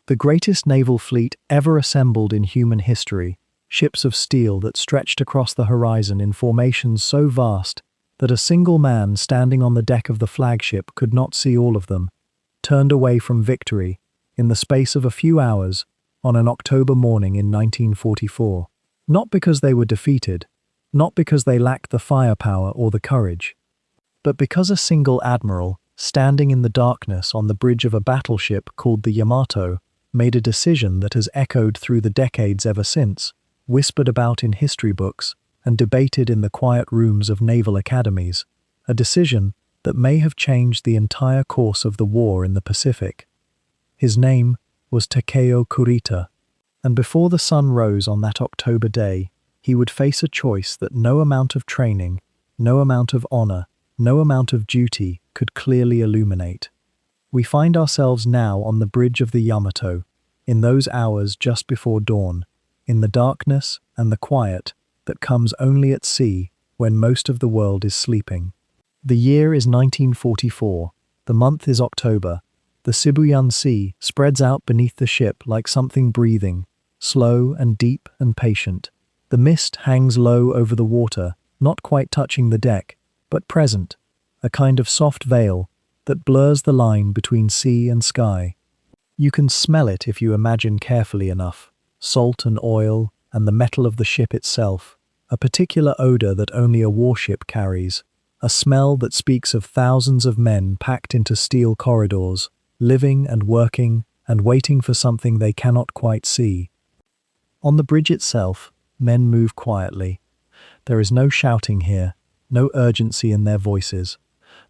The greatest naval fleet ever assembled in human history, ships of steel that stretched across the horizon in formations so vast that a single man standing on the deck of the flagship could not see all of them, turned away from victory in the space of a few hours on an October morning in 1944. Not because they were defeated, not because they lacked the firepower or the courage, but because a single admiral, standing in the darkness on the bridge of a battleship called the Yamato, made a decision that has echoed through the decades ever since, whispered about in history books, and debated in the quiet rooms of naval academies, a decision that may have changed the entire course of the war in the Pacific. His name was Takeo Kurita, and before the sun rose on that October day, he would face a choice that no amount of training, no amount of honor, no amount of duty could clearly illuminate. We find ourselves now on the bridge of the Yamato, in those hours just before dawn, in the darkness and the quiet that comes only at sea when most of the world is sleeping. The year is 1944, the month is October. The Sibuyan Sea spreads out beneath the ship like something breathing, slow and deep and patient. The mist hangs low over the water, not quite touching the deck, but present, a kind of soft veil that blurs the line between sea and sky. You can smell it if you imagine carefully enough, salt and oil and the metal of the ship itself, a particular odor that only a warship carries, a smell that speaks of thousands of men packed into steel corridors, living and working and waiting for something they cannot quite see. On the bridge itself, men move quietly. There is no shouting here, no urgency in their voices.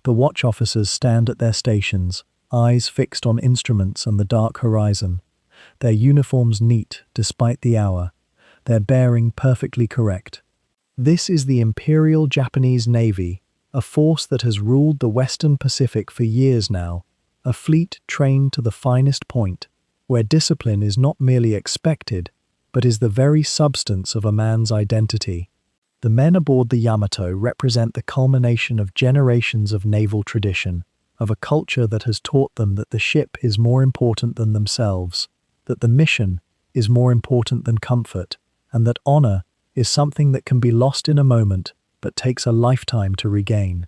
The watch officers stand at their stations, eyes fixed on instruments and the dark horizon, their uniforms neat despite the hour, their bearing perfectly correct. This is the Imperial Japanese Navy, a force that has ruled the Western Pacific for years now, a fleet trained to the finest point, where discipline is not merely expected, but is the very substance of a man's identity. The men aboard the Yamato represent the culmination of generations of naval tradition, of a culture that has taught them that the ship is more important than themselves, that the mission is more important than comfort, and that honor is something that can be lost in a moment but takes a lifetime to regain.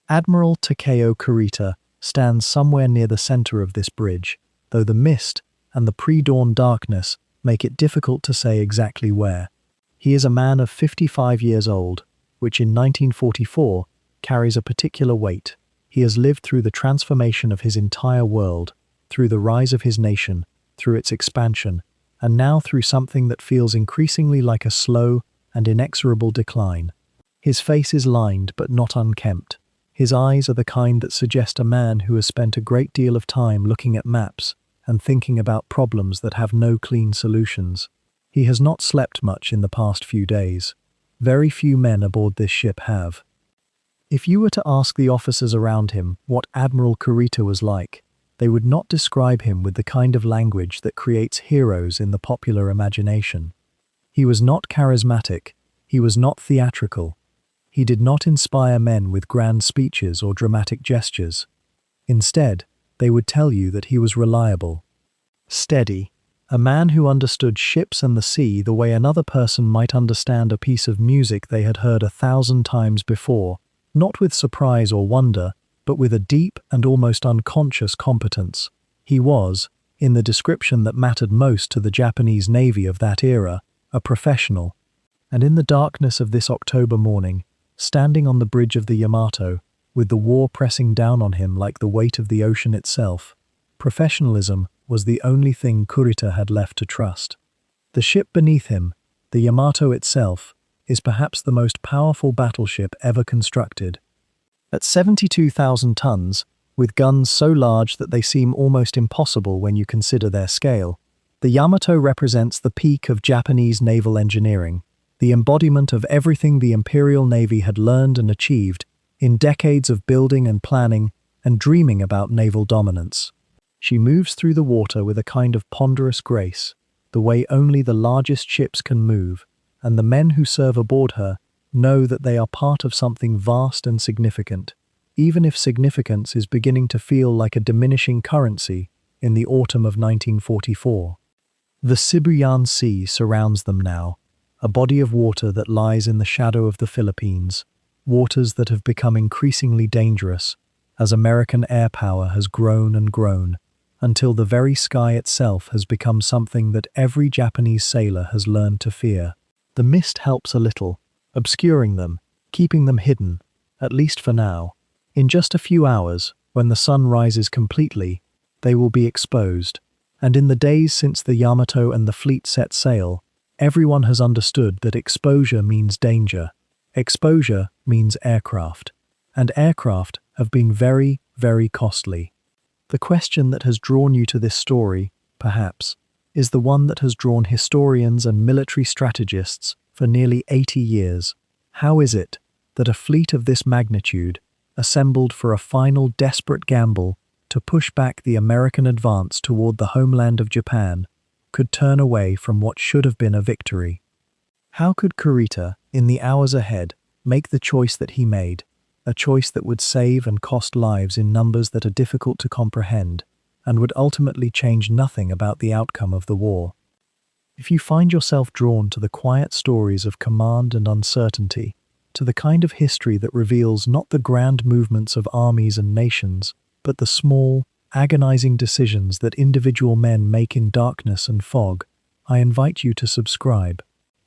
Admiral Takeo Kurita stands somewhere near the center of this bridge, though the mist and the pre-dawn darkness make it difficult to say exactly where. He is a man of 55 years old, which in 1944 carries a particular weight. He has lived through the transformation of his entire world, through the rise of his nation, through its expansion, and now through something that feels increasingly like a slow and inexorable decline. His face is lined but not unkempt. His eyes are the kind that suggest a man who has spent a great deal of time looking at maps and thinking about problems that have no clean solutions. He has not slept much in the past few days. Very few men aboard this ship have. If you were to ask the officers around him what Admiral Kurita was like, they would not describe him with the kind of language that creates heroes in the popular imagination. He was not charismatic. He was not theatrical. He did not inspire men with grand speeches or dramatic gestures. Instead, they would tell you that he was reliable, steady, a man who understood ships and the sea the way another person might understand a piece of music they had heard 1,000 times before, not with surprise or wonder, but with a deep and almost unconscious competence. He was, in the description that mattered most to the Japanese Navy of that era, a professional. And in the darkness of this October morning, standing on the bridge of the Yamato, with the war pressing down on him like the weight of the ocean itself, professionalism was the only thing Kurita had left to trust. The ship beneath him, the Yamato itself, is perhaps the most powerful battleship ever constructed. At 72,000 tons, with guns so large that they seem almost impossible when you consider their scale, the Yamato represents the peak of Japanese naval engineering, the embodiment of everything the Imperial Navy had learned and achieved in decades of building and planning and dreaming about naval dominance. She moves through the water with a kind of ponderous grace, the way only the largest ships can move, and the men who serve aboard her know that they are part of something vast and significant, even if significance is beginning to feel like a diminishing currency in the autumn of 1944. The Sibuyan Sea surrounds them now, a body of water that lies in the shadow of the Philippines, waters that have become increasingly dangerous as American air power has grown and grown, until the very sky itself has become something that every Japanese sailor has learned to fear. The mist helps a little, obscuring them, keeping them hidden, at least for now. In just a few hours, when the sun rises completely, they will be exposed. And in the days since the Yamato and the fleet set sail, everyone has understood that exposure means danger. Exposure means aircraft. And aircraft have been very, very costly. The question that has drawn you to this story, perhaps, is the one that has drawn historians and military strategists for nearly 80 years. How is it that a fleet of this magnitude, assembled for a final desperate gamble to push back the American advance toward the homeland of Japan, could turn away from what should have been a victory? How could Kurita, in the hours ahead, make the choice that he made, a choice that would save and cost lives in numbers that are difficult to comprehend, and would ultimately change nothing about the outcome of the war? If you find yourself drawn to the quiet stories of command and uncertainty, to the kind of history that reveals not the grand movements of armies and nations, but the small, agonizing decisions that individual men make in darkness and fog, I invite you to subscribe.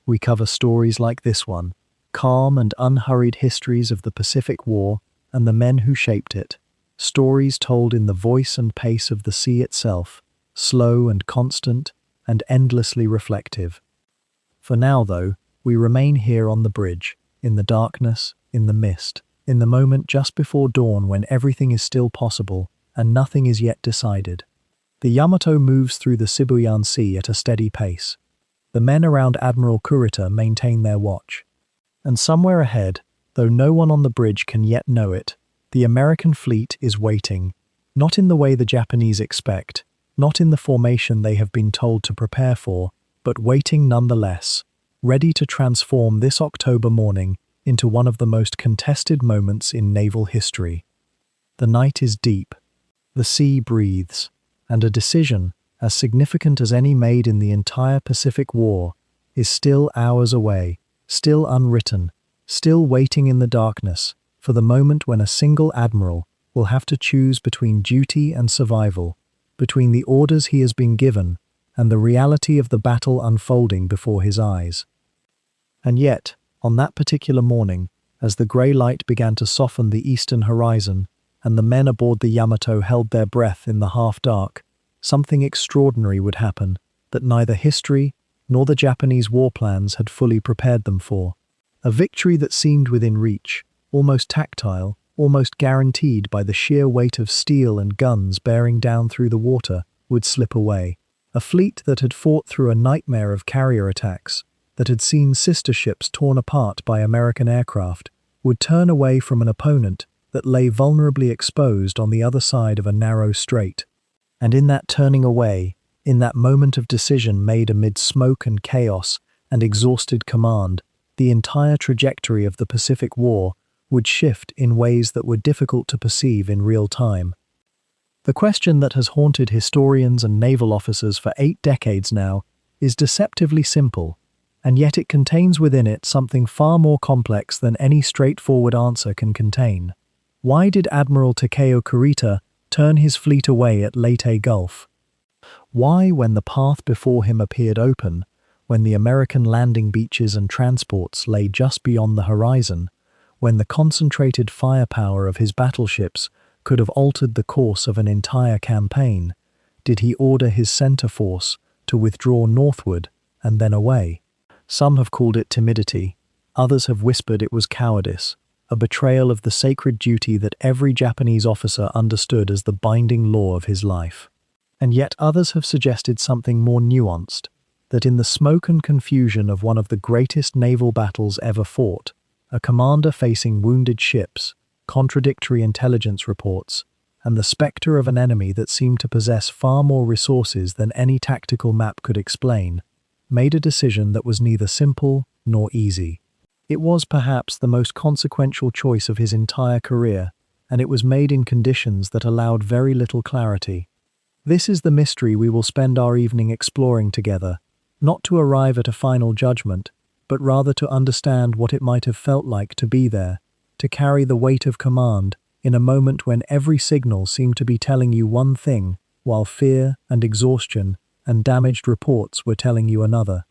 We cover stories like this one, calm and unhurried histories of the Pacific War and the men who shaped it, stories told in the voice and pace of the sea itself, slow and constant and endlessly reflective. For now, though, we remain here on the bridge, in the darkness, in the mist, in the moment just before dawn when everything is still possible and nothing is yet decided. The Yamato moves through the Sibuyan Sea at a steady pace. The men around Admiral Kurita maintain their watch. And somewhere ahead, though no one on the bridge can yet know it, the American fleet is waiting, not in the way the Japanese expect, not in the formation they have been told to prepare for, but waiting nonetheless, ready to transform this October morning into one of the most contested moments in naval history. The night is deep, the sea breathes, and a decision, as significant as any made in the entire Pacific War, is still hours away, still unwritten, still waiting in the darkness for the moment when a single admiral will have to choose between duty and survival, between the orders he has been given and the reality of the battle unfolding before his eyes. And yet, on that particular morning, as the grey light began to soften the eastern horizon and the men aboard the Yamato held their breath in the half-dark, something extraordinary would happen that neither history nor the Japanese war plans had fully prepared them for. A victory that seemed within reach, almost tactile, almost guaranteed by the sheer weight of steel and guns bearing down through the water, would slip away. A fleet that had fought through a nightmare of carrier attacks, that had seen sister ships torn apart by American aircraft, would turn away from an opponent that lay vulnerably exposed on the other side of a narrow strait. And in that turning away, in that moment of decision made amid smoke and chaos and exhausted command, the entire trajectory of the Pacific War would shift in ways that were difficult to perceive in real time. The question that has haunted historians and naval officers for 8 decades now is deceptively simple, and yet it contains within it something far more complex than any straightforward answer can contain. Why did Admiral Takeo Kurita turn his fleet away at Leyte Gulf? Why, when the path before him appeared open, when the American landing beaches and transports lay just beyond the horizon, when the concentrated firepower of his battleships could have altered the course of an entire campaign, did he order his center force to withdraw northward and then away? Some have called it timidity, others have whispered it was cowardice, a betrayal of the sacred duty that every Japanese officer understood as the binding law of his life. And yet others have suggested something more nuanced, that in the smoke and confusion of one of the greatest naval battles ever fought, a commander facing wounded ships, contradictory intelligence reports, and the spectre of an enemy that seemed to possess far more resources than any tactical map could explain, made a decision that was neither simple nor easy. It was perhaps the most consequential choice of his entire career, and it was made in conditions that allowed very little clarity. This is the mystery we will spend our evening exploring together, not to arrive at a final judgment, but rather to understand what it might have felt like to be there, to carry the weight of command in a moment when every signal seemed to be telling you one thing, while fear and exhaustion and damaged reports were telling you another.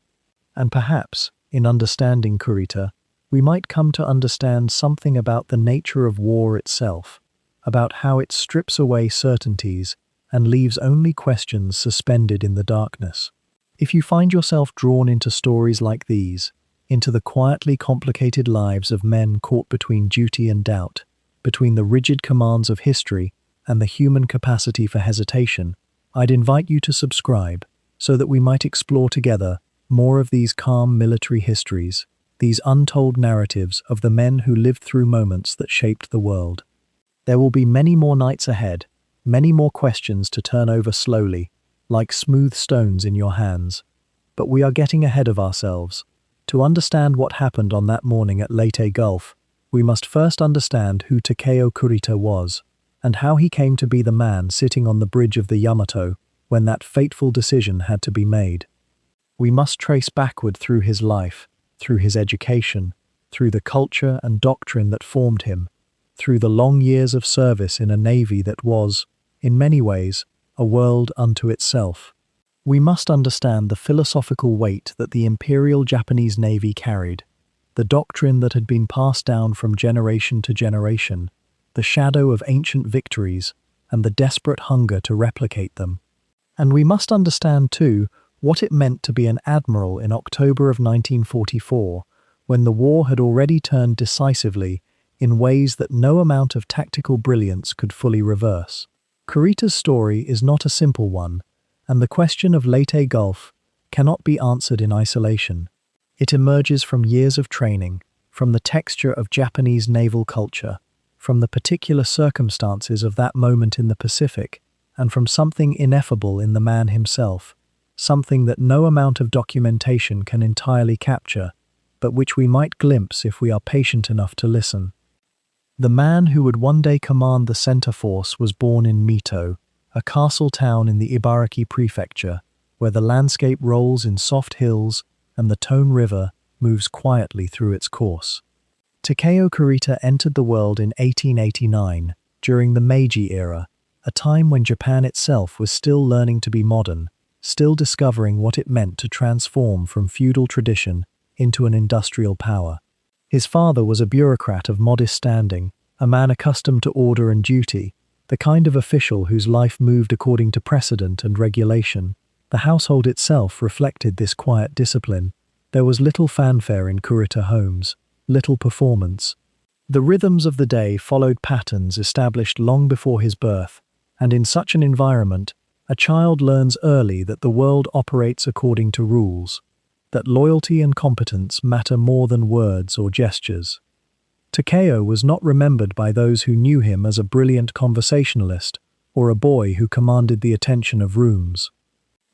And perhaps, in understanding Kurita, we might come to understand something about the nature of war itself, about how it strips away certainties and leaves only questions suspended in the darkness. If you find yourself drawn into stories like these, into the quietly complicated lives of men caught between duty and doubt, between the rigid commands of history and the human capacity for hesitation, I'd invite you to subscribe so that we might explore together more of these calm military histories, these untold narratives of the men who lived through moments that shaped the world. There will be many more nights ahead, many more questions to turn over slowly, like smooth stones in your hands. But we are getting ahead of ourselves. To understand what happened on that morning at Leyte Gulf, we must first understand who Takeo Kurita was, and how he came to be the man sitting on the bridge of the Yamato when that fateful decision had to be made. We must trace backward through his life, through his education, through the culture and doctrine that formed him, through the long years of service in a navy that was, in many ways, a world unto itself. We must understand the philosophical weight that the Imperial Japanese Navy carried, the doctrine that had been passed down from generation to generation, the shadow of ancient victories, and the desperate hunger to replicate them. And we must understand, too, what it meant to be an admiral in October of 1944, when the war had already turned decisively in ways that no amount of tactical brilliance could fully reverse. Kurita's story is not a simple one, and the question of Leyte Gulf cannot be answered in isolation. It emerges from years of training, from the texture of Japanese naval culture, from the particular circumstances of that moment in the Pacific, and from something ineffable in the man himself, something that no amount of documentation can entirely capture, but which we might glimpse if we are patient enough to listen. The man who would one day command the center force was born in Mito, a castle town in the Ibaraki prefecture, where the landscape rolls in soft hills and the Tone River moves quietly through its course. Takeo Kurita entered the world in 1889, during the Meiji era, a time when Japan itself was still learning to be modern, still discovering what it meant to transform from feudal tradition into an industrial power. His father was a bureaucrat of modest standing, a man accustomed to order and duty, the kind of official whose life moved according to precedent and regulation. The household itself reflected this quiet discipline. There was little fanfare in Kurita homes, little performance. The rhythms of the day followed patterns established long before his birth, and in such an environment, a child learns early that the world operates according to rules, that loyalty and competence matter more than words or gestures. Takeo was not remembered by those who knew him as a brilliant conversationalist or a boy who commanded the attention of rooms.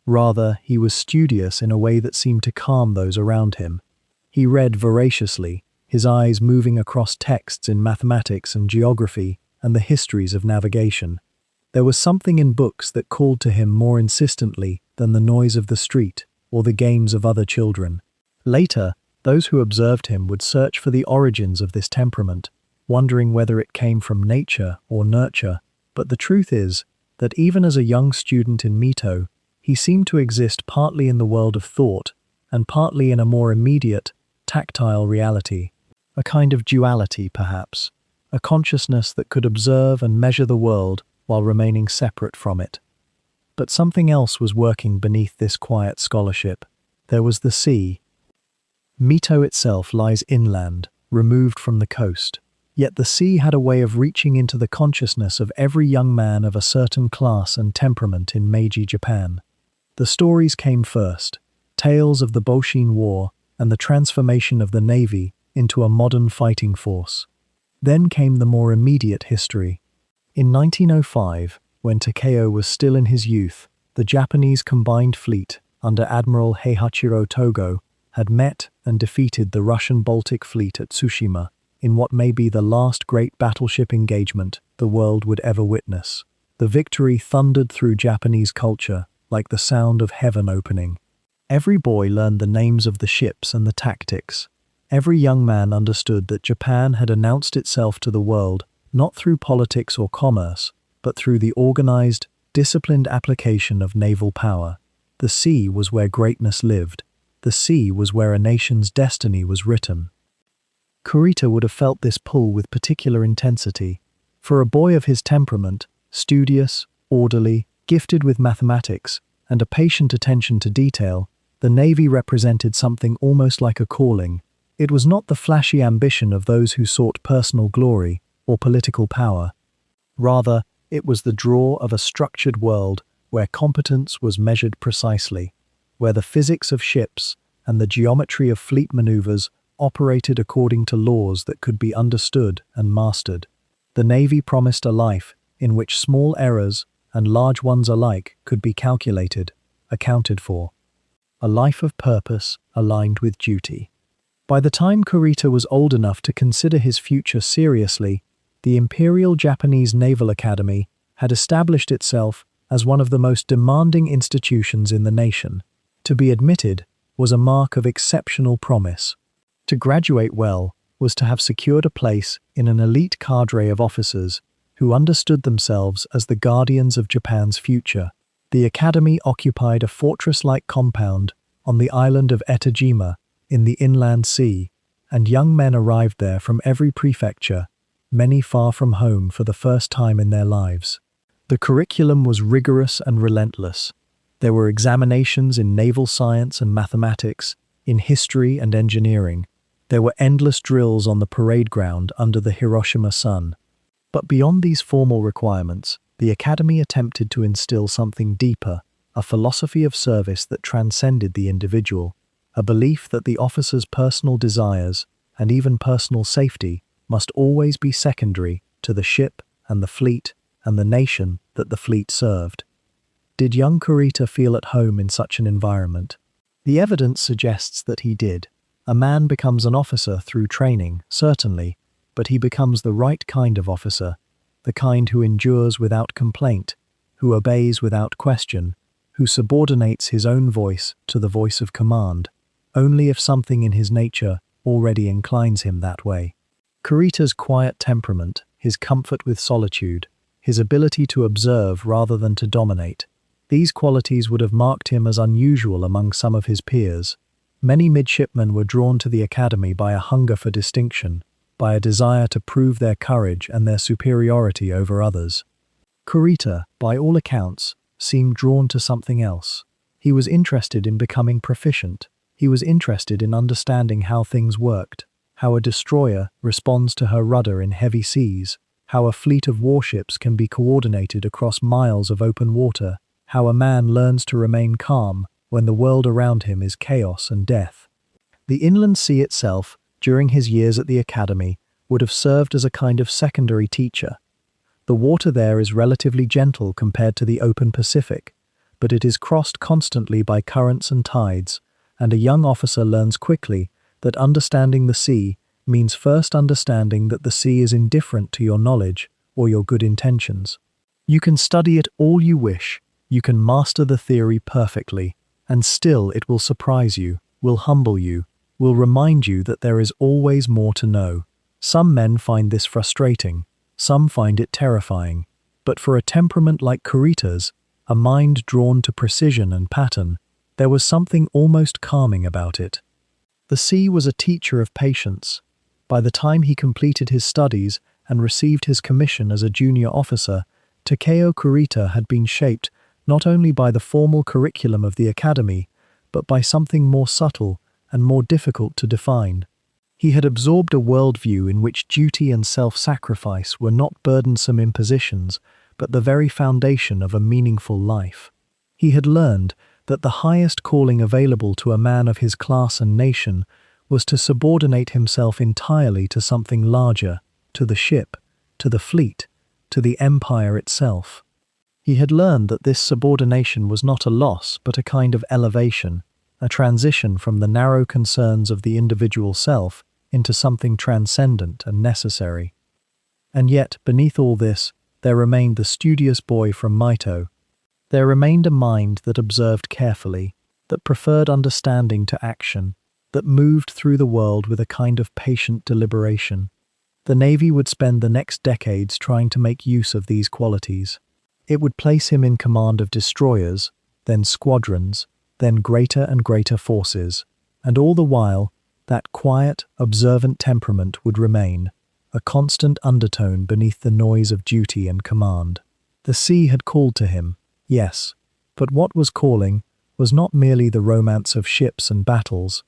Rather, he was studious in a way that seemed to calm those around him. He read voraciously, his eyes moving across texts in mathematics and geography and the histories of navigation. There was something in books that called to him more insistently than the noise of the street or the games of other children. Later, those who observed him would search for the origins of this temperament, wondering whether it came from nature or nurture. But the truth is that even as a young student in Mito, he seemed to exist partly in the world of thought and partly in a more immediate, tactile reality. A kind of duality, perhaps, a consciousness that could observe and measure the world while remaining separate from it. But something else was working beneath this quiet scholarship. There was the sea. Mito itself lies inland, removed from the coast. Yet the sea had a way of reaching into the consciousness of every young man of a certain class and temperament in Meiji Japan. The stories came first, tales of the Boshin War and the transformation of the navy into a modern fighting force. Then came the more immediate history. In 1905, when Takeo was still in his youth, the Japanese combined fleet, under Admiral Heihachiro Togo, had met and defeated the Russian Baltic fleet at Tsushima in what may be the last great battleship engagement the world would ever witness. The victory thundered through Japanese culture like the sound of heaven opening. Every boy learned the names of the ships and the tactics. Every young man understood that Japan had announced itself to the world not through politics or commerce, but through the organized, disciplined application of naval power. The sea was where greatness lived. The sea was where a nation's destiny was written. Kurita would have felt this pull with particular intensity. For a boy of his temperament, studious, orderly, gifted with mathematics, and a patient attention to detail, the Navy represented something almost like a calling. It was not the flashy ambition of those who sought personal glory or political power. Rather, it was the draw of a structured world where competence was measured precisely, where the physics of ships and the geometry of fleet maneuvers operated according to laws that could be understood and mastered. The Navy promised a life in which small errors and large ones alike could be calculated, accounted for. A life of purpose aligned with duty. By the time Kurita was old enough to consider his future seriously, the Imperial Japanese Naval Academy had established itself as one of the most demanding institutions in the nation. To be admitted was a mark of exceptional promise. To graduate well was to have secured a place in an elite cadre of officers who understood themselves as the guardians of Japan's future. The academy occupied a fortress-like compound on the island of Etajima in the inland sea, and young men arrived there from every prefecture, many far from home for the first time in their lives. The curriculum was rigorous and relentless. There were examinations in naval science and mathematics, in history and engineering. There were endless drills on the parade ground under the Hiroshima sun. But beyond these formal requirements, the academy attempted to instill something deeper, a philosophy of service that transcended the individual, a belief that the officer's personal desires and even personal safety must always be secondary to the ship and the fleet and the nation that the fleet served. Did young Kurita feel at home in such an environment? The evidence suggests that he did. A man becomes an officer through training, certainly, but he becomes the right kind of officer, the kind who endures without complaint, who obeys without question, who subordinates his own voice to the voice of command, only if something in his nature already inclines him that way. Kurita's quiet temperament, his comfort with solitude, his ability to observe rather than to dominate, these qualities would have marked him as unusual among some of his peers. Many midshipmen were drawn to the academy by a hunger for distinction, by a desire to prove their courage and their superiority over others. Kurita, by all accounts, seemed drawn to something else. He was interested in becoming proficient. He was interested in understanding how things worked, how a destroyer responds to her rudder in heavy seas, how a fleet of warships can be coordinated across miles of open water, how a man learns to remain calm when the world around him is chaos and death. The inland sea itself, during his years at the academy, would have served as a kind of secondary teacher. The water there is relatively gentle compared to the open Pacific, but it is crossed constantly by currents and tides, and a young officer learns quickly that understanding the sea means first understanding that the sea is indifferent to your knowledge or your good intentions. You can study it all you wish, you can master the theory perfectly, and still it will surprise you, will humble you, will remind you that there is always more to know. Some men find this frustrating, some find it terrifying, but for a temperament like Kurita's, a mind drawn to precision and pattern, there was something almost calming about it. The sea was a teacher of patience. By the time he completed his studies and received his commission as a junior officer, Takeo Kurita had been shaped not only by the formal curriculum of the academy, but by something more subtle and more difficult to define. He had absorbed a worldview in which duty and self-sacrifice were not burdensome impositions, but the very foundation of a meaningful life. He had learned that the highest calling available to a man of his class and nation was to subordinate himself entirely to something larger, to the ship, to the fleet, to the empire itself. He had learned that this subordination was not a loss, but a kind of elevation, a transition from the narrow concerns of the individual self into something transcendent and necessary. And yet, beneath all this, there remained the studious boy from Mito. There remained a mind that observed carefully, that preferred understanding to action, that moved through the world with a kind of patient deliberation. The Navy would spend the next decades trying to make use of these qualities. It would place him in command of destroyers, then squadrons, then greater and greater forces, and all the while, that quiet, observant temperament would remain, a constant undertone beneath the noise of duty and command. The sea had called to him, yes, but what was calling was not merely the romance of ships and battles.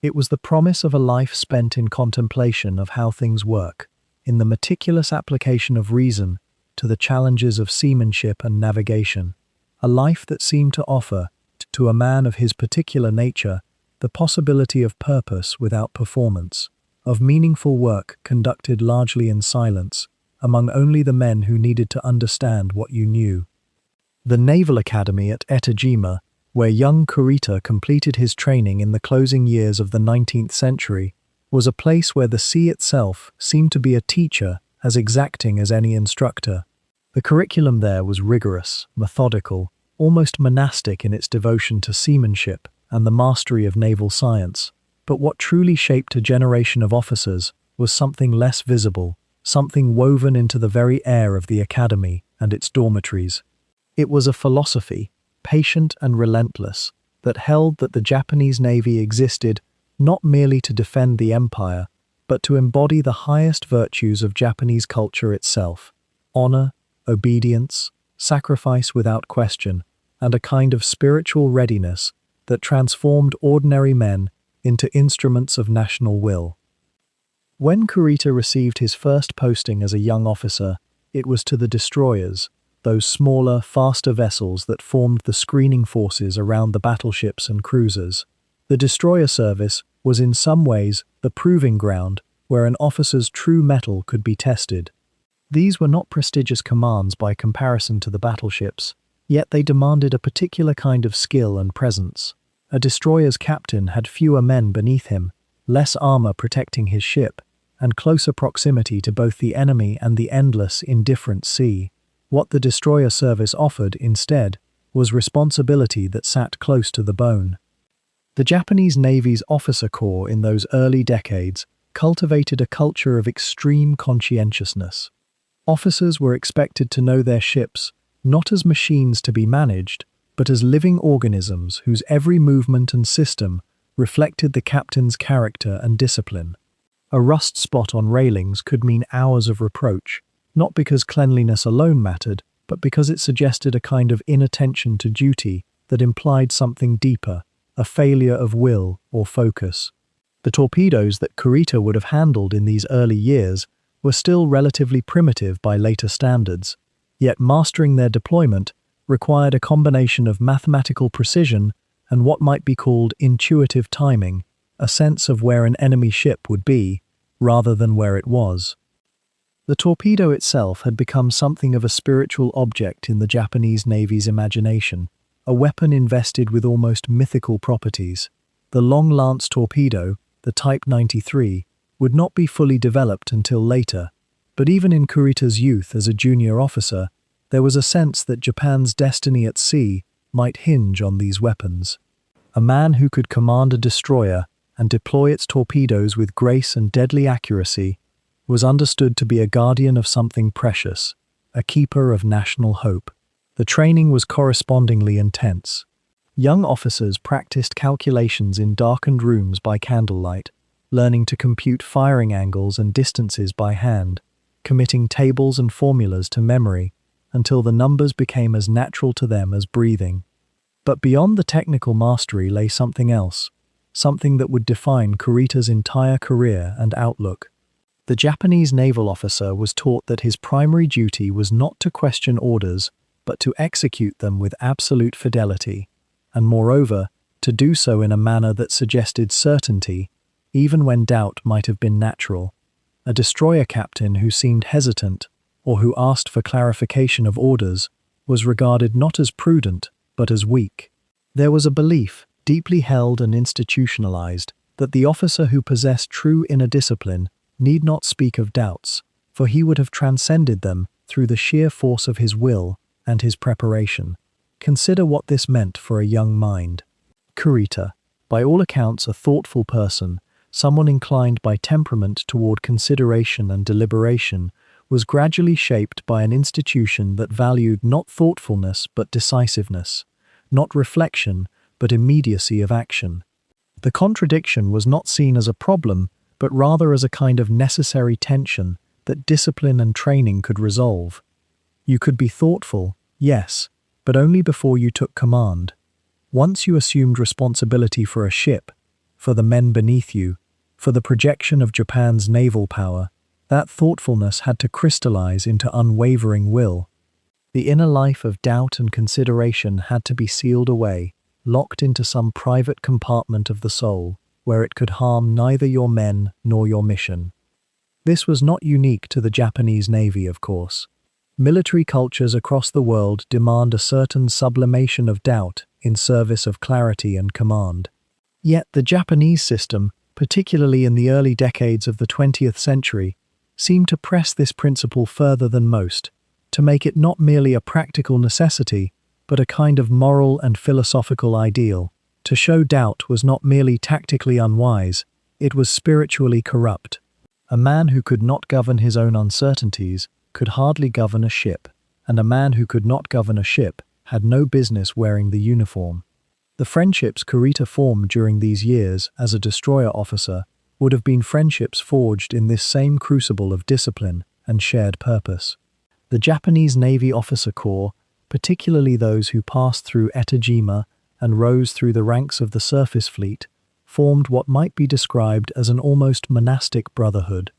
It was the promise of a life spent in contemplation of how things work, in the meticulous application of reason to the challenges of seamanship and navigation, a life that seemed to offer, to a man of his particular nature, the possibility of purpose without performance, of meaningful work conducted largely in silence, among only the men who needed to understand what you knew. The Naval Academy at Etajima, where young Kurita completed his training in the closing years of the 19th century, was a place where the sea itself seemed to be a teacher as exacting as any instructor. The curriculum there was rigorous, methodical, almost monastic in its devotion to seamanship and the mastery of naval science. But what truly shaped a generation of officers was something less visible, something woven into the very air of the academy and its dormitories. It was a philosophy, patient and relentless, that held that the Japanese Navy existed not merely to defend the empire, but to embody the highest virtues of Japanese culture itself: honor, obedience, sacrifice without question, and a kind of spiritual readiness that transformed ordinary men into instruments of national will. When Kurita received his first posting as a young officer, it was to the destroyers, those smaller, faster vessels that formed the screening forces around the battleships and cruisers. The destroyer service was in some ways the proving ground where an officer's true mettle could be tested. These were not prestigious commands by comparison to the battleships, yet they demanded a particular kind of skill and presence. A destroyer's captain had fewer men beneath him, less armor protecting his ship, and closer proximity to both the enemy and the endless, indifferent sea. What the destroyer service offered, instead, was responsibility that sat close to the bone. The Japanese Navy's officer corps in those early decades cultivated a culture of extreme conscientiousness. Officers were expected to know their ships not as machines to be managed, but as living organisms whose every movement and system reflected the captain's character and discipline. A rust spot on railings could mean hours of reproach, not because cleanliness alone mattered, but because it suggested a kind of inattention to duty that implied something deeper, a failure of will or focus. The torpedoes that Kurita would have handled in these early years were still relatively primitive by later standards, yet mastering their deployment required a combination of mathematical precision and what might be called intuitive timing, a sense of where an enemy ship would be, rather than where it was. The torpedo itself had become something of a spiritual object in the Japanese Navy's imagination, a weapon invested with almost mythical properties. The long-lance torpedo, the Type 93, would not be fully developed until later, but even in Kurita's youth as a junior officer, there was a sense that Japan's destiny at sea might hinge on these weapons. A man who could command a destroyer and deploy its torpedoes with grace and deadly accuracy was understood to be a guardian of something precious, a keeper of national hope. The training was correspondingly intense. Young officers practiced calculations in darkened rooms by candlelight, learning to compute firing angles and distances by hand, committing tables and formulas to memory until the numbers became as natural to them as breathing. But beyond the technical mastery lay something else, something that would define Kurita's entire career and outlook. The Japanese naval officer was taught that his primary duty was not to question orders, but to execute them with absolute fidelity, and moreover, to do so in a manner that suggested certainty, even when doubt might have been natural. A destroyer captain who seemed hesitant, or who asked for clarification of orders, was regarded not as prudent, but as weak. There was a belief, deeply held and institutionalized, that the officer who possessed true inner discipline need not speak of doubts, for he would have transcended them through the sheer force of his will and his preparation. Consider what this meant for a young mind. Kurita, by all accounts a thoughtful person, someone inclined by temperament toward consideration and deliberation, was gradually shaped by an institution that valued not thoughtfulness but decisiveness, not reflection but immediacy of action. The contradiction was not seen as a problem, but rather as a kind of necessary tension that discipline and training could resolve. You could be thoughtful, yes, but only before you took command. Once you assumed responsibility for a ship, for the men beneath you, for the projection of Japan's naval power, that thoughtfulness had to crystallize into unwavering will. The inner life of doubt and consideration had to be sealed away, locked into some private compartment of the soul, where it could harm neither your men nor your mission. This was not unique to the Japanese Navy, of course. Military cultures across the world demand a certain sublimation of doubt in service of clarity and command. Yet the Japanese system, particularly in the early decades of the 20th century, seemed to press this principle further than most, to make it not merely a practical necessity, but a kind of moral and philosophical ideal. To show doubt was not merely tactically unwise, it was spiritually corrupt. A man who could not govern his own uncertainties could hardly govern a ship, and a man who could not govern a ship had no business wearing the uniform. The friendships Kurita formed during these years as a destroyer officer would have been friendships forged in this same crucible of discipline and shared purpose. The Japanese Navy officer corps, particularly those who passed through Etajima and rose through the ranks of the surface fleet, formed what might be described as an almost monastic brotherhood.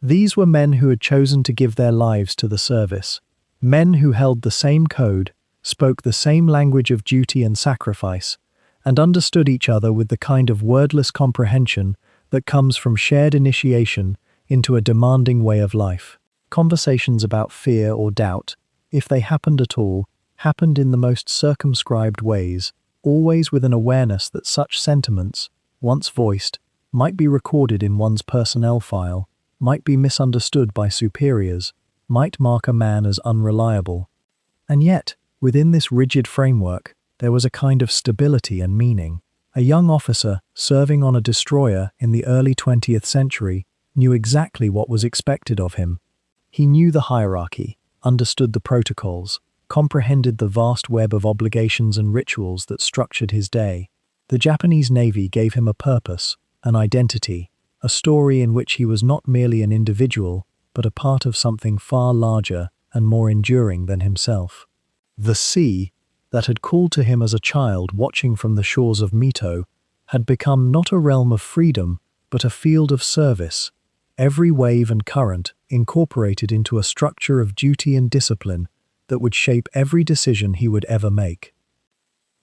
These were men who had chosen to give their lives to the service, men who held the same code, spoke the same language of duty and sacrifice, and understood each other with the kind of wordless comprehension that comes from shared initiation into a demanding way of life. Conversations about fear or doubt, if they happened at all, happened in the most circumscribed ways, always with an awareness that such sentiments, once voiced, might be recorded in one's personnel file, might be misunderstood by superiors, might mark a man as unreliable. And yet, within this rigid framework, there was a kind of stability and meaning. A young officer serving on a destroyer in the early 20th century knew exactly what was expected of him. He knew the hierarchy, understood the protocols, comprehended the vast web of obligations and rituals that structured his day. The Japanese Navy gave him a purpose, an identity, a story in which he was not merely an individual, but a part of something far larger and more enduring than himself. The sea, that had called to him as a child watching from the shores of Mito, had become not a realm of freedom, but a field of service, every wave and current incorporated into a structure of duty and discipline that would shape every decision he would ever make.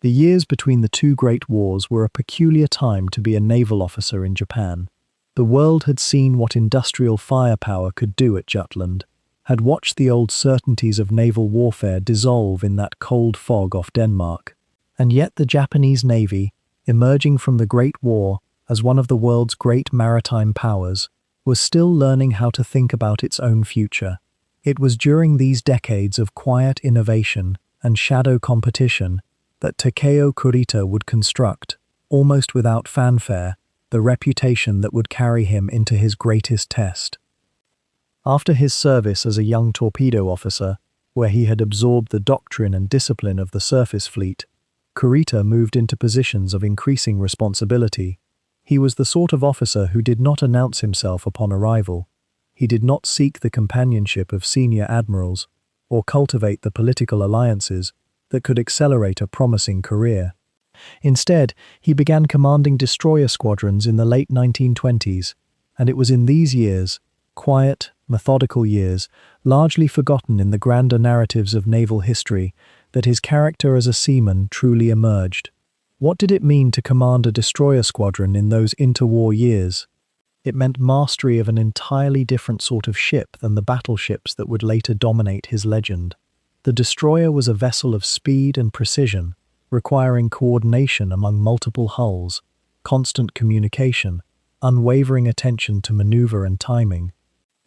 The years between the two great wars were a peculiar time to be a naval officer in Japan. The world had seen what industrial firepower could do at Jutland, had watched the old certainties of naval warfare dissolve in that cold fog off Denmark. And yet the Japanese Navy, emerging from the Great War as one of the world's great maritime powers, was still learning how to think about its own future. It was during these decades of quiet innovation and shadow competition that Takeo Kurita would construct, almost without fanfare, the reputation that would carry him into his greatest test. After his service as a young torpedo officer, where he had absorbed the doctrine and discipline of the surface fleet, Kurita moved into positions of increasing responsibility. He was the sort of officer who did not announce himself upon arrival. He did not seek the companionship of senior admirals or cultivate the political alliances that could accelerate a promising career. Instead, he began commanding destroyer squadrons in the late 1920s, and it was in these years, quiet, methodical years, largely forgotten in the grander narratives of naval history, that his character as a seaman truly emerged. What did it mean to command a destroyer squadron in those interwar years? It meant mastery of an entirely different sort of ship than the battleships that would later dominate his legend. The destroyer was a vessel of speed and precision, requiring coordination among multiple hulls, constant communication, unwavering attention to maneuver and timing.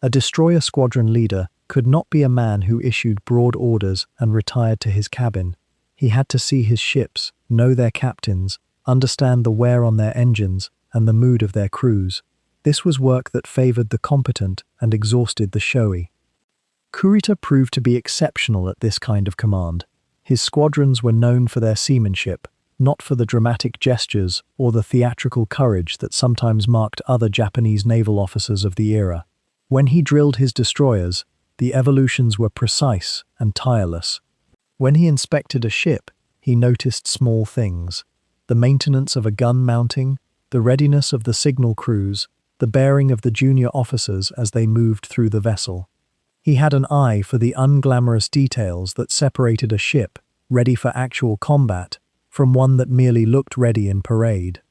A destroyer squadron leader could not be a man who issued broad orders and retired to his cabin. He had to see his ships, know their captains, understand the wear on their engines and the mood of their crews. This was work that favored the competent and exhausted the showy. Kurita proved to be exceptional at this kind of command. His squadrons were known for their seamanship, not for the dramatic gestures or the theatrical courage that sometimes marked other Japanese naval officers of the era. When he drilled his destroyers, the evolutions were precise and tireless. When he inspected a ship, he noticed small things: the maintenance of a gun mounting, the readiness of the signal crews, the bearing of the junior officers as they moved through the vessel. He had an eye for the unglamorous details that separated a ship, ready for actual combat, from one that merely looked ready in parade.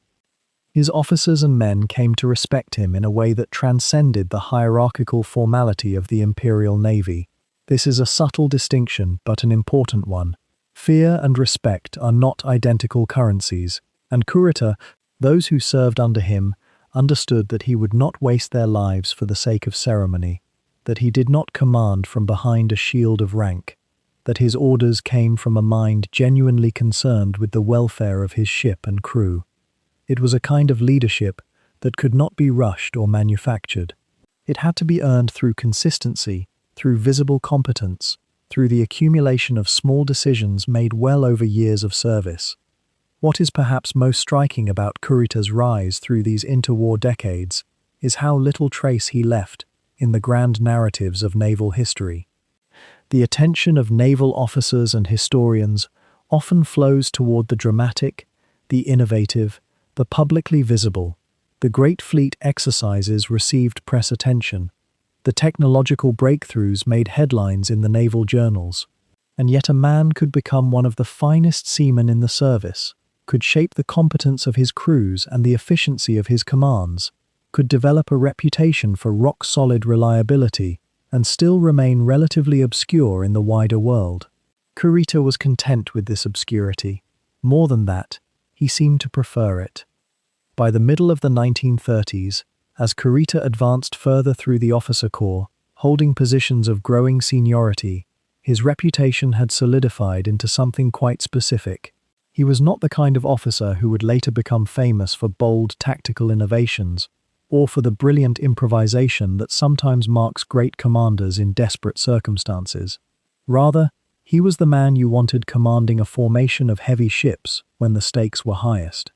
His officers and men came to respect him in a way that transcended the hierarchical formality of the Imperial Navy. This is a subtle distinction, but an important one. Fear and respect are not identical currencies, and Kurita, those who served under him, understood that he would not waste their lives for the sake of ceremony, that he did not command from behind a shield of rank, that his orders came from a mind genuinely concerned with the welfare of his ship and crew. It was a kind of leadership that could not be rushed or manufactured. It had to be earned through consistency, through visible competence, through the accumulation of small decisions made well over years of service. What is perhaps most striking about Kurita's rise through these interwar decades is how little trace he left in the grand narratives of naval history. The attention of naval officers and historians often flows toward the dramatic, the innovative, the publicly visible. The great fleet exercises received press attention. The technological breakthroughs made headlines in the naval journals. And yet a man could become one of the finest seamen in the service, could shape the competence of his crews and the efficiency of his commands, could develop a reputation for rock-solid reliability, and still remain relatively obscure in the wider world. Kurita was content with this obscurity. More than that, he seemed to prefer it. By the middle of the 1930s, as Kurita advanced further through the officer corps, holding positions of growing seniority, his reputation had solidified into something quite specific. He was not the kind of officer who would later become famous for bold tactical innovations, or for the brilliant improvisation that sometimes marks great commanders in desperate circumstances. Rather, he was the man you wanted commanding a formation of heavy ships when the stakes were highest.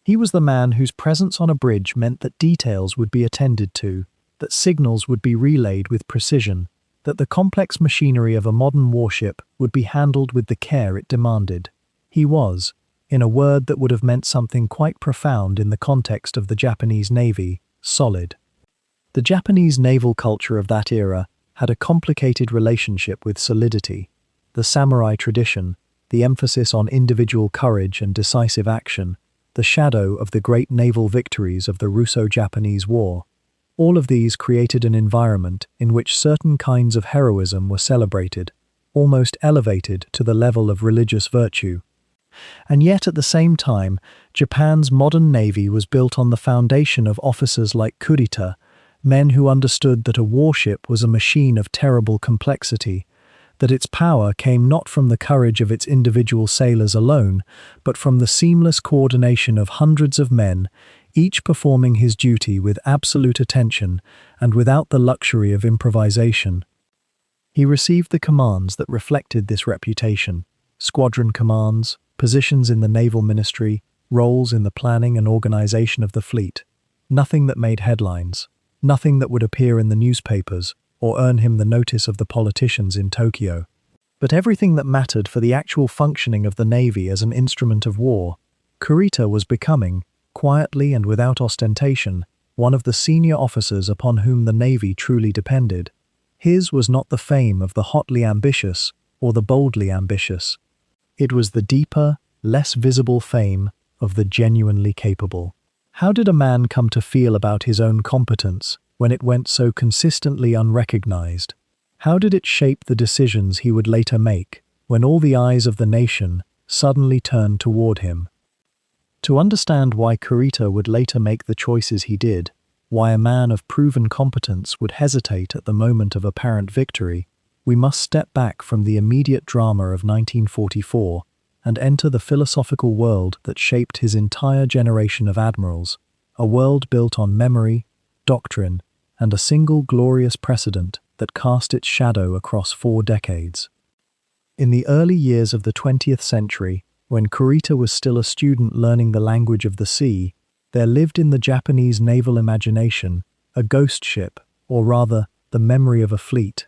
He was the man whose presence on a bridge meant that details would be attended to, that signals would be relayed with precision, that the complex machinery of a modern warship would be handled with the care it demanded. He was, in a word that would have meant something quite profound in the context of the Japanese Navy, solid. The Japanese naval culture of that era had a complicated relationship with solidity. The samurai tradition, the emphasis on individual courage and decisive action, the shadow of the great naval victories of the Russo-Japanese War. All of these created an environment in which certain kinds of heroism were celebrated, almost elevated to the level of religious virtue. And yet at the same time, Japan's modern navy was built on the foundation of officers like Kurita, men who understood that a warship was a machine of terrible complexity, that its power came not from the courage of its individual sailors alone, but from the seamless coordination of hundreds of men, each performing his duty with absolute attention and without the luxury of improvisation. He received the commands that reflected this reputation: squadron commands, positions in the naval ministry, roles in the planning and organization of the fleet. Nothing that made headlines, nothing that would appear in the newspapers or earn him the notice of the politicians in Tokyo. But everything that mattered for the actual functioning of the Navy as an instrument of war. Kurita was becoming, quietly and without ostentation, one of the senior officers upon whom the Navy truly depended. His was not the fame of the hotly ambitious or the boldly ambitious. It was the deeper, less visible fame of the genuinely capable. How did a man come to feel about his own competence when it went so consistently unrecognized? How did it shape the decisions he would later make when all the eyes of the nation suddenly turned toward him? To understand why Kurita would later make the choices he did, why a man of proven competence would hesitate at the moment of apparent victory, we must step back from the immediate drama of 1944 and enter the philosophical world that shaped his entire generation of admirals, a world built on memory, doctrine, and a single glorious precedent that cast its shadow across 4 decades. In the early years of the 20th century, when Kurita was still a student learning the language of the sea, there lived in the Japanese naval imagination a ghost ship, or rather, the memory of a fleet.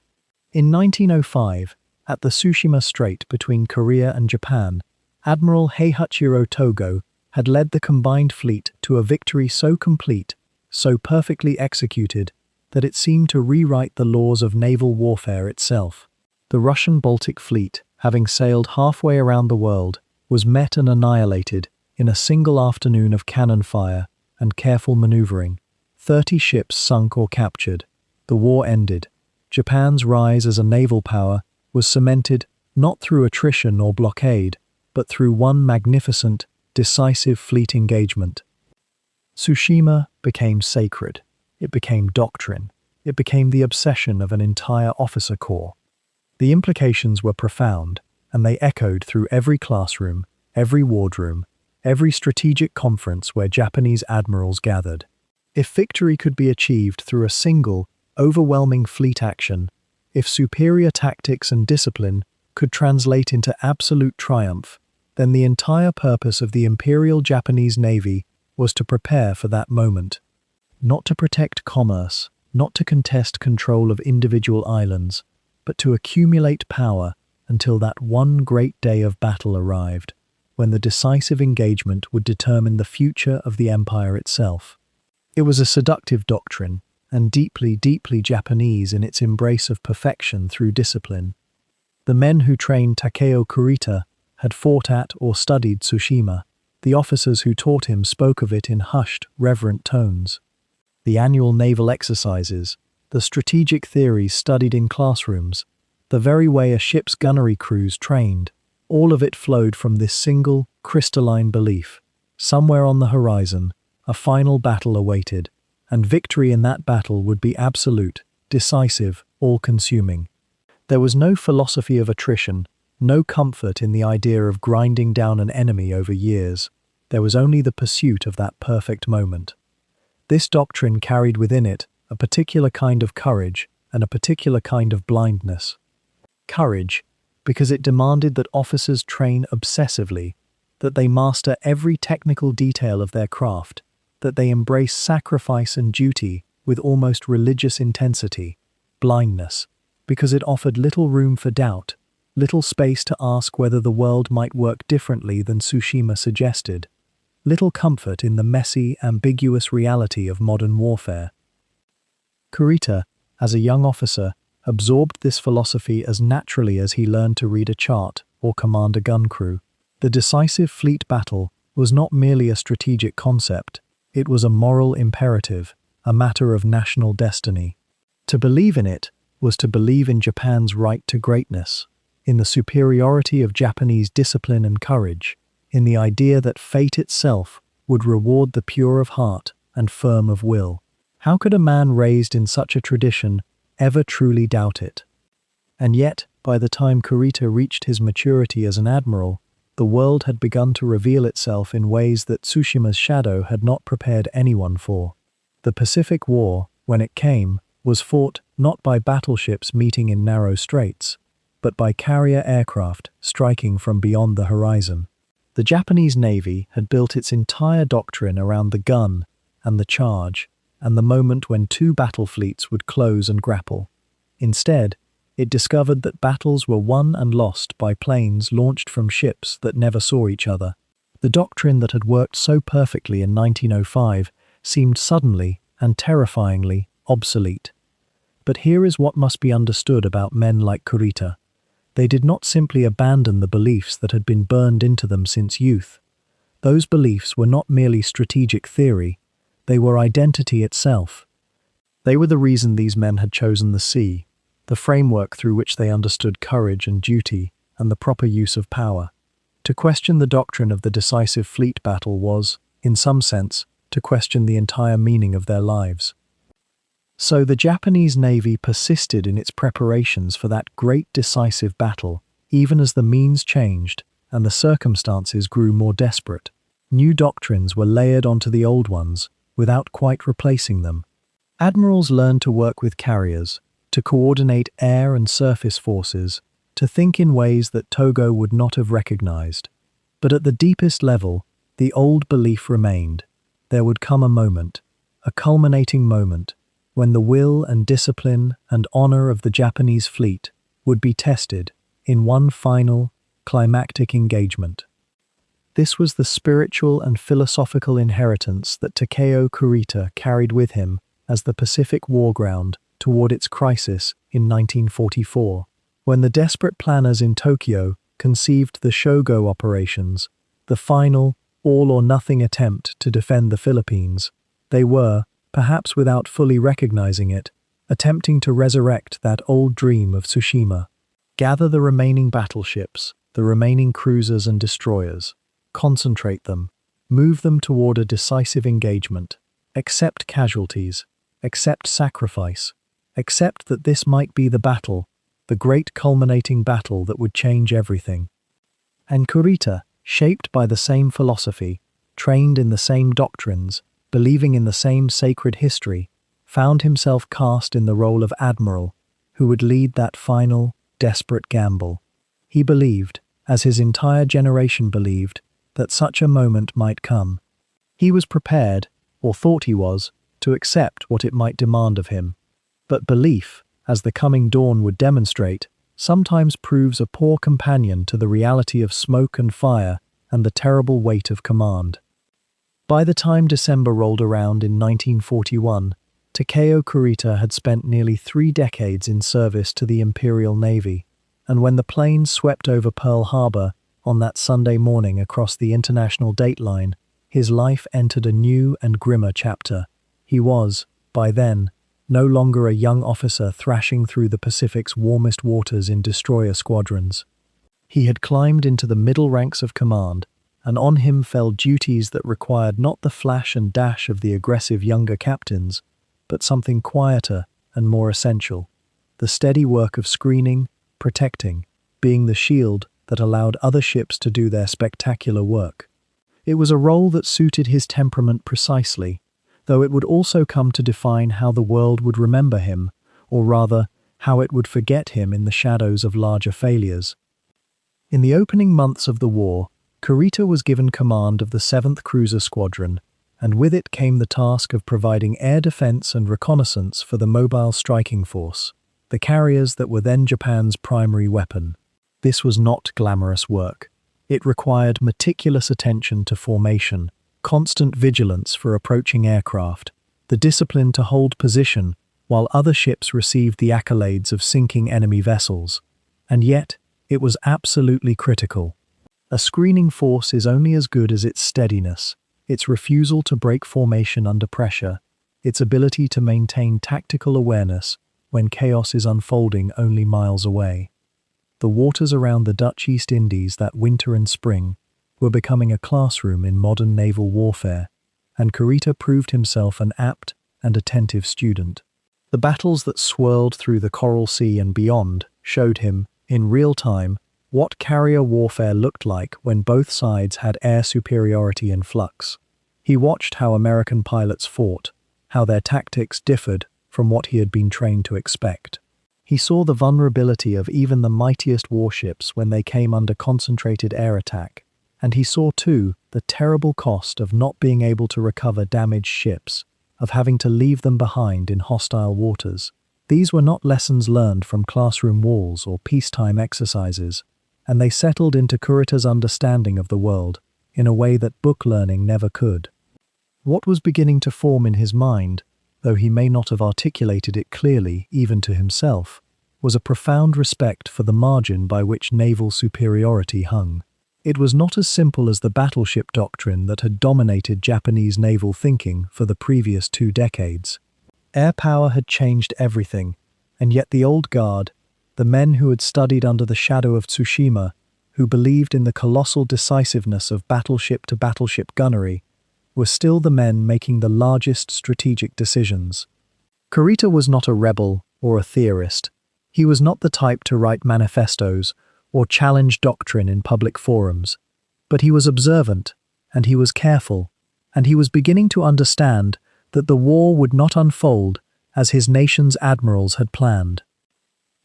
In 1905, at the Tsushima Strait between Korea and Japan, Admiral Heihachi Togo had led the combined fleet to a victory so complete, so perfectly executed, that it seemed to rewrite the laws of naval warfare itself. The Russian Baltic Fleet, having sailed halfway around the world, was met and annihilated in a single afternoon of cannon fire and careful maneuvering. 30 ships sunk or captured. The war ended. Japan's rise as a naval power was cemented not through attrition or blockade, but through one magnificent, decisive fleet engagement. Tsushima became sacred. It became doctrine. It became the obsession of an entire officer corps. The implications were profound, and they echoed through every classroom, every wardroom, every strategic conference where Japanese admirals gathered. If victory could be achieved through a single, overwhelming fleet action, if superior tactics and discipline could translate into absolute triumph, then the entire purpose of the Imperial Japanese Navy was to prepare for that moment. Not to protect commerce, not to contest control of individual islands, but to accumulate power until that one great day of battle arrived, when the decisive engagement would determine the future of the empire itself. It was a seductive doctrine, and deeply, deeply Japanese in its embrace of perfection through discipline. The men who trained Takeo Kurita had fought at or studied Tsushima. The officers who taught him spoke of it in hushed, reverent tones. The annual naval exercises, the strategic theories studied in classrooms, the very way a ship's gunnery crews trained, all of it flowed from this single, crystalline belief. Somewhere on the horizon, a final battle awaited, and victory in that battle would be absolute, decisive, all-consuming. There was no philosophy of attrition, no comfort in the idea of grinding down an enemy over years. There was only the pursuit of that perfect moment. This doctrine carried within it a particular kind of courage and a particular kind of blindness. Courage, because it demanded that officers train obsessively, that they master every technical detail of their craft, that they embrace sacrifice and duty with almost religious intensity. Blindness, because it offered little room for doubt, little space to ask whether the world might work differently than Tsushima suggested, little comfort in the messy, ambiguous reality of modern warfare. Kurita, as a young officer, absorbed this philosophy as naturally as he learned to read a chart or command a gun crew. The decisive fleet battle was not merely a strategic concept, it was a moral imperative, a matter of national destiny. To believe in it was to believe in Japan's right to greatness, in the superiority of Japanese discipline and courage, in the idea that fate itself would reward the pure of heart and firm of will. How could a man raised in such a tradition ever truly doubt it? And yet, by the time Kurita reached his maturity as an admiral, the world had begun to reveal itself in ways that Tsushima's shadow had not prepared anyone for. The Pacific War, when it came, was fought not by battleships meeting in narrow straits, but by carrier aircraft striking from beyond the horizon. The Japanese Navy had built its entire doctrine around the gun and the charge, and the moment when 2 battle fleets would close and grapple. Instead, it discovered that battles were won and lost by planes launched from ships that never saw each other. The doctrine that had worked so perfectly in 1905 seemed suddenly and terrifyingly obsolete. But here is what must be understood about men like Kurita. They did not simply abandon the beliefs that had been burned into them since youth. Those beliefs were not merely strategic theory, they were identity itself. They were the reason these men had chosen the sea, the framework through which they understood courage and duty and the proper use of power. To question the doctrine of the decisive fleet battle was, in some sense, to question the entire meaning of their lives. So the Japanese Navy persisted in its preparations for that great decisive battle, even as the means changed and the circumstances grew more desperate. New doctrines were layered onto the old ones, without quite replacing them. Admirals learned to work with carriers, to coordinate air and surface forces, to think in ways that Togo would not have recognized. But at the deepest level, the old belief remained. There would come a moment, a culminating moment, when the will and discipline and honor of the Japanese fleet would be tested in one final, climactic engagement. This was the spiritual and philosophical inheritance that Takeo Kurita carried with him as the Pacific war ground toward its crisis in 1944, when the desperate planners in Tokyo conceived the Shogo operations, the final, all-or-nothing attempt to defend the Philippines. They were, perhaps without fully recognizing it, attempting to resurrect that old dream of Tsushima. Gather the remaining battleships, the remaining cruisers and destroyers, concentrate them, move them toward a decisive engagement, accept casualties, accept sacrifice, accept that this might be the battle, the great culminating battle that would change everything. And Kurita, shaped by the same philosophy, trained in the same doctrines, believing in the same sacred history, found himself cast in the role of admiral, who would lead that final, desperate gamble. He believed, as his entire generation believed, that such a moment might come. He was prepared, or thought he was, to accept what it might demand of him. But belief, as the coming dawn would demonstrate, sometimes proves a poor companion to the reality of smoke and fire and the terrible weight of command. By the time December rolled around in 1941, Takeo Kurita had spent nearly 3 decades in service to the Imperial Navy, and when the planes swept over Pearl Harbor on that Sunday morning across the international dateline, his life entered a new and grimmer chapter. He was, by then, no longer a young officer thrashing through the Pacific's warmest waters in destroyer squadrons. He had climbed into the middle ranks of command, and on him fell duties that required not the flash and dash of the aggressive younger captains, but something quieter and more essential: the steady work of screening, protecting, being the shield that allowed other ships to do their spectacular work. It was a role that suited his temperament precisely, though it would also come to define how the world would remember him, or rather, how it would forget him in the shadows of larger failures. In the opening months of the war, Kurita was given command of the 7th Cruiser Squadron, and with it came the task of providing air defense and reconnaissance for the Mobile Striking Force, the carriers that were then Japan's primary weapon. This was not glamorous work. It required meticulous attention to formation, constant vigilance for approaching aircraft, the discipline to hold position while other ships received the accolades of sinking enemy vessels. And yet, it was absolutely critical. A screening force is only as good as its steadiness, its refusal to break formation under pressure, its ability to maintain tactical awareness when chaos is unfolding only miles away. The waters around the Dutch East Indies that winter and spring were becoming a classroom in modern naval warfare, and Kurita proved himself an apt and attentive student. The battles that swirled through the Coral Sea and beyond showed him, in real time, what carrier warfare looked like when both sides had air superiority in flux. He watched how American pilots fought, how their tactics differed from what he had been trained to expect. He saw the vulnerability of even the mightiest warships when they came under concentrated air attack, and he saw too the terrible cost of not being able to recover damaged ships, of having to leave them behind in hostile waters. These were not lessons learned from classroom walls or peacetime exercises, and they settled into Kurita's understanding of the world in a way that book learning never could. What was beginning to form in his mind, though he may not have articulated it clearly even to himself, was a profound respect for the margin by which naval superiority hung. It was not as simple as the battleship doctrine that had dominated Japanese naval thinking for the previous 2 decades. Air power had changed everything, and yet the old guard, the men who had studied under the shadow of Tsushima, who believed in the colossal decisiveness of battleship-to-battleship gunnery, were still the men making the largest strategic decisions. Kurita was not a rebel or a theorist. He was not the type to write manifestos or challenge doctrine in public forums. But he was observant, and he was careful, and he was beginning to understand that the war would not unfold as his nation's admirals had planned.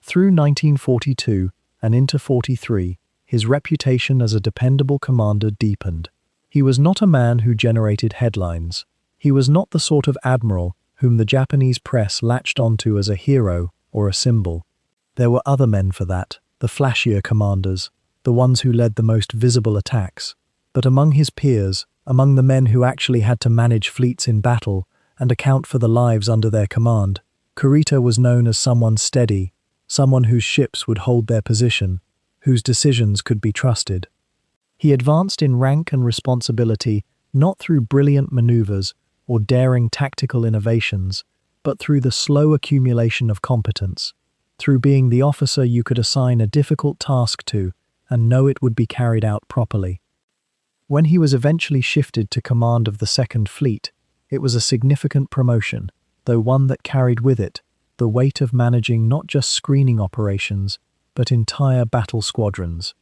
Through 1942 and into 43, his reputation as a dependable commander deepened. He was not a man who generated headlines. He was not the sort of admiral whom the Japanese press latched onto as a hero or a symbol. There were other men for that, the flashier commanders, the ones who led the most visible attacks. But among his peers, among the men who actually had to manage fleets in battle and account for the lives under their command, Kurita was known as someone steady, someone whose ships would hold their position, whose decisions could be trusted. He advanced in rank and responsibility not through brilliant maneuvers or daring tactical innovations, but through the slow accumulation of competence, through being the officer you could assign a difficult task to and know it would be carried out properly. When he was eventually shifted to command of the Second Fleet, it was a significant promotion, though one that carried with it the weight of managing not just screening operations, but entire battle squadrons.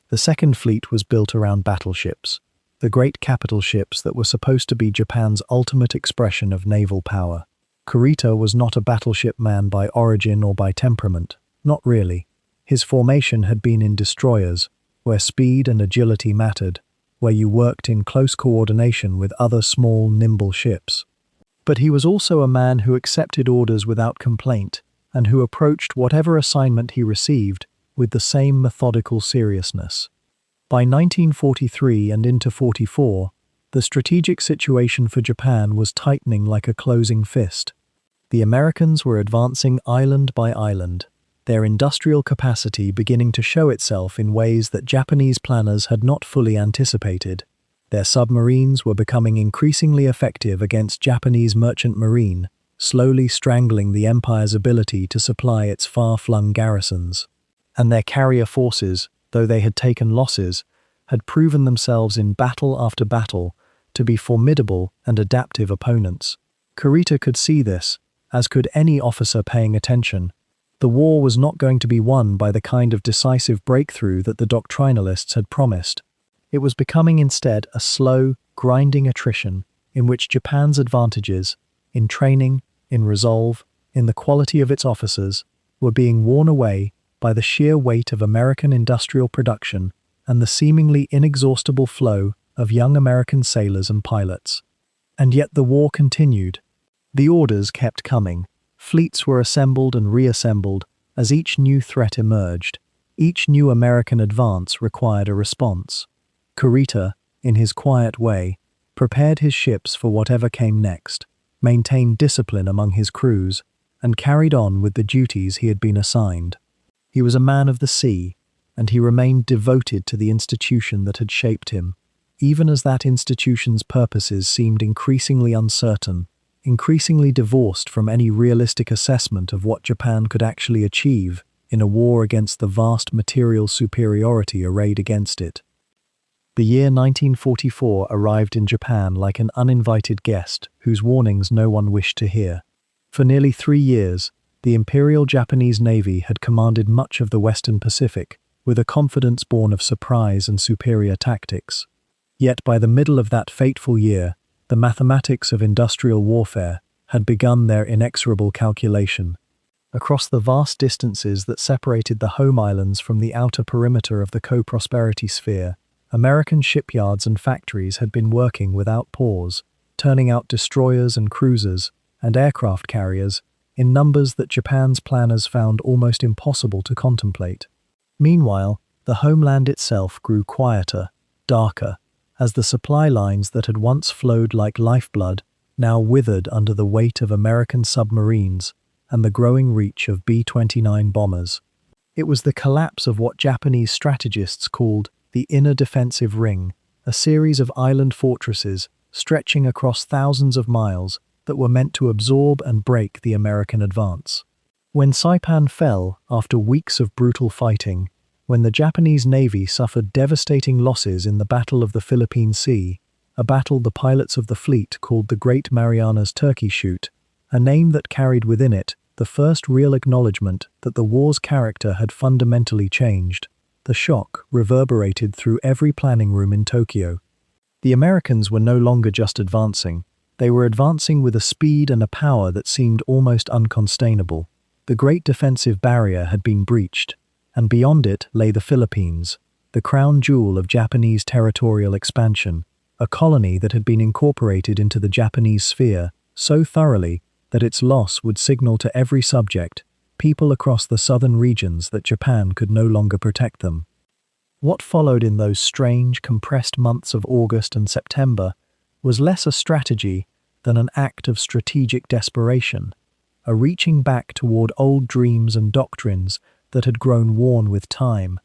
The Second Fleet was built around battleships, the great capital ships that were supposed to be Japan's ultimate expression of naval power. Kurita was not a battleship man by origin or by temperament, not really. His formation had been in destroyers, where speed and agility mattered, where you worked in close coordination with other small, nimble ships. But he was also a man who accepted orders without complaint, and who approached whatever assignment he received with the same methodical seriousness. By 1943 and into 44, the strategic situation for Japan was tightening like a closing fist. The Americans were advancing island by island, their industrial capacity beginning to show itself in ways that Japanese planners had not fully anticipated. Their submarines were becoming increasingly effective against Japanese merchant marine, slowly strangling the empire's ability to supply its far-flung garrisons. And their carrier forces, though they had taken losses, had proven themselves in battle after battle to be formidable and adaptive opponents. Kurita could see this, as could any officer paying attention. The war was not going to be won by the kind of decisive breakthrough that the doctrinalists had promised. It was becoming instead a slow, grinding attrition in which Japan's advantages, in training, in resolve, in the quality of its officers, were being worn away by the sheer weight of American industrial production and the seemingly inexhaustible flow of young American sailors and pilots. And yet the war continued. The orders kept coming. Fleets were assembled and reassembled as each new threat emerged. Each new American advance required a response. Kurita, in his quiet way, prepared his ships for whatever came next, maintained discipline among his crews, and carried on with the duties he had been assigned. He was a man of the sea, and he remained devoted to the institution that had shaped him, even as that institution's purposes seemed increasingly uncertain, increasingly divorced from any realistic assessment of what Japan could actually achieve in a war against the vast material superiority arrayed against it. The year 1944 arrived in Japan like an uninvited guest whose warnings no one wished to hear. For nearly 3 years, the Imperial Japanese Navy had commanded much of the Western Pacific with a confidence born of surprise and superior tactics. Yet by the middle of that fateful year, the mathematics of industrial warfare had begun their inexorable calculation. Across the vast distances that separated the home islands from the outer perimeter of the co-prosperity sphere, American shipyards and factories had been working without pause, turning out destroyers and cruisers and aircraft carriers in numbers that Japan's planners found almost impossible to contemplate. Meanwhile, the homeland itself grew quieter, darker, as the supply lines that had once flowed like lifeblood now withered under the weight of American submarines and the growing reach of B-29 bombers. It was the collapse of what Japanese strategists called the inner defensive ring, a series of island fortresses stretching across thousands of miles that were meant to absorb and break the American advance. When Saipan fell after weeks of brutal fighting, when the Japanese Navy suffered devastating losses in the Battle of the Philippine Sea, a battle the pilots of the fleet called the Great Marianas Turkey Shoot, a name that carried within it the first real acknowledgement that the war's character had fundamentally changed. The shock reverberated through every planning room in Tokyo. The Americans were no longer just advancing. They were advancing with a speed and a power that seemed almost uncontainable. The great defensive barrier had been breached, and beyond it lay the Philippines, the crown jewel of Japanese territorial expansion, a colony that had been incorporated into the Japanese sphere so thoroughly that its loss would signal to every subject, people across the southern regions, that Japan could no longer protect them. What followed in those strange, compressed months of August and September was less a strategy than an act of strategic desperation, a reaching back toward old dreams and doctrines that had grown worn with time.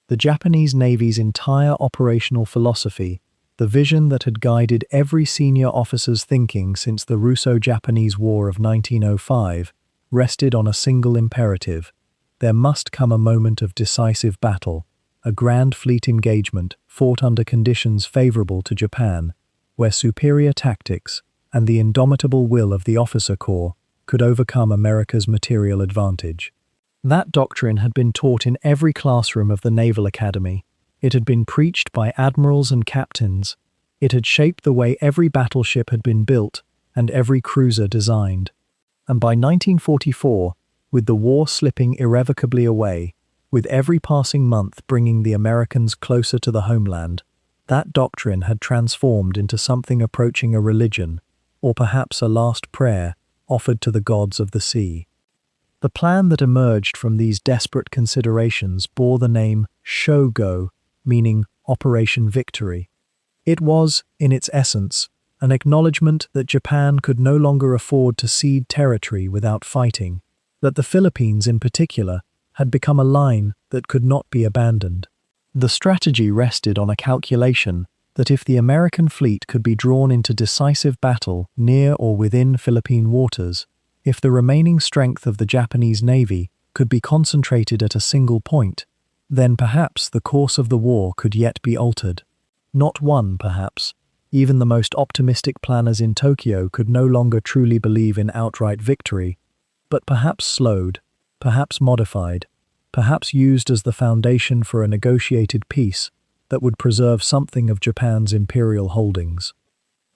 The Japanese Navy's entire operational philosophy, the vision that had guided every senior officer's thinking since the Russo-Japanese War of 1905, rested on a single imperative: there must come a moment of decisive battle, a grand fleet engagement fought under conditions favorable to Japan, where superior tactics and the indomitable will of the officer corps could overcome America's material advantage. That doctrine had been taught in every classroom of the Naval Academy. It had been preached by admirals and captains. It had shaped the way every battleship had been built and every cruiser designed. And by 1944, with the war slipping irrevocably away, with every passing month bringing the Americans closer to the homeland, that doctrine had transformed into something approaching a religion, or perhaps a last prayer offered to the gods of the sea. The plan that emerged from these desperate considerations bore the name Shogo, meaning Operation Victory. It was, in its essence, an acknowledgement that Japan could no longer afford to cede territory without fighting, that the Philippines in particular had become a line that could not be abandoned. The strategy rested on a calculation that if the American fleet could be drawn into decisive battle near or within Philippine waters, if the remaining strength of the Japanese Navy could be concentrated at a single point, then perhaps the course of the war could yet be altered. Not won, perhaps. Even the most optimistic planners in Tokyo could no longer truly believe in outright victory, but perhaps slowed, perhaps modified, perhaps used as the foundation for a negotiated peace that would preserve something of Japan's imperial holdings.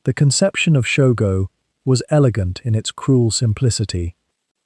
The conception of Shogo was elegant in its cruel simplicity.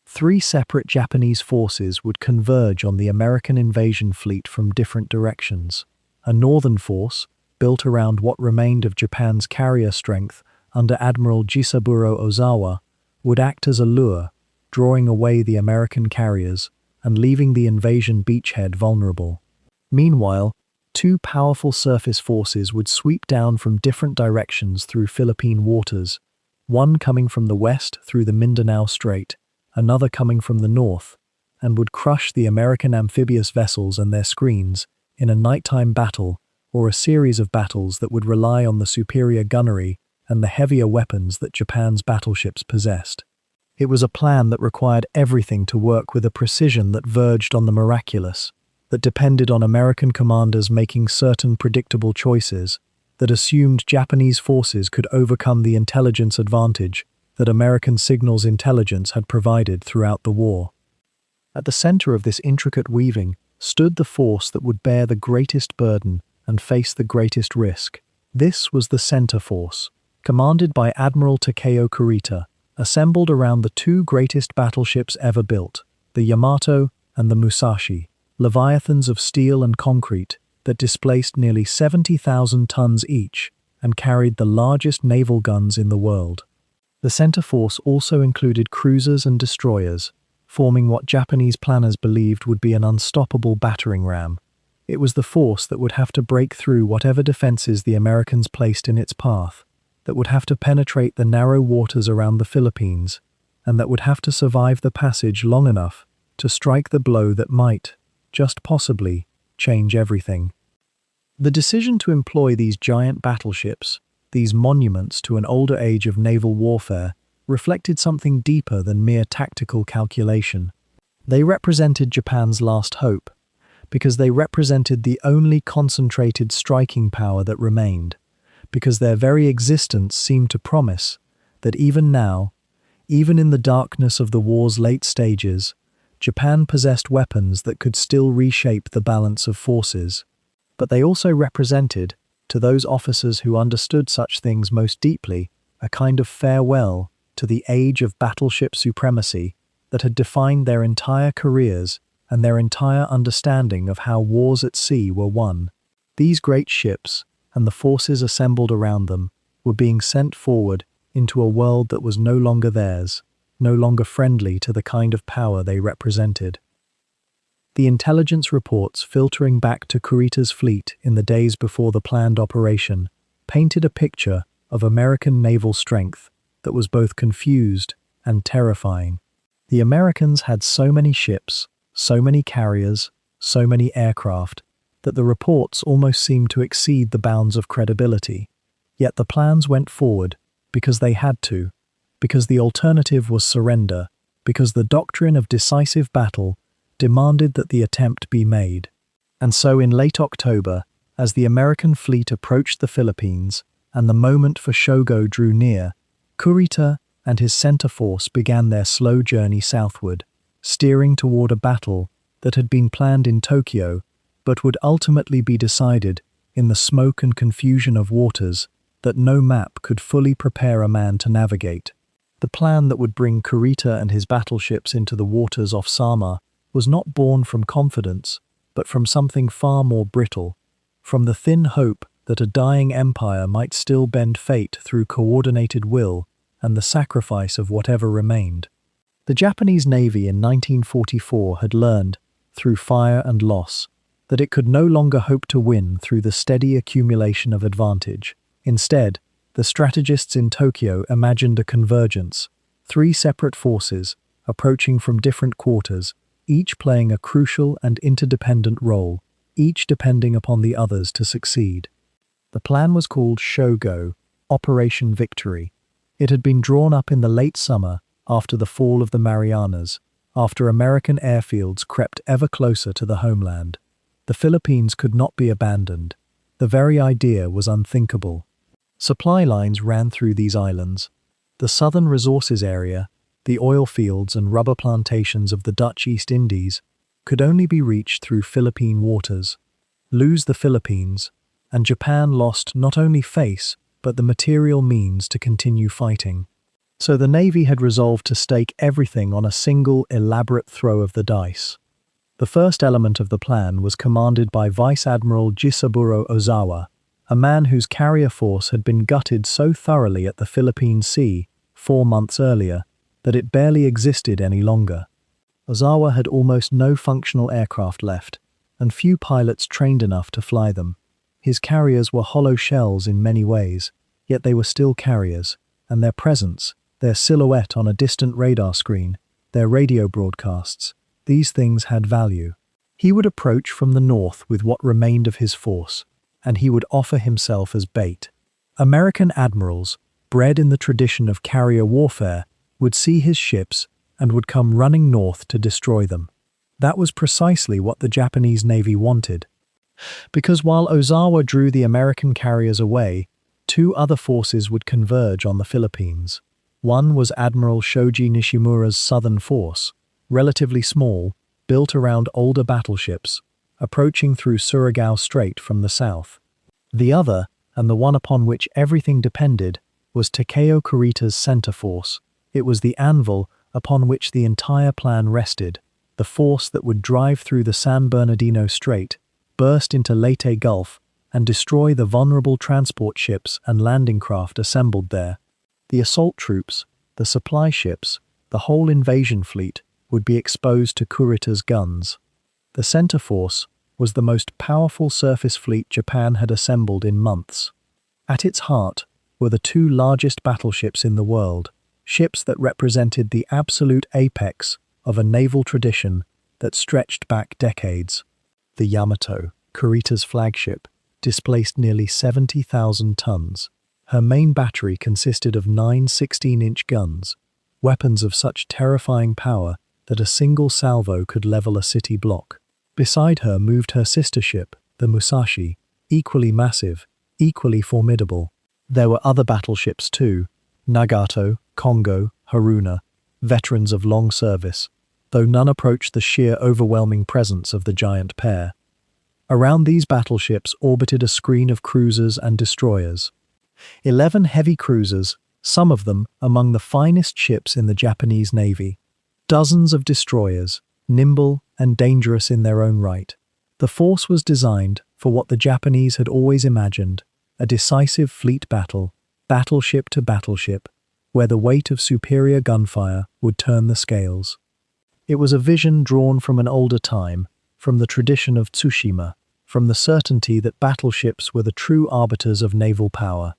3 separate Japanese forces would converge on the American invasion fleet from different directions. A northern force, built around what remained of Japan's carrier strength under Admiral Jisaburo Ozawa, would act as a lure, drawing away the American carriers and leaving the invasion beachhead vulnerable. Meanwhile, 2 powerful surface forces would sweep down from different directions through Philippine waters, one coming from the west through the Mindanao Strait, another coming from the north, and would crush the American amphibious vessels and their screens in a nighttime battle or a series of battles that would rely on the superior gunnery and the heavier weapons that Japan's battleships possessed. It was a plan that required everything to work with a precision that verged on the miraculous, that depended on American commanders making certain predictable choices, that assumed Japanese forces could overcome the intelligence advantage that American signals intelligence had provided throughout the war. At the center of this intricate weaving stood the force that would bear the greatest burden and face the greatest risk. This was the Center Force, commanded by Admiral Takeo Kurita, assembled around the 2 greatest battleships ever built, the Yamato and the Musashi, leviathans of steel and concrete that displaced nearly 70,000 tons each and carried the largest naval guns in the world. The center force also included cruisers and destroyers, forming what Japanese planners believed would be an unstoppable battering ram. It was the force that would have to break through whatever defenses the Americans placed in its path, that would have to penetrate the narrow waters around the Philippines, and that would have to survive the passage long enough to strike the blow that might, just possibly, change everything. The decision to employ these giant battleships, these monuments to an older age of naval warfare, reflected something deeper than mere tactical calculation. They represented Japan's last hope, because they represented the only concentrated striking power that remained, because their very existence seemed to promise that even now, Even in the darkness of the war's late stages, Japan possessed weapons that could still reshape the balance of forces. But they also represented, to those officers who understood such things most deeply, a kind of farewell to the age of battleship supremacy that had defined their entire careers and their entire understanding of how wars at sea were won. These great ships, and the forces assembled around them, were being sent forward into a world that was no longer theirs, no longer friendly to the kind of power they represented. The intelligence reports filtering back to Kurita's fleet in the days before the planned operation painted a picture of American naval strength that was both confused and terrifying. The Americans had so many ships, so many carriers, so many aircraft, that the reports almost seemed to exceed the bounds of credibility. Yet the plans went forward because they had to, because the alternative was surrender, because the doctrine of decisive battle demanded that the attempt be made. And so in late October, as the American fleet approached the Philippines and the moment for Shogo drew near, Kurita and his center force began their slow journey southward, steering toward a battle that had been planned in Tokyo but would ultimately be decided in the smoke and confusion of waters that no map could fully prepare a man to navigate. The plan that would bring Kurita and his battleships into the waters off Samar was not born from confidence, but from something far more brittle, from the thin hope that a dying empire might still bend fate through coordinated will and the sacrifice of whatever remained. The Japanese Navy in 1944 had learned, through fire and loss, that it could no longer hope to win through the steady accumulation of advantage. Instead, the strategists in Tokyo imagined a convergence, 3 separate forces, approaching from different quarters, each playing a crucial and interdependent role, each depending upon the others to succeed. The plan was called Shogo, Operation Victory. It had been drawn up in the late summer after the fall of the Marianas, after American airfields crept ever closer to the homeland. The Philippines could not be abandoned. The very idea was unthinkable. Supply lines ran through these islands. The southern resources area, the oil fields and rubber plantations of the Dutch East Indies, could only be reached through Philippine waters. Lose the Philippines, and Japan lost not only face, but the material means to continue fighting. So the Navy had resolved to stake everything on a single elaborate throw of the dice. The first element of the plan was commanded by Vice Admiral Jisaburo Ozawa, a man whose carrier force had been gutted so thoroughly at the Philippine Sea 4 months earlier that it barely existed any longer. Ozawa had almost no functional aircraft left, and few pilots trained enough to fly them. His carriers were hollow shells in many ways, yet they were still carriers, and their presence, their silhouette on a distant radar screen, their radio broadcasts, these things had value. He would approach from the north with what remained of his force, and he would offer himself as bait. American admirals, bred in the tradition of carrier warfare, would see his ships and would come running north to destroy them. That was precisely what the Japanese Navy wanted. Because while Ozawa drew the American carriers away, 2 other forces would converge on the Philippines. One was Admiral Shoji Nishimura's Southern Force, relatively small, built around older battleships, approaching through Surigao Strait from the south. The other, and the one upon which everything depended, was Takeo Kurita's center force. It was the anvil upon which the entire plan rested, the force that would drive through the San Bernardino Strait, burst into Leyte Gulf, and destroy the vulnerable transport ships and landing craft assembled there. The assault troops, the supply ships, the whole invasion fleet would be exposed to Kurita's guns. The center force was the most powerful surface fleet Japan had assembled in months. At its heart were the 2 largest battleships in the world, ships that represented the absolute apex of a naval tradition that stretched back decades. The Yamato, Kurita's flagship, displaced nearly 70,000 tons. Her main battery consisted of 9 16-inch guns, weapons of such terrifying power that a single salvo could level a city block. Beside her moved her sister ship, the Musashi, equally massive, equally formidable. There were other battleships too: Nagato, Kongo, Haruna, veterans of long service, though none approached the sheer overwhelming presence of the giant pair. Around these battleships orbited a screen of cruisers and destroyers. 11 heavy cruisers, some of them among the finest ships in the Japanese Navy. Dozens of destroyers, nimble and dangerous in their own right. The force was designed for what the Japanese had always imagined, a decisive fleet battle, battleship to battleship, where the weight of superior gunfire would turn the scales. It was a vision drawn from an older time, from the tradition of Tsushima, from the certainty that battleships were the true arbiters of naval power.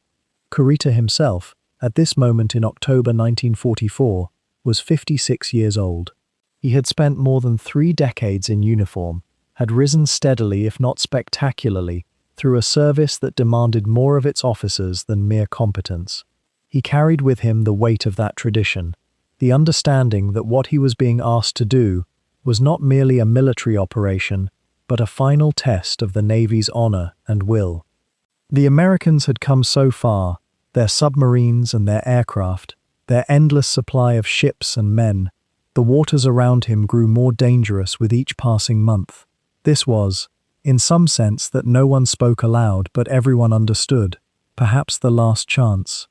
Kurita himself, at this moment in October 1944, was 56 years old. He had spent more than 3 decades in uniform, had risen steadily if not spectacularly, through a service that demanded more of its officers than mere competence. He carried with him the weight of that tradition, the understanding that what he was being asked to do was not merely a military operation, but a final test of the Navy's honor and will. The Americans had come so far, their submarines and their aircraft, their endless supply of ships and men. The waters around him grew more dangerous with each passing month. This was, in some sense that no one spoke aloud but everyone understood, perhaps the last chance.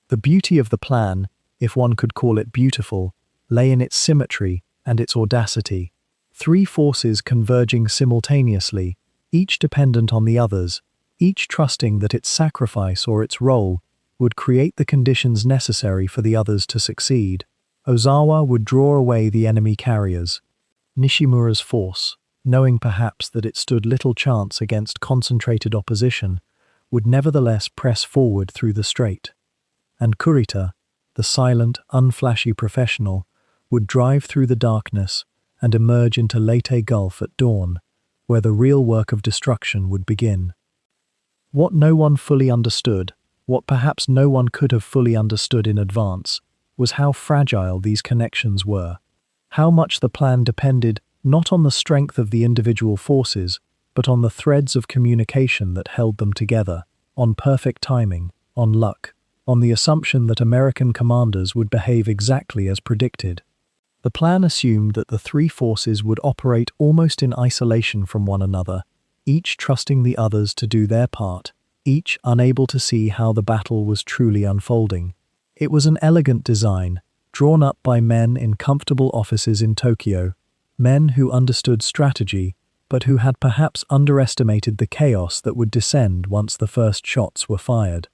The beauty of the plan, if one could call it beautiful, lay in its symmetry and its audacity. 3 forces converging simultaneously, each dependent on the others, each trusting that its sacrifice or its role would create the conditions necessary for the others to succeed. Ozawa would draw away the enemy carriers. Nishimura's force, knowing perhaps that it stood little chance against concentrated opposition, would nevertheless press forward through the strait. And Kurita, the silent, unflashy professional, would drive through the darkness and emerge into Leyte Gulf at dawn, where the real work of destruction would begin. What no one fully understood, what perhaps no one could have fully understood in advance, was how fragile these connections were, how much the plan depended not on the strength of the individual forces, but on the threads of communication that held them together, on perfect timing, on luck, on the assumption that American commanders would behave exactly as predicted. The plan assumed that the 3 forces would operate almost in isolation from one another, each trusting the others to do their part, each unable to see how the battle was truly unfolding. It was an elegant design, drawn up by men in comfortable offices in Tokyo, men who understood strategy, but who had perhaps underestimated the chaos that would descend once the first shots were fired.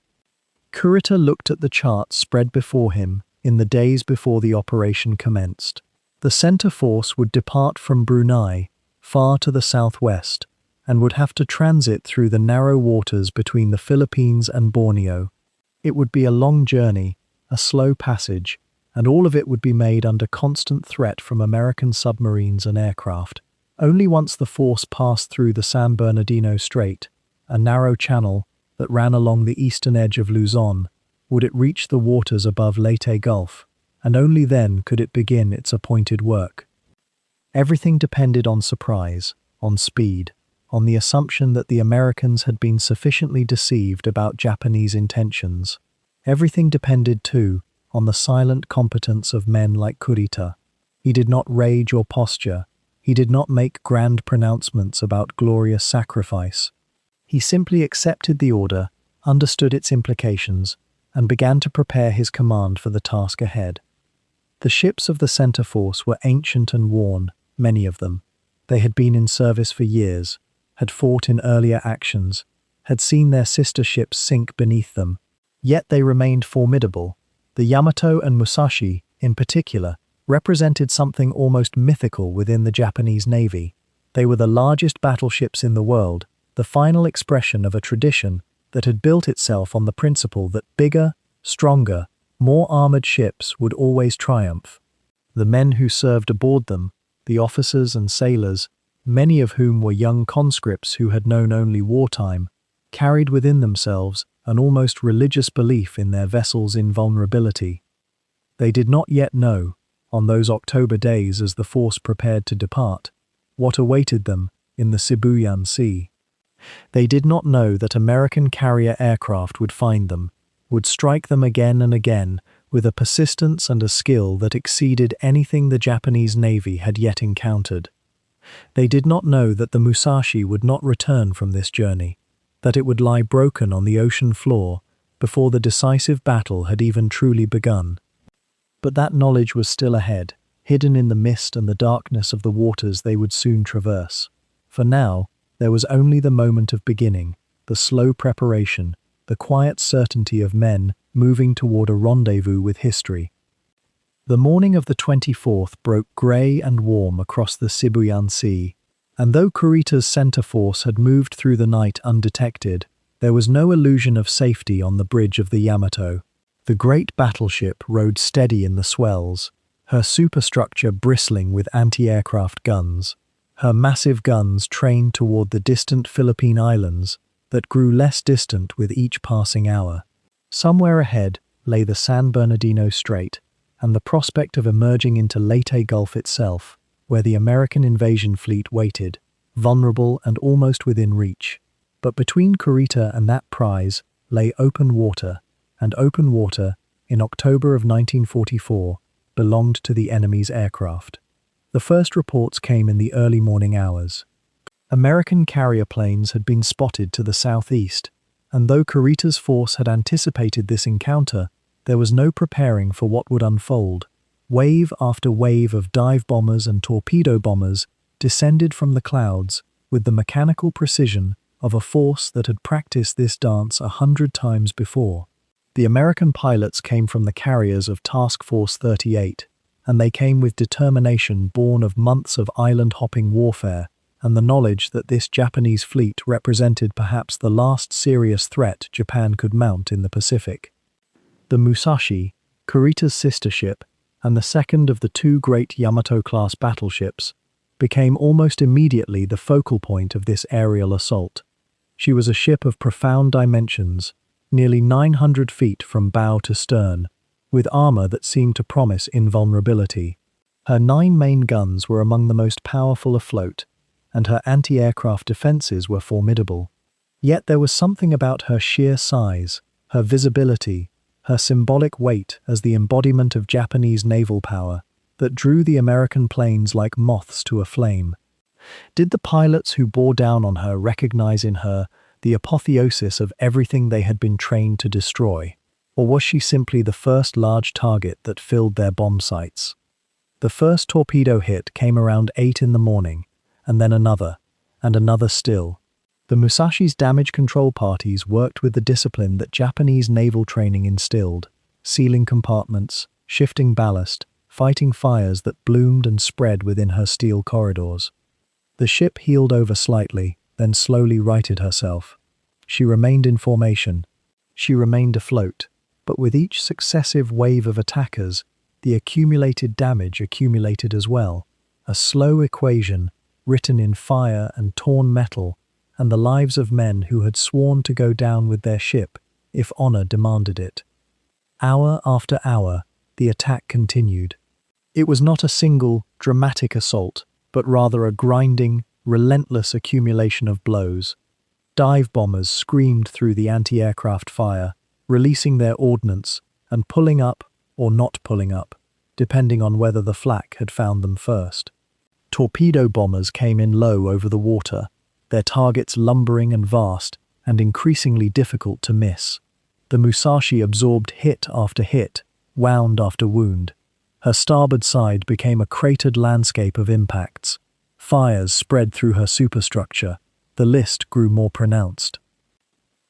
Kurita looked at the charts spread before him in the days before the operation commenced. The center force would depart from Brunei, far to the southwest, and would have to transit through the narrow waters between the Philippines and Borneo. It would be a long journey, a slow passage, and all of it would be made under constant threat from American submarines and aircraft. Only once the force passed through the San Bernardino Strait, a narrow channel that ran along the eastern edge of Luzon, would it reach the waters above Leyte Gulf, and only then could it begin its appointed work. Everything depended on surprise, on speed, on the assumption that the Americans had been sufficiently deceived about Japanese intentions. Everything depended, too, on the silent competence of men like Kurita. He did not rage or posture. He did not make grand pronouncements about glorious sacrifice. He simply accepted the order, understood its implications, and began to prepare his command for the task ahead. The ships of the center force were ancient and worn, many of them. They had been in service for years, had fought in earlier actions, had seen their sister ships sink beneath them. Yet they remained formidable. The Yamato and Musashi, in particular, represented something almost mythical within the Japanese Navy. They were the largest battleships in the world, the final expression of a tradition that had built itself on the principle that bigger, stronger, more armored ships would always triumph. The men who served aboard them, the officers and sailors, many of whom were young conscripts who had known only wartime, carried within themselves an almost religious belief in their vessel's invulnerability. They did not yet know, on those October days as the force prepared to depart, what awaited them in the Sibuyan Sea. They did not know that American carrier aircraft would find them, would strike them again and again, with a persistence and a skill that exceeded anything the Japanese Navy had yet encountered. They did not know that the Musashi would not return from this journey, that it would lie broken on the ocean floor before the decisive battle had even truly begun. But that knowledge was still ahead, hidden in the mist and the darkness of the waters they would soon traverse. For now, there was only the moment of beginning, the slow preparation, the quiet certainty of men moving toward a rendezvous with history. The morning of the 24th broke grey and warm across the Sibuyan Sea, and though Kurita's center force had moved through the night undetected, there was no illusion of safety on the bridge of the Yamato. The great battleship rode steady in the swells, her superstructure bristling with anti-aircraft guns, her massive guns trained toward the distant Philippine Islands that grew less distant with each passing hour. Somewhere ahead lay the San Bernardino Strait, and the prospect of emerging into Leyte Gulf itself, where the American invasion fleet waited, vulnerable and almost within reach. But between Kurita and that prize lay open water, and open water, in October of 1944, belonged to the enemy's aircraft. The first reports came in the early morning hours. American carrier planes had been spotted to the southeast, and though Kurita's force had anticipated this encounter, there was no preparing for what would unfold. Wave after wave of dive bombers and torpedo bombers descended from the clouds with the mechanical precision of a force that had practiced this dance 100 times before. The American pilots came from the carriers of Task Force 38, and they came with determination born of months of island-hopping warfare and the knowledge that this Japanese fleet represented perhaps the last serious threat Japan could mount in the Pacific. The Musashi, Kurita's sister ship, and the second of the two great Yamato-class battleships, became almost immediately the focal point of this aerial assault. She was a ship of profound dimensions, nearly 900 feet from bow to stern, with armor that seemed to promise invulnerability. Her 9 main guns were among the most powerful afloat, and her anti-aircraft defenses were formidable. Yet there was something about her sheer size, her visibility, her symbolic weight as the embodiment of Japanese naval power that drew the American planes like moths to a flame. Did the pilots who bore down on her recognize in her the apotheosis of everything they had been trained to destroy, or was she simply the first large target that filled their bomb sights? The first torpedo hit came around 8 in the morning, and then another, and another still. The Musashi's damage control parties worked with the discipline that Japanese naval training instilled, sealing compartments, shifting ballast, fighting fires that bloomed and spread within her steel corridors. The ship heeled over slightly, then slowly righted herself. She remained in formation. She remained afloat, but with each successive wave of attackers, the accumulated damage accumulated as well, a slow equation written in fire and torn metal, and the lives of men who had sworn to go down with their ship if honor demanded it. Hour after hour, the attack continued. It was not a single, dramatic assault, but rather a grinding, relentless accumulation of blows. Dive bombers screamed through the anti-aircraft fire, releasing their ordnance and pulling up or not pulling up, depending on whether the flak had found them first. Torpedo bombers came in low over the water, their targets lumbering and vast and increasingly difficult to miss. The Musashi absorbed hit after hit, wound after wound. Her starboard side became a cratered landscape of impacts. Fires spread through her superstructure. The list grew more pronounced.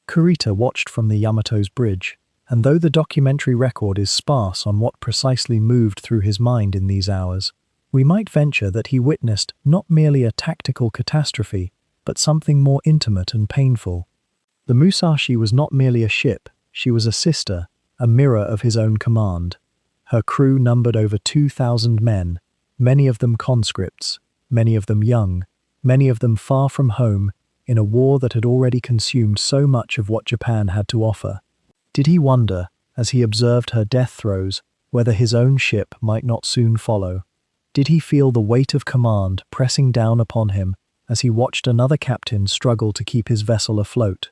Kurita watched from the Yamato's bridge, and though the documentary record is sparse on what precisely moved through his mind in these hours, we might venture that he witnessed not merely a tactical catastrophe, but something more intimate and painful. The Musashi was not merely a ship, she was a sister, a mirror of his own command. Her crew numbered over 2,000 men, many of them conscripts, many of them young, many of them far from home, in a war that had already consumed so much of what Japan had to offer. Did he wonder, as he observed her death throes, whether his own ship might not soon follow? Did he feel the weight of command pressing down upon him as he watched another captain struggle to keep his vessel afloat?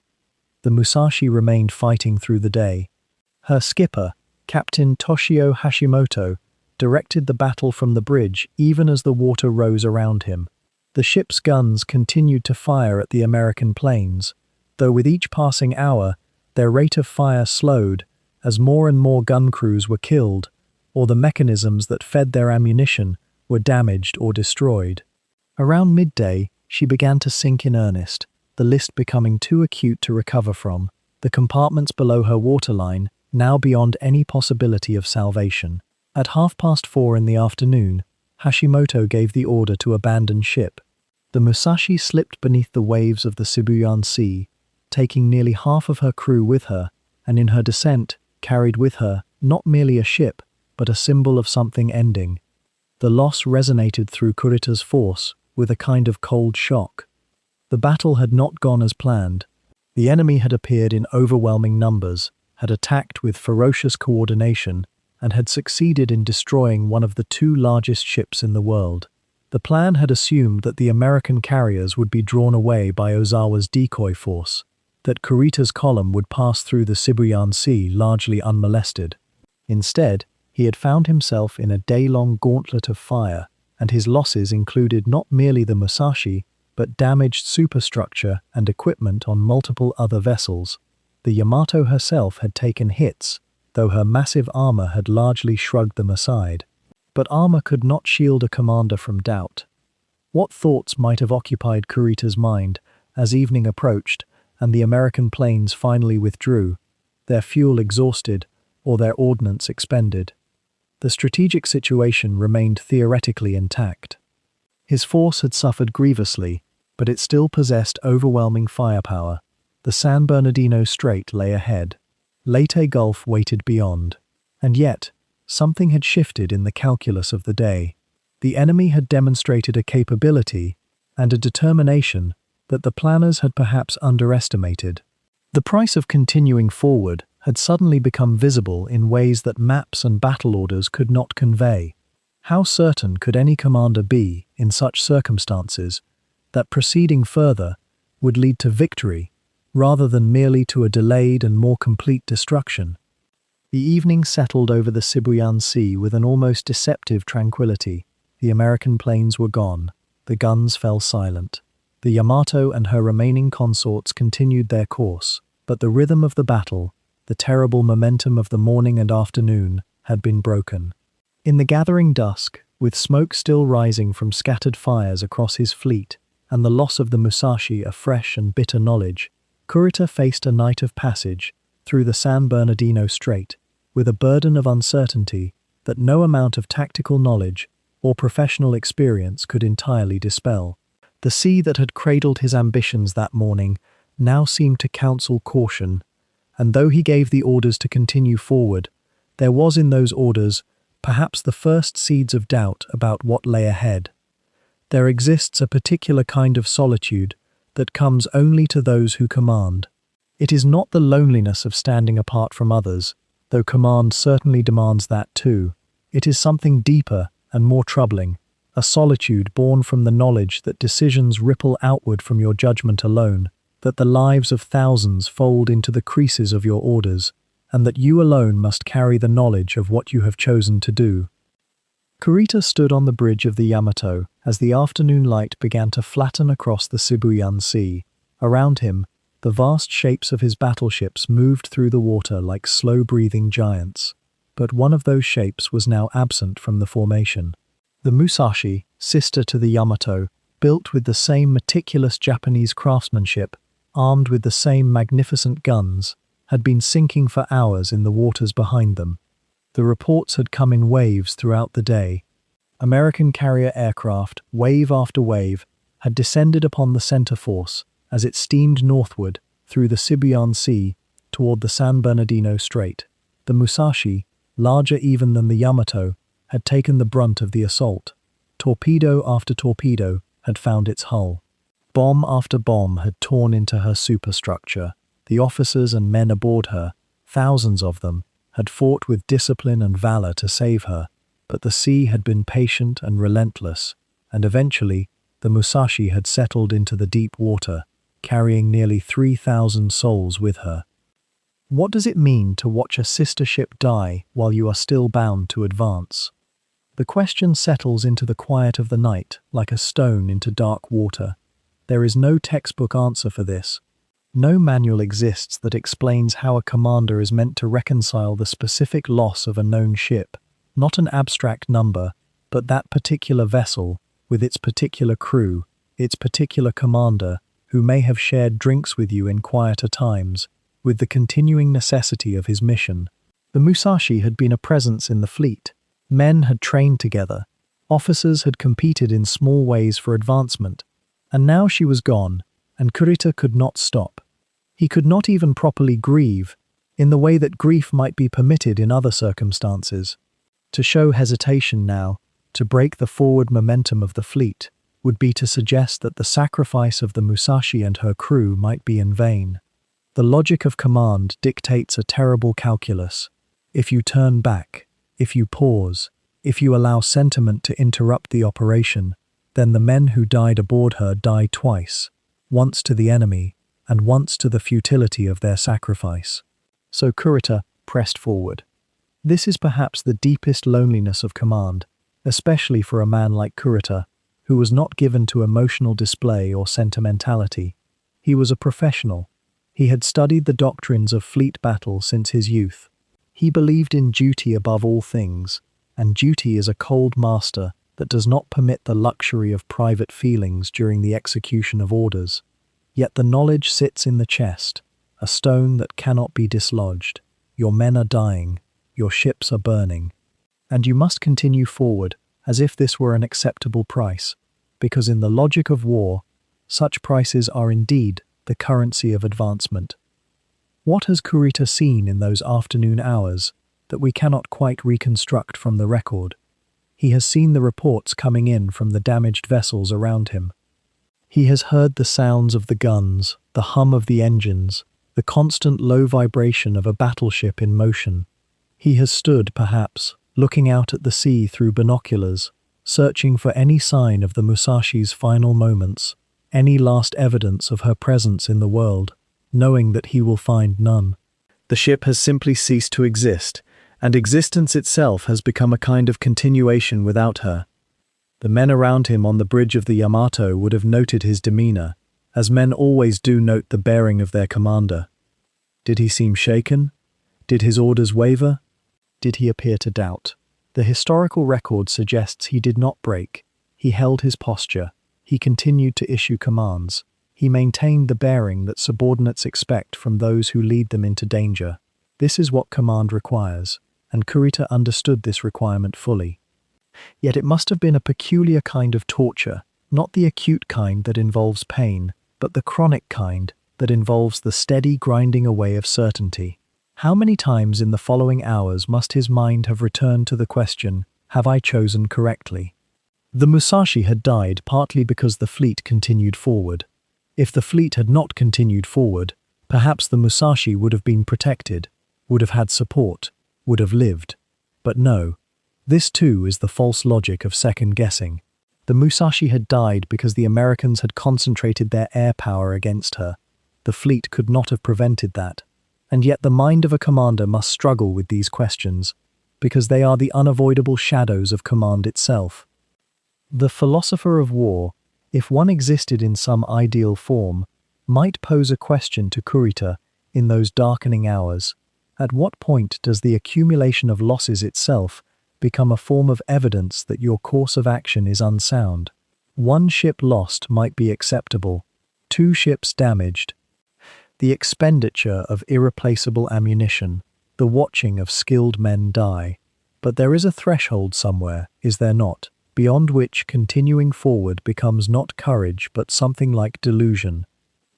The Musashi remained fighting through the day. Her skipper, Captain Toshio Hashimoto directed the battle from the bridge even as the water rose around him. The ship's guns continued to fire at the American planes, though with each passing hour, their rate of fire slowed as more and more gun crews were killed, or the mechanisms that fed their ammunition were damaged or destroyed. Around midday, she began to sink in earnest, the list becoming too acute to recover from, the compartments below her waterline now beyond any possibility of salvation. At 4:30 in the afternoon, Hashimoto gave the order to abandon ship. The Musashi slipped beneath the waves of the Sibuyan Sea, taking nearly half of her crew with her, and in her descent carried with her not merely a ship, but a symbol of something ending. The loss resonated through Kurita's force with a kind of cold shock. The battle had not gone as planned. The enemy had appeared in overwhelming numbers, had attacked with ferocious coordination, and had succeeded in destroying one of the two largest ships in the world. The plan had assumed that the American carriers would be drawn away by Ozawa's decoy force, that Kurita's column would pass through the Sibuyan Sea largely unmolested. Instead, he had found himself in a day-long gauntlet of fire, and his losses included not merely the Musashi, but damaged superstructure and equipment on multiple other vessels. The Yamato herself had taken hits, though her massive armor had largely shrugged them aside. But armor could not shield a commander from doubt. What thoughts might have occupied Kurita's mind as evening approached and the American planes finally withdrew, their fuel exhausted or their ordnance expended? The strategic situation remained theoretically intact. His force had suffered grievously, but it still possessed overwhelming firepower. The San Bernardino Strait lay ahead. Leyte Gulf waited beyond. And yet, something had shifted in the calculus of the day. The enemy had demonstrated a capability and a determination that the planners had perhaps underestimated. The price of continuing forward had suddenly become visible in ways that maps and battle orders could not convey. How certain could any commander be, in such circumstances, that proceeding further would lead to victory, rather than merely to a delayed and more complete destruction? The evening settled over the Sibuyan Sea with an almost deceptive tranquility. The American planes were gone. The guns fell silent. The Yamato and her remaining consorts continued their course, but the rhythm of the battle, the terrible momentum of the morning and afternoon, had been broken. In the gathering dusk, with smoke still rising from scattered fires across his fleet, and the loss of the Musashi a fresh and bitter knowledge, Kurita faced a night of passage through the San Bernardino Strait, with a burden of uncertainty that no amount of tactical knowledge or professional experience could entirely dispel. The sea that had cradled his ambitions that morning now seemed to counsel caution, and though he gave the orders to continue forward, there was in those orders perhaps the first seeds of doubt about what lay ahead. There exists a particular kind of solitude that comes only to those who command. It is not the loneliness of standing apart from others, though command certainly demands that too. It is something deeper and more troubling, a solitude born from the knowledge that decisions ripple outward from your judgment alone, that the lives of thousands fold into the creases of your orders, and that you alone must carry the knowledge of what you have chosen to do. Kurita stood on the bridge of the Yamato as the afternoon light began to flatten across the Sibuyan Sea. Around him, the vast shapes of his battleships moved through the water like slow-breathing giants. But one of those shapes was now absent from the formation. The Musashi, sister to the Yamato, built with the same meticulous Japanese craftsmanship, armed with the same magnificent guns, had been sinking for hours in the waters behind them. The reports had come in waves throughout the day. American carrier aircraft, wave after wave, had descended upon the center force as it steamed northward through the Sibuyan Sea toward the San Bernardino Strait. The Musashi, larger even than the Yamato, had taken the brunt of the assault. Torpedo after torpedo had found its hull. Bomb after bomb had torn into her superstructure. The officers and men aboard her, thousands of them, had fought with discipline and valor to save her, but the sea had been patient and relentless, and eventually the Musashi had settled into the deep water, carrying nearly 3,000 souls with her. What does it mean to watch a sister ship die while you are still bound to advance? The question settles into the quiet of the night like a stone into dark water. There is no textbook answer for this. No manual exists that explains how a commander is meant to reconcile the specific loss of a known ship, not an abstract number, but that particular vessel, with its particular crew, its particular commander, who may have shared drinks with you in quieter times, with the continuing necessity of his mission. The Musashi had been a presence in the fleet. Men had trained together. Officers had competed in small ways for advancement. And now she was gone, and Kurita could not stop. He could not even properly grieve, in the way that grief might be permitted in other circumstances. To show hesitation now, to break the forward momentum of the fleet, would be to suggest that the sacrifice of the Musashi and her crew might be in vain. The logic of command dictates a terrible calculus. If you turn back, if you pause, if you allow sentiment to interrupt the operation, then the men who died aboard her die twice, once to the enemy and once to the futility of their sacrifice. So Kurita pressed forward. This is perhaps the deepest loneliness of command, especially for a man like Kurita, who was not given to emotional display or sentimentality. He was a professional. He had studied the doctrines of fleet battle since his youth. He believed in duty above all things, and duty is a cold master that does not permit the luxury of private feelings during the execution of orders. Yet the knowledge sits in the chest, a stone that cannot be dislodged. Your men are dying, your ships are burning, and you must continue forward as if this were an acceptable price, because in the logic of war, such prices are indeed the currency of advancement. What has Kurita seen in those afternoon hours that we cannot quite reconstruct from the record? He has seen the reports coming in from the damaged vessels around him. He has heard the sounds of the guns, the hum of the engines, the constant low vibration of a battleship in motion. He has stood, perhaps, looking out at the sea through binoculars, searching for any sign of the Musashi's final moments, any last evidence of her presence in the world, knowing that he will find none. The ship has simply ceased to exist, and existence itself has become a kind of continuation without her. The men around him on the bridge of the Yamato would have noted his demeanor, as men always do note the bearing of their commander. Did he seem shaken? Did his orders waver? Did he appear to doubt? The historical record suggests he did not break. He held his posture. He continued to issue commands. He maintained the bearing that subordinates expect from those who lead them into danger. This is what command requires, and Kurita understood this requirement fully. Yet it must have been a peculiar kind of torture, not the acute kind that involves pain, but the chronic kind that involves the steady grinding away of certainty. How many times in the following hours must his mind have returned to the question, have I chosen correctly? The Musashi had died partly because the fleet continued forward. If the fleet had not continued forward, perhaps the Musashi would have been protected, would have had support, would have lived. But no, this too is the false logic of second-guessing. The Musashi had died because the Americans had concentrated their air power against her. The fleet could not have prevented that. And yet the mind of a commander must struggle with these questions, because they are the unavoidable shadows of command itself. The philosopher of war, if one existed in some ideal form, might pose a question to Kurita in those darkening hours. At what point does the accumulation of losses itself become a form of evidence that your course of action is unsound? One ship lost might be acceptable, 2 ships damaged. The expenditure of irreplaceable ammunition, the watching of skilled men die. But there is a threshold somewhere, is there not, beyond which continuing forward becomes not courage but something like delusion.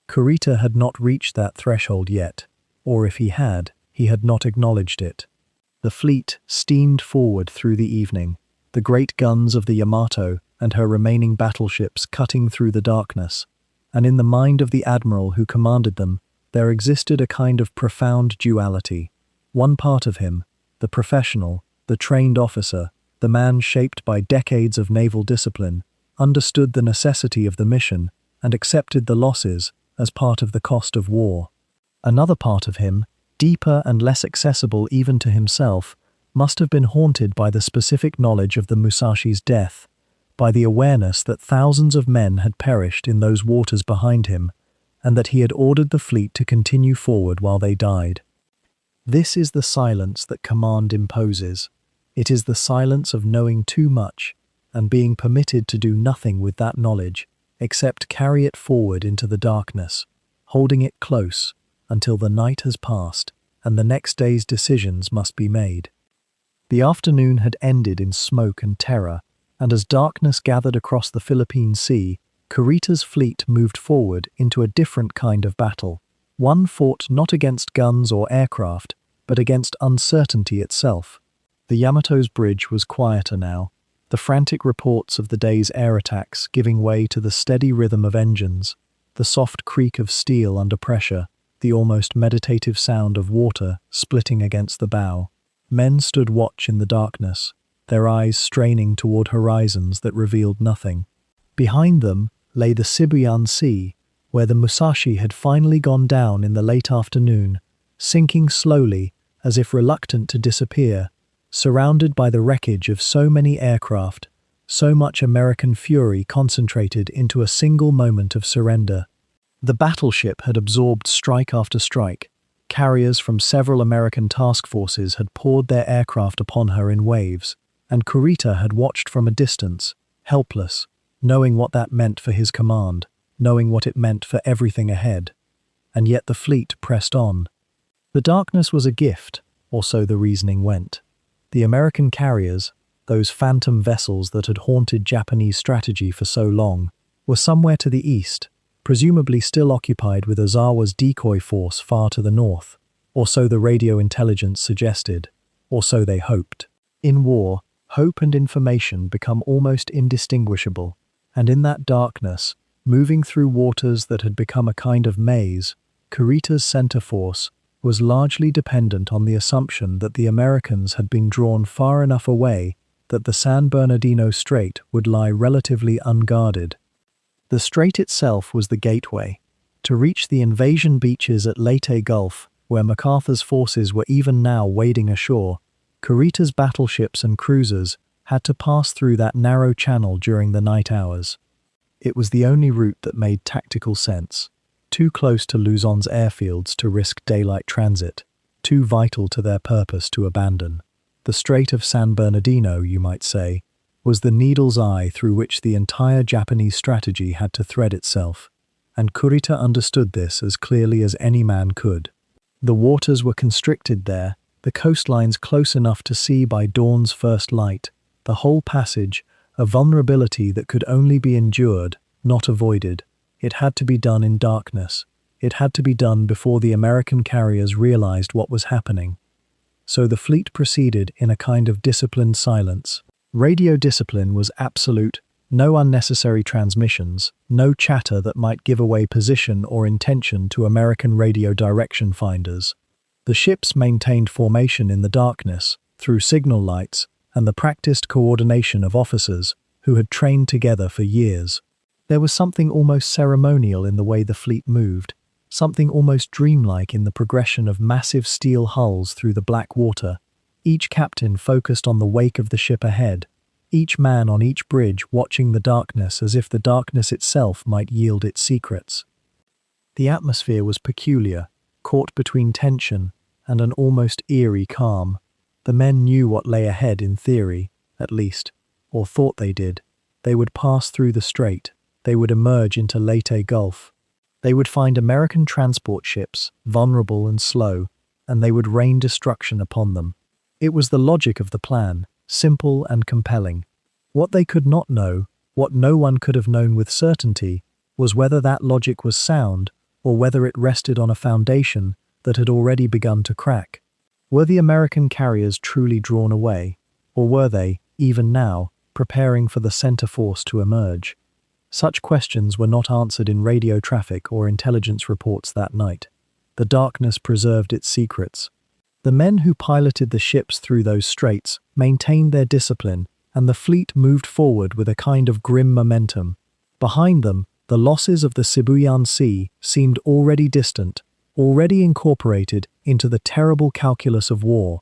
Kurita had not reached that threshold yet, or if he had not acknowledged it. The fleet steamed forward through the evening, the great guns of the Yamato and her remaining battleships cutting through the darkness, and in the mind of the admiral who commanded them, there existed a kind of profound duality. One part of him, the professional, the trained officer, the man shaped by decades of naval discipline, understood the necessity of the mission and accepted the losses as part of the cost of war. Another part of him, deeper and less accessible even to himself, must have been haunted by the specific knowledge of the Musashi's death, by the awareness that thousands of men had perished in those waters behind him, and that he had ordered the fleet to continue forward while they died. This is the silence that command imposes. It is the silence of knowing too much, and being permitted to do nothing with that knowledge, except carry it forward into the darkness, holding it close until the night has passed and the next day's decisions must be made. The afternoon had ended in smoke and terror, and as darkness gathered across the Philippine Sea, Kurita's fleet moved forward into a different kind of battle, one fought not against guns or aircraft, but against uncertainty itself. The Yamato's bridge was quieter now, the frantic reports of the day's air attacks giving way to the steady rhythm of engines, the soft creak of steel under pressure, the almost meditative sound of water splitting against the bow. Men stood watch in the darkness, their eyes straining toward horizons that revealed nothing. Behind them lay the Sibuyan Sea, where the Musashi had finally gone down in the late afternoon, sinking slowly as if reluctant to disappear, surrounded by the wreckage of so many aircraft, so much American fury concentrated into a single moment of surrender. The battleship had absorbed strike after strike. Carriers from several American task forces had poured their aircraft upon her in waves, and Kurita had watched from a distance, helpless, knowing what that meant for his command, knowing what it meant for everything ahead. And yet the fleet pressed on. The darkness was a gift, or so the reasoning went. The American carriers, those phantom vessels that had haunted Japanese strategy for so long, were somewhere to the east, presumably still occupied with Ozawa's decoy force far to the north, or so the radio intelligence suggested, or so they hoped. In war, hope and information become almost indistinguishable, and in that darkness, moving through waters that had become a kind of maze, Kurita's center force was largely dependent on the assumption that the Americans had been drawn far enough away that the San Bernardino Strait would lie relatively unguarded. The strait itself was the gateway. To reach the invasion beaches at Leyte Gulf, where MacArthur's forces were even now wading ashore, Kurita's battleships and cruisers had to pass through that narrow channel during the night hours. It was the only route that made tactical sense, too close to Luzon's airfields to risk daylight transit, too vital to their purpose to abandon. The Strait of San Bernardino, you might say, was the needle's eye through which the entire Japanese strategy had to thread itself, and Kurita understood this as clearly as any man could. The waters were constricted there, the coastlines close enough to see by dawn's first light, the whole passage, a vulnerability that could only be endured, not avoided. It had to be done in darkness. It had to be done before the American carriers realized what was happening. So the fleet proceeded in a kind of disciplined silence. Radio discipline was absolute, no unnecessary transmissions, no chatter that might give away position or intention to American radio direction finders. The ships maintained formation in the darkness, through signal lights, and the practiced coordination of officers who had trained together for years. There was something almost ceremonial in the way the fleet moved, something almost dreamlike in the progression of massive steel hulls through the black water, each captain focused on the wake of the ship ahead, each man on each bridge watching the darkness as if the darkness itself might yield its secrets. The atmosphere was peculiar, caught between tension and an almost eerie calm. The men knew what lay ahead in theory, at least, or thought they did. They would pass through the strait, they would emerge into Leyte Gulf. They would find American transport ships, vulnerable and slow, and they would rain destruction upon them. It was the logic of the plan, simple and compelling. What they could not know, what no one could have known with certainty, was whether that logic was sound or whether it rested on a foundation that had already begun to crack. Were the American carriers truly drawn away, or were they, even now, preparing for the center force to emerge? Such questions were not answered in radio traffic or intelligence reports that night. The darkness preserved its secrets. The men who piloted the ships through those straits maintained their discipline, and the fleet moved forward with a kind of grim momentum. Behind them, the losses of the Sibuyan Sea seemed already distant, already incorporated into the terrible calculus of war.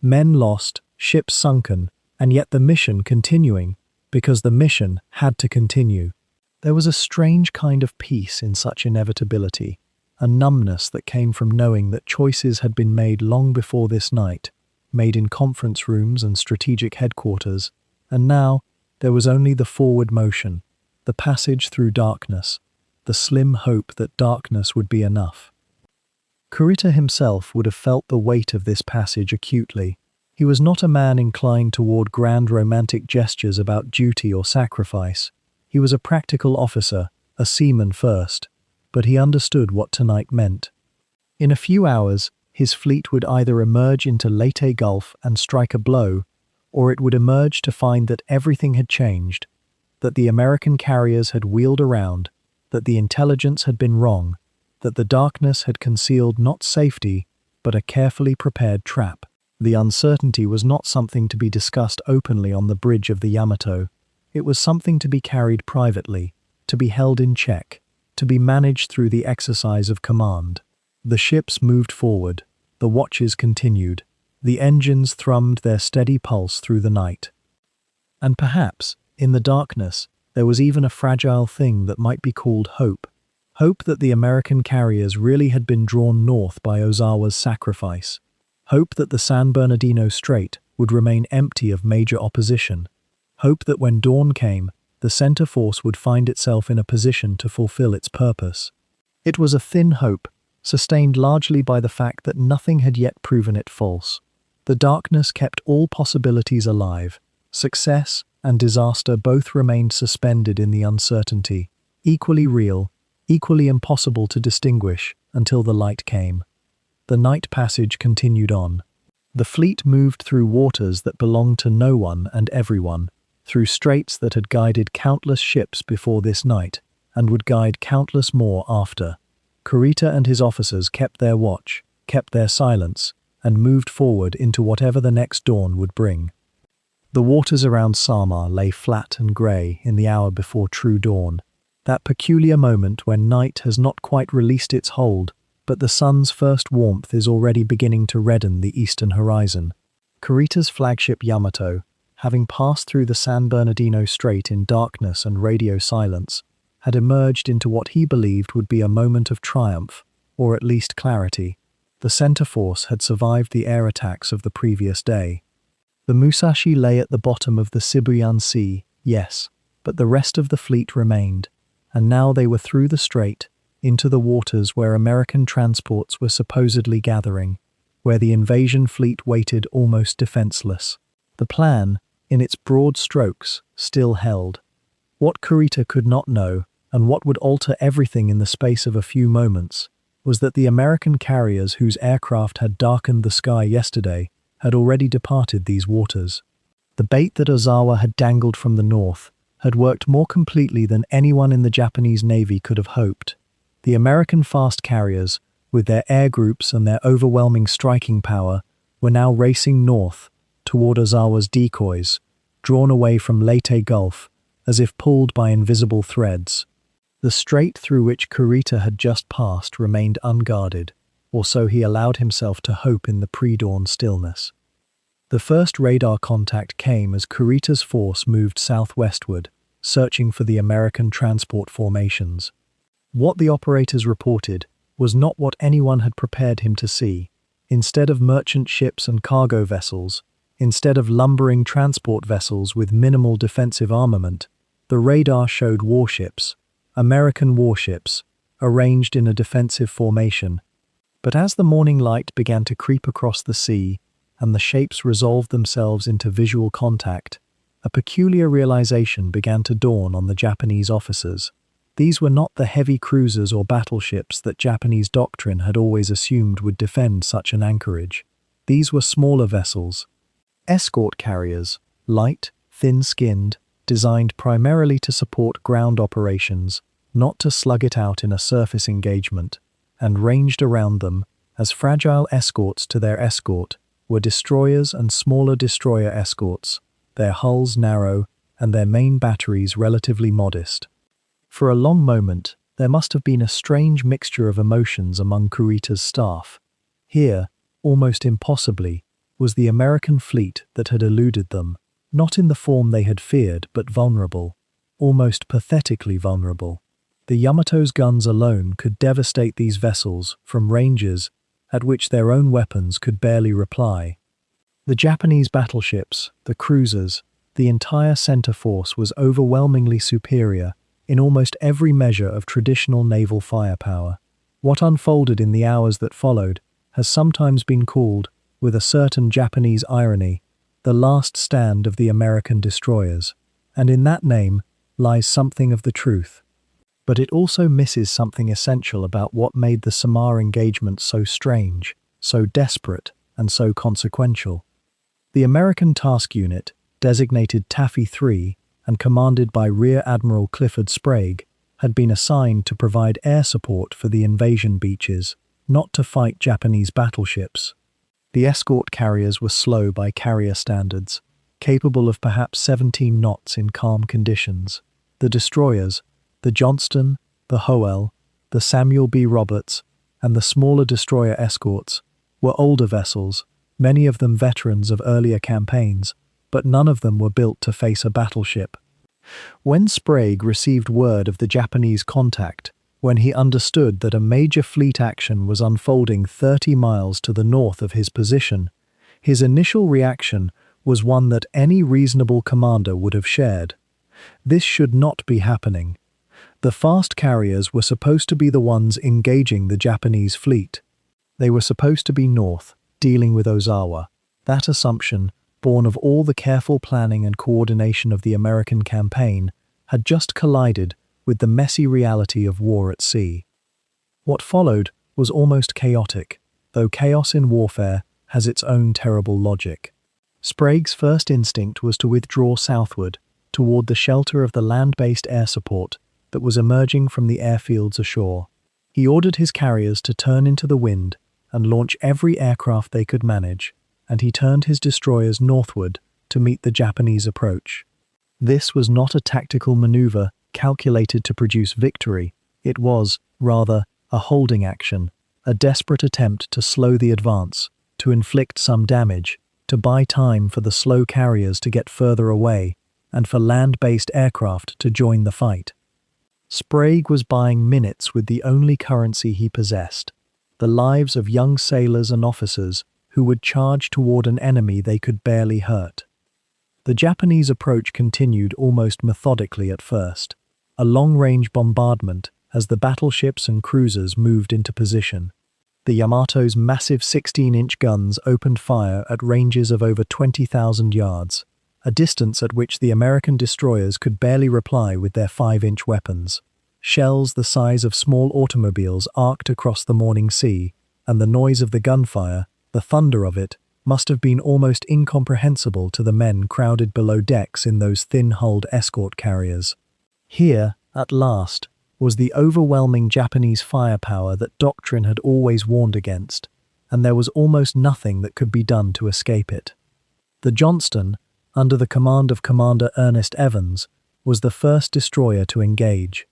Men lost, ships sunken, and yet the mission continuing, because the mission had to continue. There was a strange kind of peace in such inevitability, a numbness that came from knowing that choices had been made long before this night, made in conference rooms and strategic headquarters, and now there was only the forward motion, the passage through darkness, the slim hope that darkness would be enough. Kurita himself would have felt the weight of this passage acutely. He was not a man inclined toward grand romantic gestures about duty or sacrifice. He was a practical officer, a seaman first, but he understood what tonight meant. In a few hours, his fleet would either emerge into Leyte Gulf and strike a blow, or it would emerge to find that everything had changed, that the American carriers had wheeled around, that the intelligence had been wrong, that the darkness had concealed not safety, but a carefully prepared trap. The uncertainty was not something to be discussed openly on the bridge of the Yamato. It was something to be carried privately, to be held in check, to be managed through the exercise of command. The ships moved forward, the watches continued, the engines thrummed their steady pulse through the night. And perhaps, in the darkness, there was even a fragile thing that might be called hope. Hope that the American carriers really had been drawn north by Ozawa's sacrifice. Hope that the San Bernardino Strait would remain empty of major opposition. Hope that when dawn came, the center force would find itself in a position to fulfill its purpose. It was a thin hope, sustained largely by the fact that nothing had yet proven it false. The darkness kept all possibilities alive. Success and disaster both remained suspended in the uncertainty, equally real, equally impossible to distinguish until the light came. The night passage continued on. The fleet moved through waters that belonged to no one and everyone, through straits that had guided countless ships before this night, and would guide countless more after. Kurita and his officers kept their watch, kept their silence, and moved forward into whatever the next dawn would bring. The waters around Samar lay flat and grey in the hour before true dawn, that peculiar moment when night has not quite released its hold, but the sun's first warmth is already beginning to redden the eastern horizon. Kurita's flagship Yamato, having passed through the San Bernardino Strait in darkness and radio silence, had emerged into what he believed would be a moment of triumph, or at least clarity. The center force had survived the air attacks of the previous day. The Musashi lay at the bottom of the Sibuyan Sea, yes, but the rest of the fleet remained, and now they were through the strait, into the waters where American transports were supposedly gathering, where the invasion fleet waited almost defenseless. The plan, in its broad strokes, still held. What Kurita could not know, and what would alter everything in the space of a few moments, was that the American carriers whose aircraft had darkened the sky yesterday had already departed these waters. The bait that Ozawa had dangled from the north had worked more completely than anyone in the Japanese Navy could have hoped. The American fast carriers, with their air groups and their overwhelming striking power, were now racing north toward Ozawa's decoys, drawn away from Leyte Gulf, as if pulled by invisible threads. The strait through which Kurita had just passed remained unguarded, or so he allowed himself to hope in the pre-dawn stillness. The first radar contact came as Kurita's force moved southwestward, searching for the American transport formations. What the operators reported was not what anyone had prepared him to see. Instead of merchant ships and cargo vessels, instead of lumbering transport vessels with minimal defensive armament, the radar showed warships, American warships, arranged in a defensive formation. But as the morning light began to creep across the sea, and the shapes resolved themselves into visual contact, a peculiar realization began to dawn on the Japanese officers. These were not the heavy cruisers or battleships that Japanese doctrine had always assumed would defend such an anchorage. These were smaller vessels, escort carriers, light, thin-skinned, designed primarily to support ground operations, not to slug it out in a surface engagement, and ranged around them, as fragile escorts to their escort, were destroyers and smaller destroyer escorts, their hulls narrow and their main batteries relatively modest. For a long moment, there must have been a strange mixture of emotions among Kurita's staff. Here, almost impossibly, was the American fleet that had eluded them, not in the form they had feared, but vulnerable, almost pathetically vulnerable. The Yamato's guns alone could devastate these vessels from ranges at which their own weapons could barely reply. The Japanese battleships, the cruisers, the entire center force was overwhelmingly superior in almost every measure of traditional naval firepower. What unfolded in the hours that followed has sometimes been called, with a certain Japanese irony, the last stand of the American destroyers, and in that name lies something of the truth. But it also misses something essential about what made the Samar engagement so strange, so desperate, and so consequential. The American task unit, designated Taffy 3 and commanded by Rear Admiral Clifford Sprague, had been assigned to provide air support for the invasion beaches, not to fight Japanese battleships. The escort carriers were slow by carrier standards, capable of perhaps 17 knots in calm conditions. The destroyers, the Johnston, the Howell, the Samuel B. Roberts, and the smaller destroyer escorts, were older vessels, many of them veterans of earlier campaigns, but none of them were built to face a battleship. When Sprague received word of the Japanese contact, when he understood that a major fleet action was unfolding 30 miles to the north of his position, his initial reaction was one that any reasonable commander would have shared. This should not be happening. The fast carriers were supposed to be the ones engaging the Japanese fleet. They were supposed to be north, dealing with Ozawa. That assumption, born of all the careful planning and coordination of the American campaign, had just collided with the messy reality of war at sea. What followed was almost chaotic, though chaos in warfare has its own terrible logic. Sprague's first instinct was to withdraw southward, toward the shelter of the land-based air support that was emerging from the airfields ashore. He ordered his carriers to turn into the wind and launch every aircraft they could manage, and he turned his destroyers northward to meet the Japanese approach. This was not a tactical maneuver calculated to produce victory. It was, rather, a holding action, a desperate attempt to slow the advance, to inflict some damage, to buy time for the slow carriers to get further away, and for land-based aircraft to join the fight. Sprague was buying minutes with the only currency he possessed, the lives of young sailors and officers who would charge toward an enemy they could barely hurt. The Japanese approach continued almost methodically at first, a long-range bombardment as the battleships and cruisers moved into position. The Yamato's massive 16-inch guns opened fire at ranges of over 20,000 yards, a distance at which the American destroyers could barely reply with their 5-inch weapons. Shells the size of small automobiles arced across the morning sea, and the noise of the gunfire, the thunder of it, must have been almost incomprehensible to the men crowded below decks in those thin-hulled escort carriers. Here, at last, was the overwhelming Japanese firepower that doctrine had always warned against, and there was almost nothing that could be done to escape it. The Johnston, under the command of Commander Ernest Evans, was the first destroyer to engage.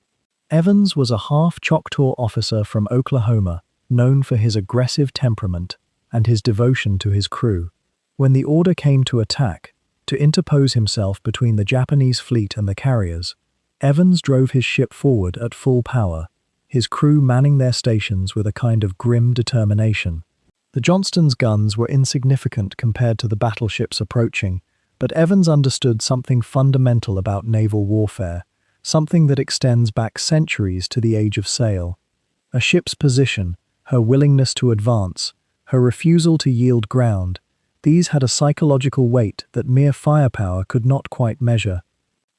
Evans was a half-Choctaw officer from Oklahoma, known for his aggressive temperament and his devotion to his crew. When the order came to attack, to interpose himself between the Japanese fleet and the carriers, Evans drove his ship forward at full power, his crew manning their stations with a kind of grim determination. The Johnston's guns were insignificant compared to the battleships approaching, but Evans understood something fundamental about naval warfare, something that extends back centuries to the age of sail. A ship's position, her willingness to advance, her refusal to yield ground, these had a psychological weight that mere firepower could not quite measure.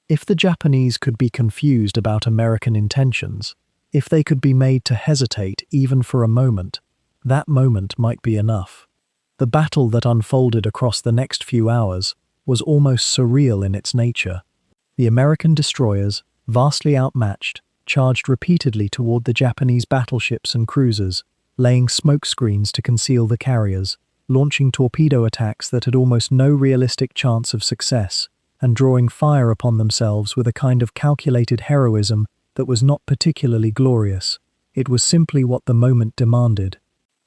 If the Japanese could be confused about American intentions, if they could be made to hesitate even for a moment, that moment might be enough. The battle that unfolded across the next few hours was almost surreal in its nature. The American destroyers, vastly outmatched, charged repeatedly toward the Japanese battleships and cruisers, laying smoke screens to conceal the carriers, launching torpedo attacks that had almost no realistic chance of success, and drawing fire upon themselves with a kind of calculated heroism that was not particularly glorious. It was simply what the moment demanded.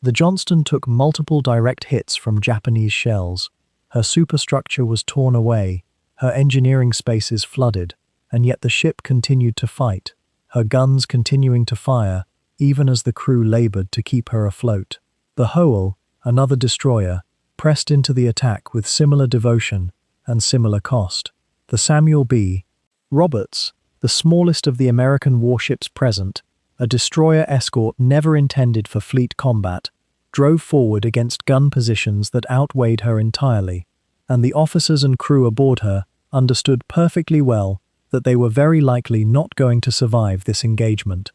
The Johnston took multiple direct hits from Japanese shells. Her superstructure was torn away, her engineering spaces flooded, and yet the ship continued to fight, her guns continuing to fire, even as the crew labored to keep her afloat. The Hoel, another destroyer, pressed into the attack with similar devotion and similar cost. The Samuel B. Roberts, the smallest of the American warships present, a destroyer escort never intended for fleet combat, drove forward against gun positions that outweighed her entirely, and the officers and crew aboard her understood perfectly well that they were very likely not going to survive this engagement.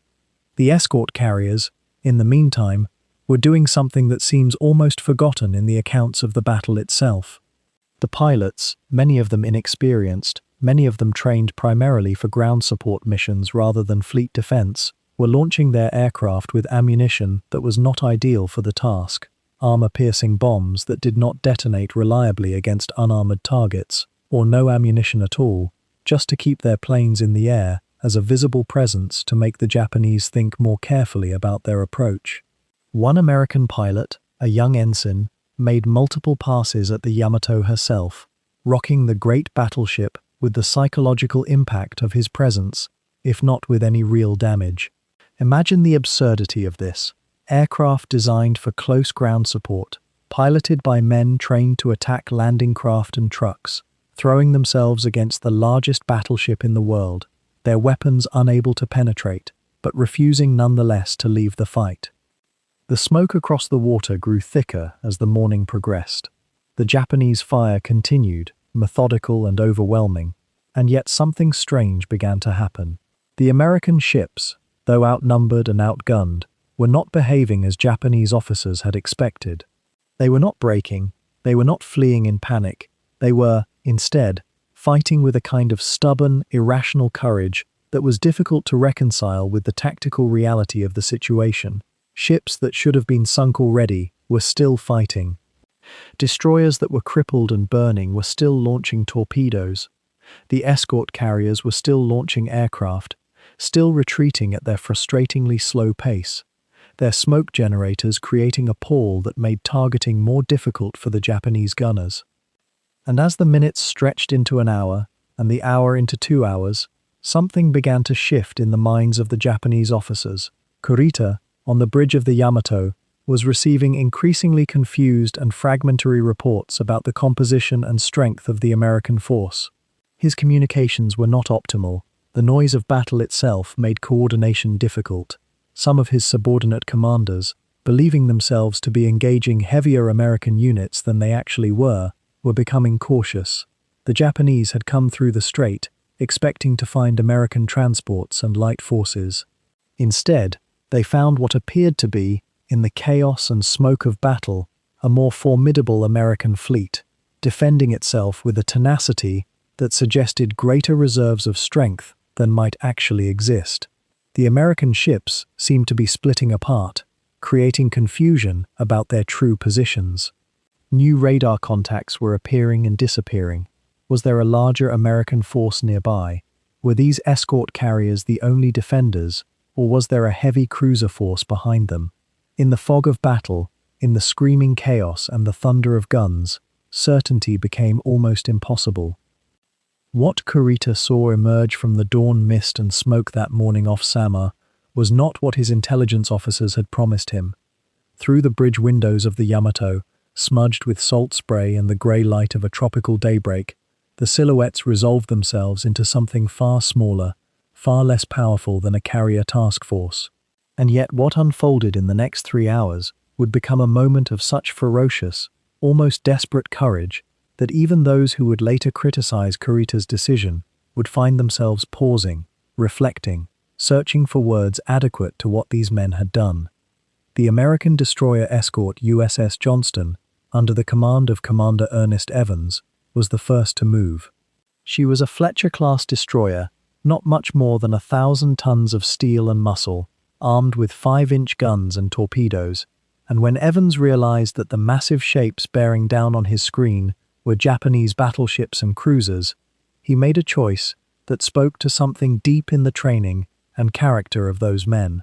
The escort carriers, in the meantime, were doing something that seems almost forgotten in the accounts of the battle itself. The pilots, many of them inexperienced, many of them trained primarily for ground support missions rather than fleet defense, were launching their aircraft with ammunition that was not ideal for the task, armor-piercing bombs that did not detonate reliably against unarmored targets, or no ammunition at all, just to keep their planes in the air as a visible presence to make the Japanese think more carefully about their approach. One American pilot, a young ensign, made multiple passes at the Yamato herself, rocking the great battleship with the psychological impact of his presence, if not with any real damage. Imagine the absurdity of this. Aircraft designed for close ground support, piloted by men trained to attack landing craft and trucks, throwing themselves against the largest battleship in the world, their weapons unable to penetrate, but refusing nonetheless to leave the fight. The smoke across the water grew thicker as the morning progressed. The Japanese fire continued, methodical and overwhelming, and yet something strange began to happen. The American ships, though outnumbered and outgunned, were not behaving as Japanese officers had expected. They were not breaking, they were not fleeing in panic, they were, instead, fighting with a kind of stubborn, irrational courage that was difficult to reconcile with the tactical reality of the situation. Ships that should have been sunk already were still fighting. Destroyers that were crippled and burning were still launching torpedoes. The escort carriers were still launching aircraft, still retreating at their frustratingly slow pace, their smoke generators creating a pall that made targeting more difficult for the Japanese gunners. And as the minutes stretched into an hour, and the hour into 2 hours, something began to shift in the minds of the Japanese officers. Kurita, on the bridge of the Yamato, was receiving increasingly confused and fragmentary reports about the composition and strength of the American force. His communications were not optimal. The noise of battle itself made coordination difficult. Some of his subordinate commanders, believing themselves to be engaging heavier American units than they actually were becoming cautious. The Japanese had come through the strait, expecting to find American transports and light forces. Instead, they found what appeared to be, in the chaos and smoke of battle, a more formidable American fleet, defending itself with a tenacity that suggested greater reserves of strength than might actually exist. The American ships seemed to be splitting apart, creating confusion about their true positions. New radar contacts were appearing and disappearing. Was there a larger American force nearby? Were these escort carriers the only defenders, or was there a heavy cruiser force behind them? In the fog of battle, in the screaming chaos and the thunder of guns, certainty became almost impossible. What Kurita saw emerge from the dawn mist and smoke that morning off Samar was not what his intelligence officers had promised him. Through the bridge windows of the Yamato, smudged with salt spray and the grey light of a tropical daybreak, the silhouettes resolved themselves into something far smaller, far less powerful than a carrier task force. And yet what unfolded in the next 3 hours would become a moment of such ferocious, almost desperate courage that even those who would later criticize Kurita's decision would find themselves pausing, reflecting, searching for words adequate to what these men had done. The American destroyer escort USS Johnston, under the command of Commander Ernest Evans, was the first to move. She was a Fletcher-class destroyer, not much more than 1,000 tons of steel and muscle, armed with 5-inch guns and torpedoes, and when Evans realized that the massive shapes bearing down on his screen were Japanese battleships and cruisers, he made a choice that spoke to something deep in the training and character of those men.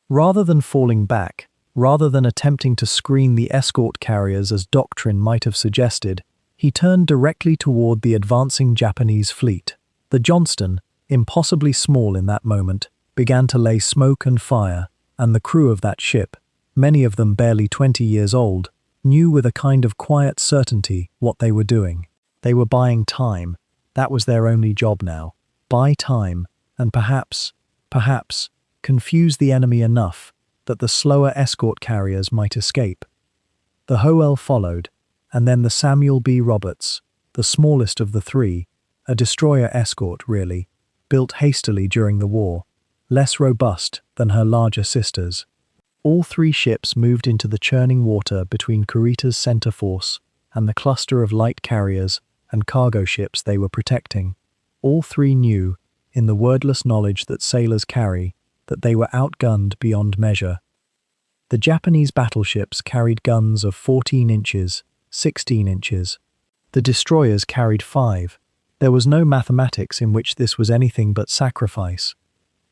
Rather than falling back, Rather than attempting to screen the escort carriers as doctrine might have suggested, he turned directly toward the advancing Japanese fleet. The Johnston, impossibly small in that moment, began to lay smoke and fire, and the crew of that ship, many of them barely 20 years old, knew with a kind of quiet certainty what they were doing. They were buying time. That was their only job now. Buy time, and perhaps, confuse the enemy enough that the slower escort carriers might escape. The Howell followed, and then the Samuel B. Roberts, the smallest of the three, a destroyer escort really, built hastily during the war, less robust than her larger sisters. All three ships moved into the churning water between Kurita's center force and the cluster of light carriers and cargo ships they were protecting. All three knew, in the wordless knowledge that sailors carry, that they were outgunned beyond measure. The Japanese battleships carried guns of 14 inches, 16 inches. The destroyers carried 5. There was no mathematics in which this was anything but sacrifice.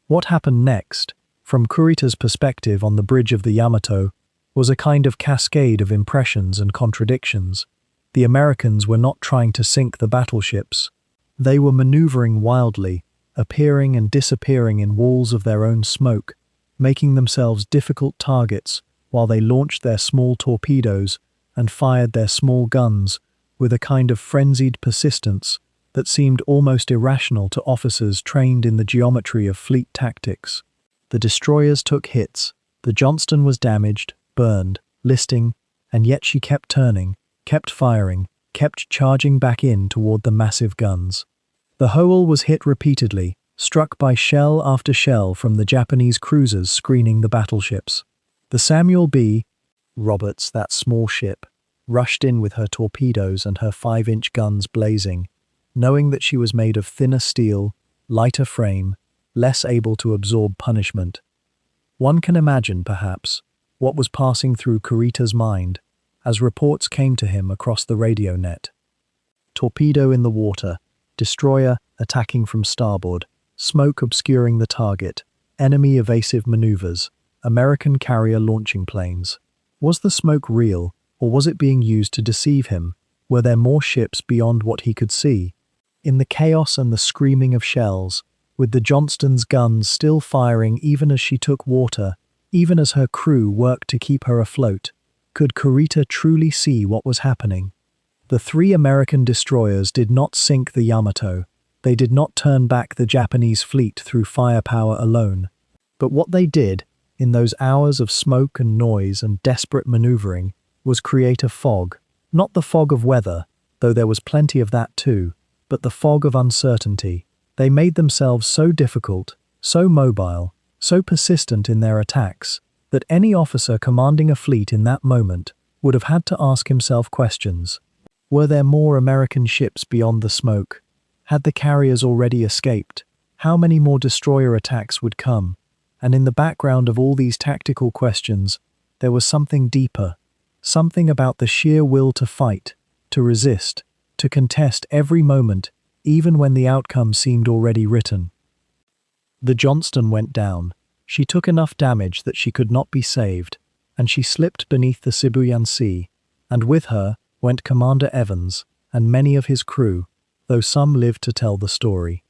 What happened next, from Kurita's perspective on the bridge of the Yamato, was a kind of cascade of impressions and contradictions. The Americans were not trying to sink the battleships. They were maneuvering wildly, appearing and disappearing in walls of their own smoke, making themselves difficult targets while they launched their small torpedoes and fired their small guns with a kind of frenzied persistence that seemed almost irrational to officers trained in the geometry of fleet tactics. The destroyers took hits, the Johnston was damaged, burned, listing, and yet she kept turning, kept firing, kept charging back in toward the massive guns. The Howell was hit repeatedly, struck by shell after shell from the Japanese cruisers screening the battleships. The Samuel B. Roberts, that small ship, rushed in with her torpedoes and her 5-inch guns blazing, knowing that she was made of thinner steel, lighter frame, less able to absorb punishment. One can imagine, perhaps, what was passing through Kurita's mind as reports came to him across the radio net. Torpedo in the water, destroyer attacking from starboard, smoke obscuring the target, enemy evasive maneuvers, American carrier launching planes. Was the smoke real, or was it being used to deceive him? Were there more ships beyond what he could see? In the chaos and the screaming of shells, with the Johnston's guns still firing even as she took water, even as her crew worked to keep her afloat, could Kurita truly see what was happening? The 3 American destroyers did not sink the Yamato. They did not turn back the Japanese fleet through firepower alone. But what they did, in those hours of smoke and noise and desperate maneuvering, was create a fog. Not the fog of weather, though there was plenty of that too, but the fog of uncertainty. They made themselves so difficult, so mobile, so persistent in their attacks, that any officer commanding a fleet in that moment would have had to ask himself questions. Were there more American ships beyond the smoke? Had the carriers already escaped? How many more destroyer attacks would come? And in the background of all these tactical questions, there was something deeper, something about the sheer will to fight, to resist, to contest every moment, even when the outcome seemed already written. The Johnston went down. She took enough damage that she could not be saved, and she slipped beneath the Sibuyan Sea, and with her went Commander Evans and many of his crew, though some lived to tell the story.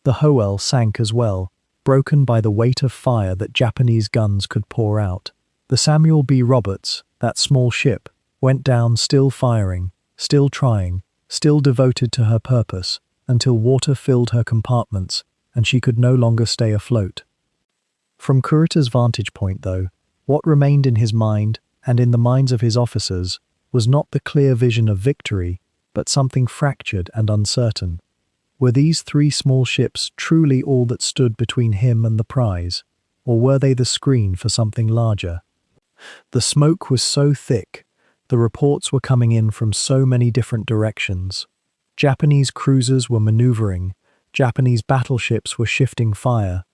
The Howell sank as well, broken by the weight of fire that Japanese guns could pour out. The Samuel B. Roberts, that small ship, went down still firing, still trying, still devoted to her purpose, until water filled her compartments and she could no longer stay afloat. From Kurita's vantage point, though, what remained in his mind and in the minds of his officers was not the clear vision of victory, but something fractured and uncertain. Were these 3 small ships truly all that stood between him and the prize, or were they the screen for something larger? The smoke was so thick, the reports were coming in from so many different directions. Japanese cruisers were maneuvering, Japanese battleships were shifting fire,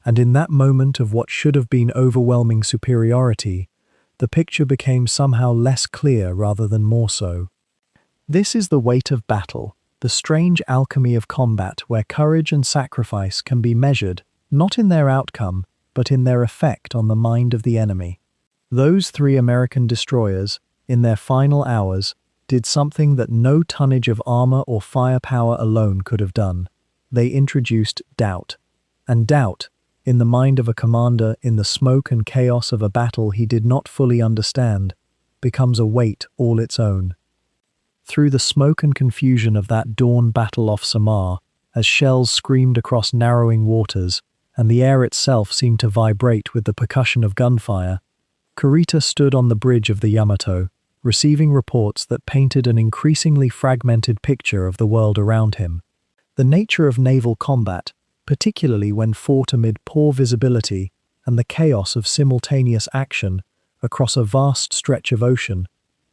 and in that moment of what should have been overwhelming superiority, the picture became somehow less clear rather than more so. This is the weight of battle, the strange alchemy of combat where courage and sacrifice can be measured, not in their outcome, but in their effect on the mind of the enemy. Those three American destroyers, in their final hours, did something that no tonnage of armor or firepower alone could have done. They introduced doubt. And doubt, in the mind of a commander in the smoke and chaos of a battle he did not fully understand, becomes a weight all its own. Through the smoke and confusion of that dawn battle off Samar, as shells screamed across narrowing waters, and the air itself seemed to vibrate with the percussion of gunfire, Kurita stood on the bridge of the Yamato, receiving reports that painted an increasingly fragmented picture of the world around him. The nature of naval combat, particularly when fought amid poor visibility and the chaos of simultaneous action across a vast stretch of ocean,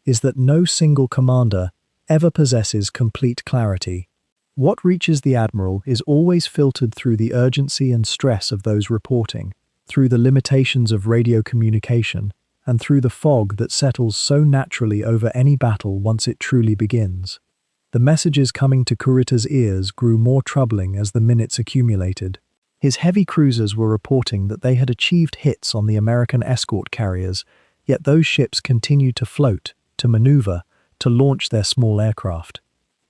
is that no single commander ever possesses complete clarity. What reaches the Admiral is always filtered through the urgency and stress of those reporting, through the limitations of radio communication, and through the fog that settles so naturally over any battle once it truly begins. The messages coming to Kurita's ears grew more troubling as the minutes accumulated. His heavy cruisers were reporting that they had achieved hits on the American escort carriers, yet those ships continued to float, to maneuver, to launch their small aircraft.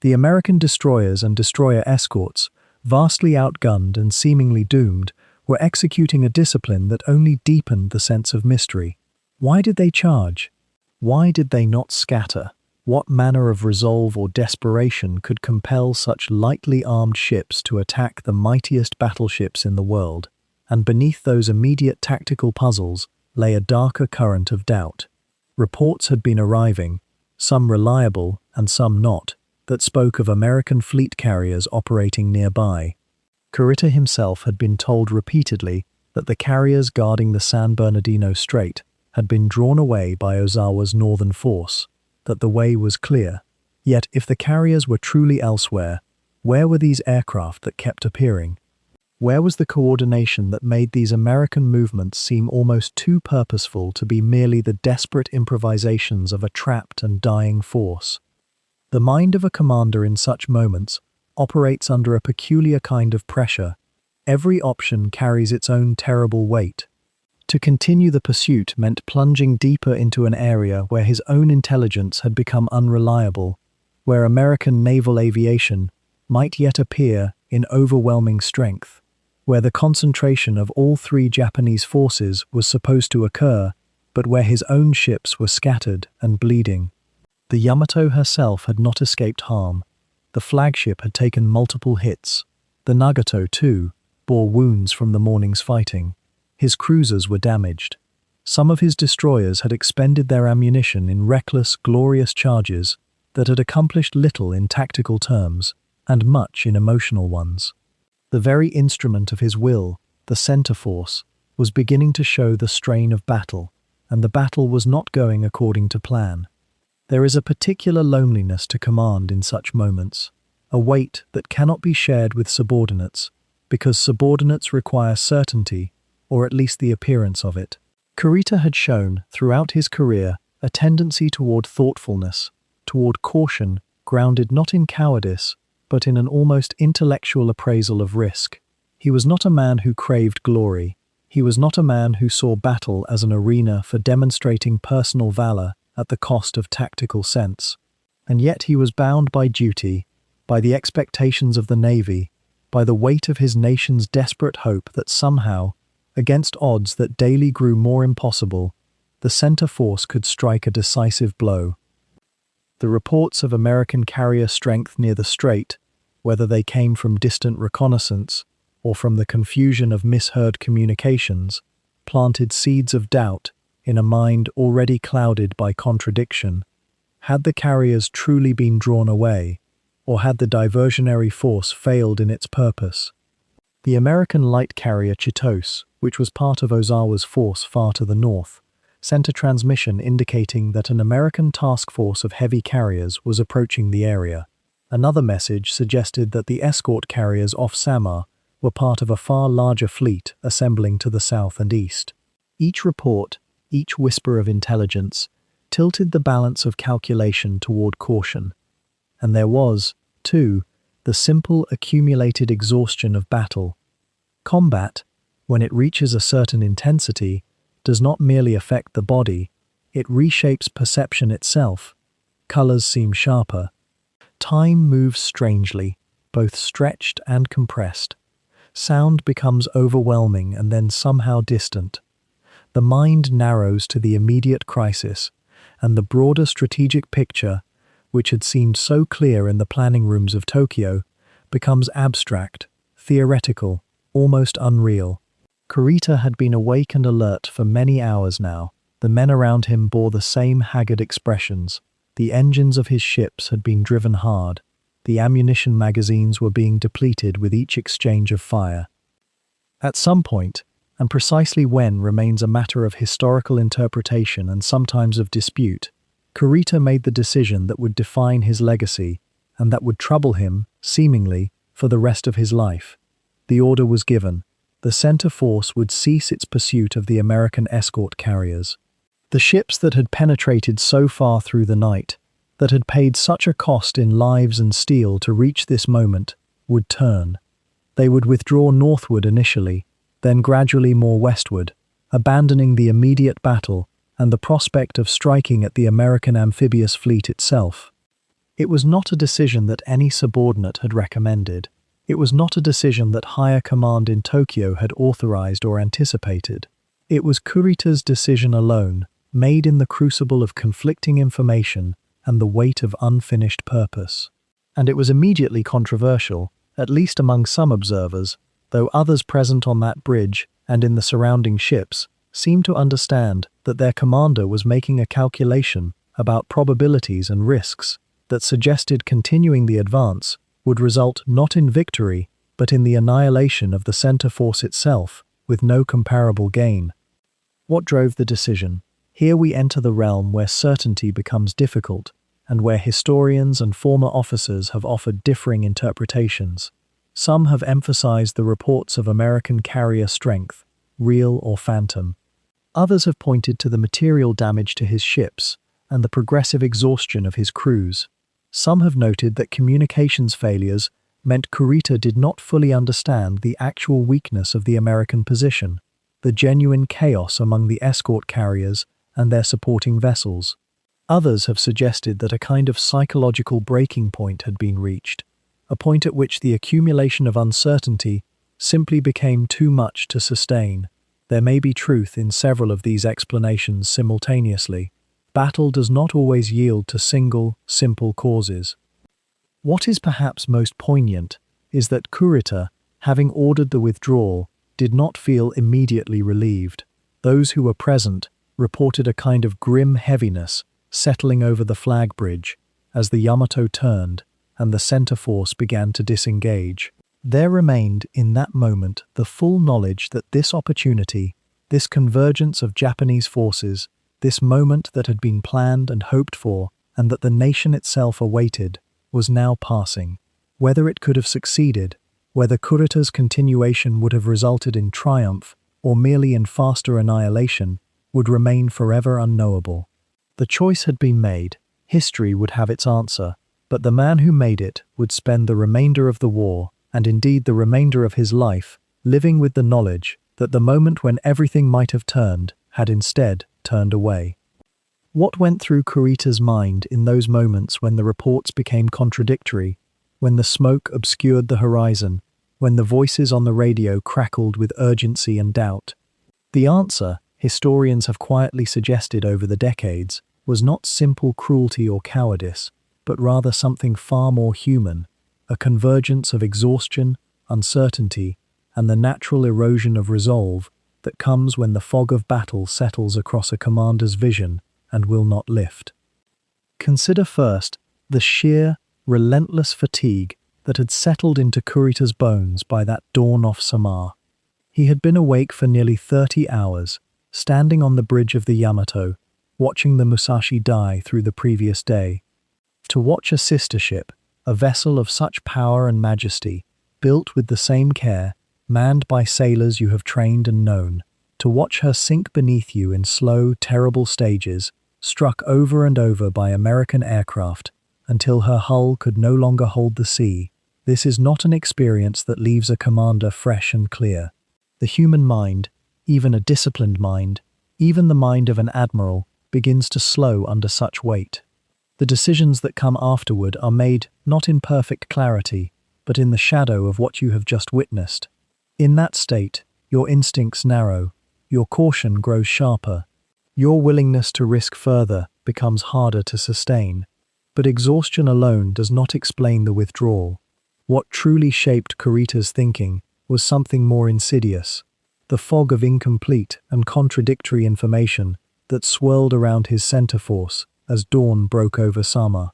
The American destroyers and destroyer escorts, vastly outgunned and seemingly doomed, were executing a discipline that only deepened the sense of mystery. Why did they charge? Why did they not scatter? What manner of resolve or desperation could compel such lightly armed ships to attack the mightiest battleships in the world? And beneath those immediate tactical puzzles lay a darker current of doubt. Reports had been arriving, some reliable and some not, that spoke of American fleet carriers operating nearby. Kurita himself had been told repeatedly that the carriers guarding the San Bernardino Strait had been drawn away by Ozawa's northern force, that the way was clear. Yet if the carriers were truly elsewhere, where were these aircraft that kept appearing? Where was the coordination that made these American movements seem almost too purposeful to be merely the desperate improvisations of a trapped and dying force? The mind of a commander in such moments operates under a peculiar kind of pressure. Every option carries its own terrible weight. To continue the pursuit meant plunging deeper into an area where his own intelligence had become unreliable, where American naval aviation might yet appear in overwhelming strength, where the concentration of all three Japanese forces was supposed to occur, but where his own ships were scattered and bleeding. The Yamato herself had not escaped harm. The flagship had taken multiple hits. The Nagato, too, bore wounds from the morning's fighting. His cruisers were damaged. Some of his destroyers had expended their ammunition in reckless, glorious charges that had accomplished little in tactical terms and much in emotional ones. The very instrument of his will, the center force, was beginning to show the strain of battle, and the battle was not going according to plan. There is a particular loneliness to command in such moments, a weight that cannot be shared with subordinates, because subordinates require certainty, or at least the appearance of it. Kurita had shown, throughout his career, a tendency toward thoughtfulness, toward caution, grounded not in cowardice, but in an almost intellectual appraisal of risk. He was not a man who craved glory. He was not a man who saw battle as an arena for demonstrating personal valor at the cost of tactical sense. And yet he was bound by duty, by the expectations of the Navy, by the weight of his nation's desperate hope that somehow, against odds that daily grew more impossible, the center force could strike a decisive blow. The reports of American carrier strength near the strait, whether they came from distant reconnaissance or from the confusion of misheard communications, planted seeds of doubt in a mind already clouded by contradiction. Had the carriers truly been drawn away, or had the diversionary force failed in its purpose? The American light carrier Chitose, which was part of Ozawa's force far to the north, sent a transmission indicating that an American task force of heavy carriers was approaching the area. Another message suggested that the escort carriers off Samar were part of a far larger fleet assembling to the south and east. Each report, each whisper of intelligence, tilted the balance of calculation toward caution. And there was, too, the simple accumulated exhaustion of battle. Combat, when it reaches a certain intensity, does not merely affect the body, it reshapes perception itself. Colors seem sharper. Time moves strangely, both stretched and compressed. Sound becomes overwhelming and then somehow distant. The mind narrows to the immediate crisis, and the broader strategic picture, which had seemed so clear in the planning rooms of Tokyo, becomes abstract, theoretical, almost unreal. Kurita had been awake and alert for many hours now. The men around him bore the same haggard expressions. The engines of his ships had been driven hard. The ammunition magazines were being depleted with each exchange of fire. At some point, and precisely when remains a matter of historical interpretation and sometimes of dispute, Kurita made the decision that would define his legacy and that would trouble him, seemingly, for the rest of his life. The order was given. The center force would cease its pursuit of the American escort carriers. The ships that had penetrated so far through the night, that had paid such a cost in lives and steel to reach this moment, would turn. They would withdraw northward initially, then gradually more westward, abandoning the immediate battle and the prospect of striking at the American amphibious fleet itself. It was not a decision that any subordinate had recommended. It was not a decision that higher command in Tokyo had authorized or anticipated. It was Kurita's decision alone, made in the crucible of conflicting information and the weight of unfinished purpose. And it was immediately controversial, at least among some observers, though others present on that bridge and in the surrounding ships seemed to understand that their commander was making a calculation about probabilities and risks that suggested continuing the advance would result not in victory, but in the annihilation of the center force itself, with no comparable gain. What drove the decision? Here we enter the realm where certainty becomes difficult, and where historians and former officers have offered differing interpretations. Some have emphasized the reports of American carrier strength, real or phantom. Others have pointed to the material damage to his ships and the progressive exhaustion of his crews. Some have noted that communications failures meant Kurita did not fully understand the actual weakness of the American position, the genuine chaos among the escort carriers and their supporting vessels. Others have suggested that a kind of psychological breaking point had been reached, a point at which the accumulation of uncertainty simply became too much to sustain. There may be truth in several of these explanations simultaneously. Battle does not always yield to single, simple causes. What is perhaps most poignant is that Kurita, having ordered the withdrawal, did not feel immediately relieved. Those who were present reported a kind of grim heaviness settling over the flag bridge as the Yamato turned and the center force began to disengage. There remained in that moment the full knowledge that this opportunity, this convergence of Japanese forces, this moment that had been planned and hoped for, and that the nation itself awaited, was now passing. Whether it could have succeeded, whether Kurita's continuation would have resulted in triumph or merely in faster annihilation, would remain forever unknowable. The choice had been made. History would have its answer, but the man who made it would spend the remainder of the war, and indeed the remainder of his life, living with the knowledge that the moment when everything might have turned had instead turned away. What went through Kurita's mind in those moments when the reports became contradictory, when the smoke obscured the horizon, when the voices on the radio crackled with urgency and doubt? The answer, historians have quietly suggested over the decades, was not simple cruelty or cowardice, but rather something far more human, a convergence of exhaustion, uncertainty, and the natural erosion of resolve that comes when the fog of battle settles across a commander's vision and will not lift. Consider first the sheer, relentless fatigue that had settled into Kurita's bones by that dawn off Samar. He had been awake for nearly 30 hours, standing on the bridge of the Yamato, watching the Musashi die through the previous day. To watch a sister ship, a vessel of such power and majesty, built with the same care, manned by sailors you have trained and known, to watch her sink beneath you in slow, terrible stages, struck over and over by American aircraft, until her hull could no longer hold the sea, this is not an experience that leaves a commander fresh and clear. The human mind, even a disciplined mind, Even the mind of an admiral begins to slow under such weight. The decisions that come afterward are made not in perfect clarity, but in the shadow of what you have just witnessed. In that state, your instincts narrow, your caution grows sharper, your willingness to risk further becomes harder to sustain. But exhaustion alone does not explain the withdrawal. What truly shaped Kurita's thinking was something more insidious, the fog of incomplete and contradictory information that swirled around his center force as dawn broke over Samar.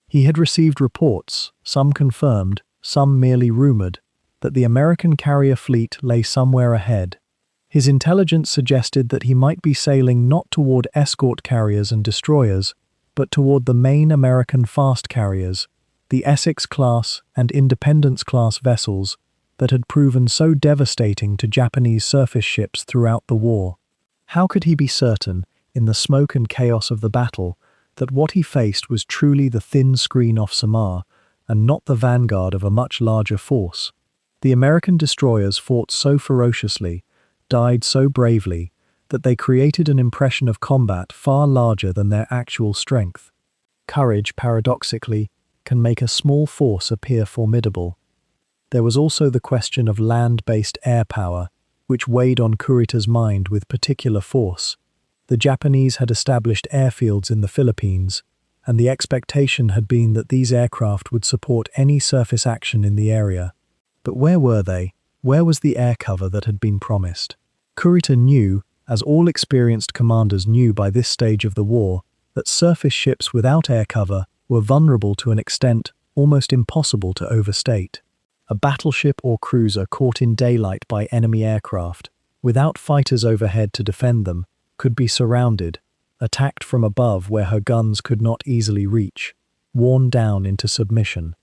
He had received reports, some confirmed, some merely rumored, that the American carrier fleet lay somewhere ahead. His intelligence suggested that he might be sailing not toward escort carriers and destroyers, but toward the main American fast carriers, the Essex-class and Independence-class vessels that had proven so devastating to Japanese surface ships throughout the war. How could he be certain, in the smoke and chaos of the battle, that what he faced was truly the thin screen off Samar and not the vanguard of a much larger force? The American destroyers fought so ferociously, died so bravely, that they created an impression of combat far larger than their actual strength. Courage, paradoxically, can make a small force appear formidable. There was also the question of land-based air power, which weighed on Kurita's mind with particular force. The Japanese had established airfields in the Philippines, and the expectation had been that these aircraft would support any surface action in the area. But where were they? Where was the air cover that had been promised? Kurita knew, as all experienced commanders knew by this stage of the war, that surface ships without air cover were vulnerable to an extent almost impossible to overstate. A battleship or cruiser caught in daylight by enemy aircraft, without fighters overhead to defend them, could be surrounded, attacked from above where her guns could not easily reach, worn down into submission.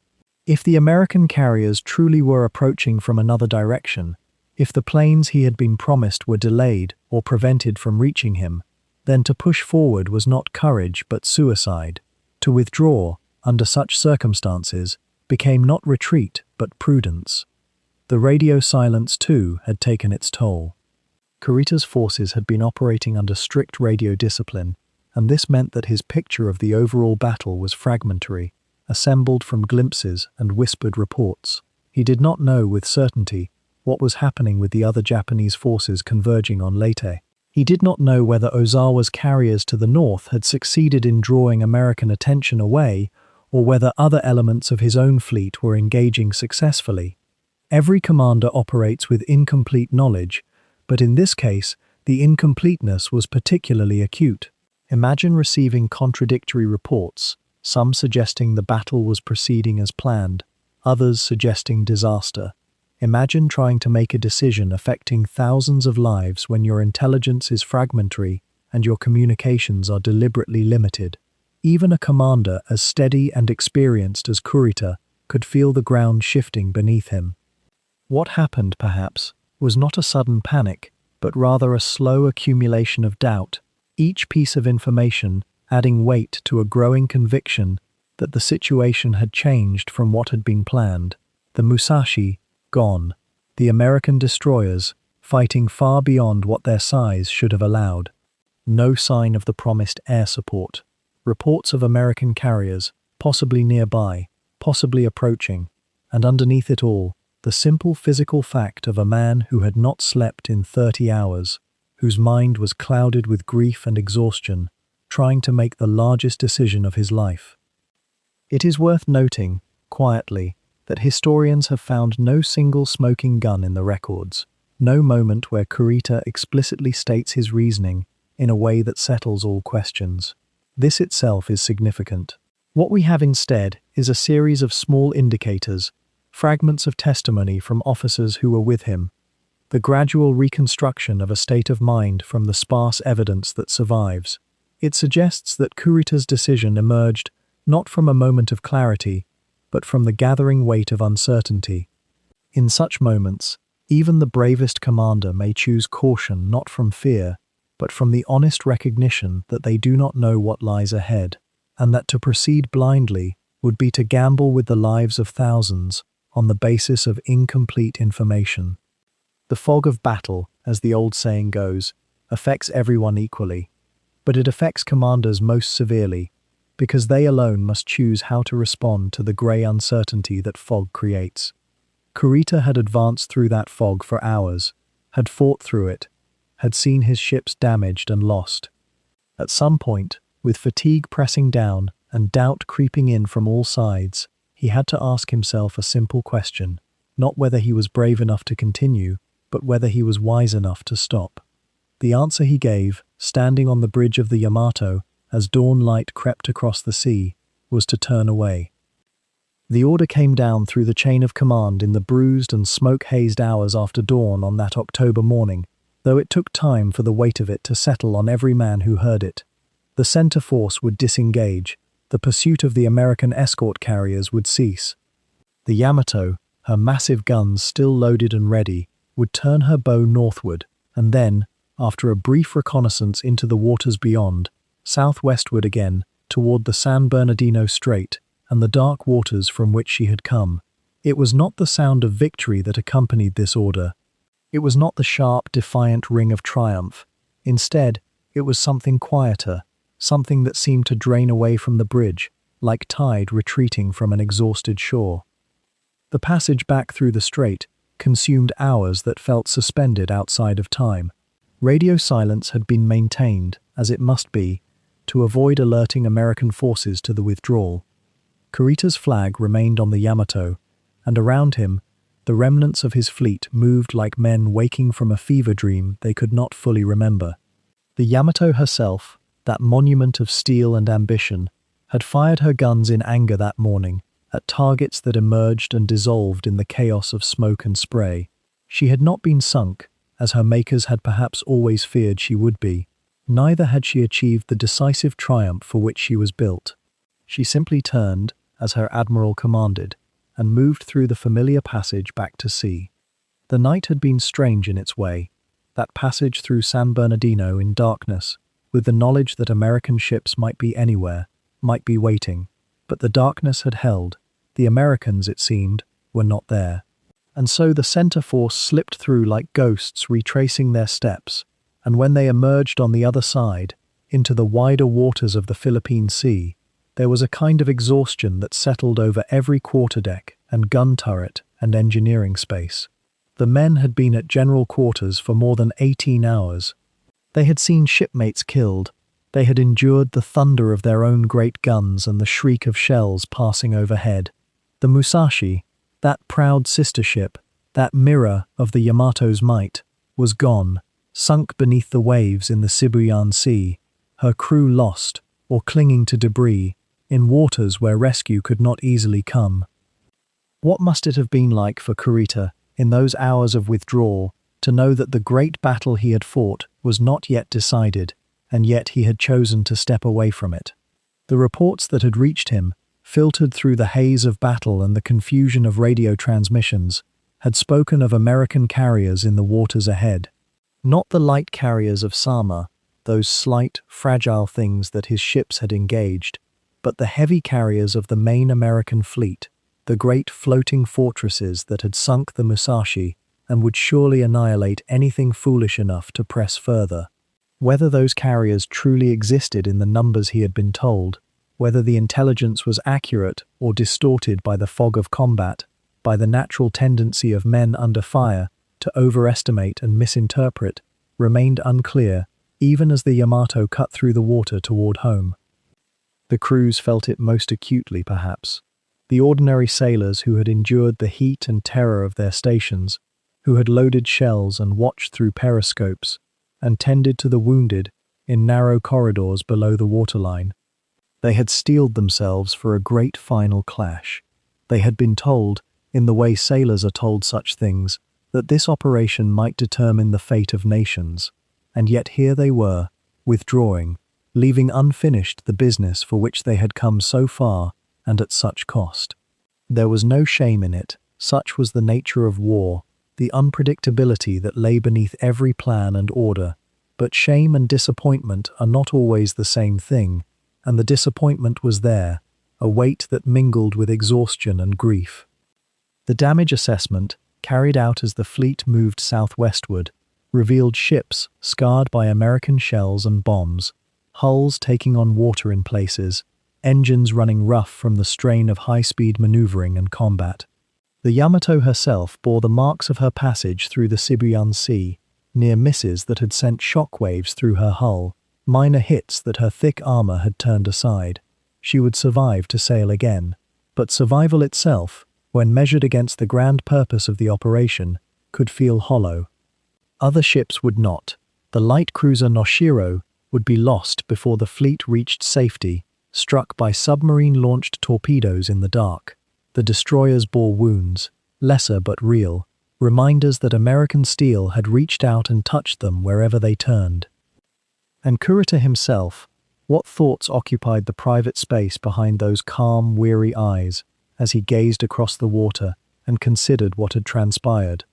If the American carriers truly were approaching from another direction, if the planes he had been promised were delayed or prevented from reaching him, then to push forward was not courage but suicide. To withdraw, under such circumstances, became not retreat but prudence. The radio silence, too, had taken its toll. Kurita's forces had been operating under strict radio discipline, and this meant that his picture of the overall battle was fragmentary, assembled from glimpses and whispered reports. He did not know with certainty what was happening with the other Japanese forces converging on Leyte. He did not know whether Ozawa's carriers to the north had succeeded in drawing American attention away, or whether other elements of his own fleet were engaging successfully. Every commander operates with incomplete knowledge, but in this case, the incompleteness was particularly acute. Imagine receiving contradictory reports, some suggesting the battle was proceeding as planned, others suggesting disaster. Imagine trying to make a decision affecting thousands of lives when your intelligence is fragmentary and your communications are deliberately limited. Even a commander as steady and experienced as Kurita could feel the ground shifting beneath him. What happened, perhaps, was not a sudden panic, but rather a slow accumulation of doubt, each piece of information adding weight to a growing conviction that the situation had changed from what had been planned. The Musashi, gone. The American destroyers, fighting far beyond what their size should have allowed. No sign of the promised air support. Reports of American carriers, possibly nearby, possibly approaching, and underneath it all, the simple physical fact of a man who had not slept in 30 hours, whose mind was clouded with grief and exhaustion, trying to make the largest decision of his life. It is worth noting, quietly, that historians have found no single smoking gun in the records, no moment where Kurita explicitly states his reasoning in a way that settles all questions. This itself is significant. What we have instead is a series of small indicators, fragments of testimony from officers who were with him, the gradual reconstruction of a state of mind from the sparse evidence that survives. It suggests that Kurita's decision emerged not from a moment of clarity, but from the gathering weight of uncertainty. In such moments, even the bravest commander may choose caution not from fear, but from the honest recognition that they do not know what lies ahead, and that to proceed blindly would be to gamble with the lives of thousands on the basis of incomplete information. The fog of battle, as the old saying goes, affects everyone equally, but it affects commanders most severely because they alone must choose how to respond to the grey uncertainty that fog creates. Kurita had advanced through that fog for hours, had fought through it, had seen his ships damaged and lost. At some point, with fatigue pressing down and doubt creeping in from all sides, he had to ask himself a simple question, not whether he was brave enough to continue, but whether he was wise enough to stop. The answer he gave, standing on the bridge of the Yamato as dawn light crept across the sea, was to turn away. The order came down through the chain of command in the bruised and smoke-hazed hours after dawn on that October morning, though it took time for the weight of it to settle on every man who heard it. The center force would disengage, the pursuit of the American escort carriers would cease. The Yamato, her massive guns still loaded and ready, would turn her bow northward, and then, after a brief reconnaissance into the waters beyond, southwestward again, toward the San Bernardino Strait and the dark waters from which she had come. It was not the sound of victory that accompanied this order. It was not the sharp, defiant ring of triumph. Instead, it was something quieter, something that seemed to drain away from the bridge, like tide retreating from an exhausted shore. The passage back through the strait consumed hours that felt suspended outside of time. Radio silence had been maintained, as it must be, to avoid alerting American forces to the withdrawal. Kurita's flag remained on the Yamato, and around him, the remnants of his fleet moved like men waking from a fever dream they could not fully remember. The Yamato herself, that monument of steel and ambition, had fired her guns in anger that morning at targets that emerged and dissolved in the chaos of smoke and spray. She had not been sunk, as her makers had perhaps always feared she would be. Neither had she achieved the decisive triumph for which she was built. She simply turned, as her admiral commanded, and moved through the familiar passage back to sea. The night had been strange in its way, that passage through San Bernardino in darkness, with the knowledge that American ships might be anywhere, might be waiting. But the darkness had held. The Americans, it seemed, were not there. And so the center force slipped through like ghosts retracing their steps, and when they emerged on the other side, into the wider waters of the Philippine Sea, there was a kind of exhaustion that settled over every quarterdeck and gun turret and engineering space. The men had been at general quarters for more than 18 hours. They had seen shipmates killed. They had endured the thunder of their own great guns and the shriek of shells passing overhead. The Musashi, that proud sister ship, that mirror of the Yamato's might, was gone, sunk beneath the waves in the Sibuyan Sea, her crew lost, or clinging to debris, in waters where rescue could not easily come. What must it have been like for Kurita, in those hours of withdrawal, to know that the great battle he had fought was not yet decided, and yet he had chosen to step away from it? The reports that had reached him, filtered through the haze of battle and the confusion of radio transmissions, had spoken of American carriers in the waters ahead. Not the light carriers of Samar, those slight, fragile things that his ships had engaged, but the heavy carriers of the main American fleet, the great floating fortresses that had sunk the Musashi and would surely annihilate anything foolish enough to press further. Whether those carriers truly existed in the numbers he had been told, whether the intelligence was accurate or distorted by the fog of combat, by the natural tendency of men under fire to overestimate and misinterpret, remained unclear, even as the Yamato cut through the water toward home. The crews felt it most acutely, perhaps. The ordinary sailors who had endured the heat and terror of their stations, who had loaded shells and watched through periscopes, and tended to the wounded in narrow corridors below the waterline. They had steeled themselves for a great final clash. They had been told, in the way sailors are told such things, that this operation might determine the fate of nations. And yet here they were, withdrawing, leaving unfinished the business for which they had come so far and at such cost. There was no shame in it, such was the nature of war, the unpredictability that lay beneath every plan and order. But shame and disappointment are not always the same thing, and the disappointment was there, a weight that mingled with exhaustion and grief. The damage assessment, carried out as the fleet moved southwestward, revealed ships scarred by American shells and bombs, hulls taking on water in places, engines running rough from the strain of high-speed maneuvering and combat. The Yamato herself bore the marks of her passage through the Sibuyan Sea, near misses that had sent shockwaves through her hull, minor hits that her thick armor had turned aside. She would survive to sail again. But survival itself, when measured against the grand purpose of the operation, could feel hollow. Other ships would not. The light cruiser Noshiro would be lost before the fleet reached safety, struck by submarine-launched torpedoes in the dark. The destroyers bore wounds, lesser but real, reminders that American steel had reached out and touched them wherever they turned. And Kurita himself, what thoughts occupied the private space behind those calm, weary eyes as he gazed across the water and considered what had transpired?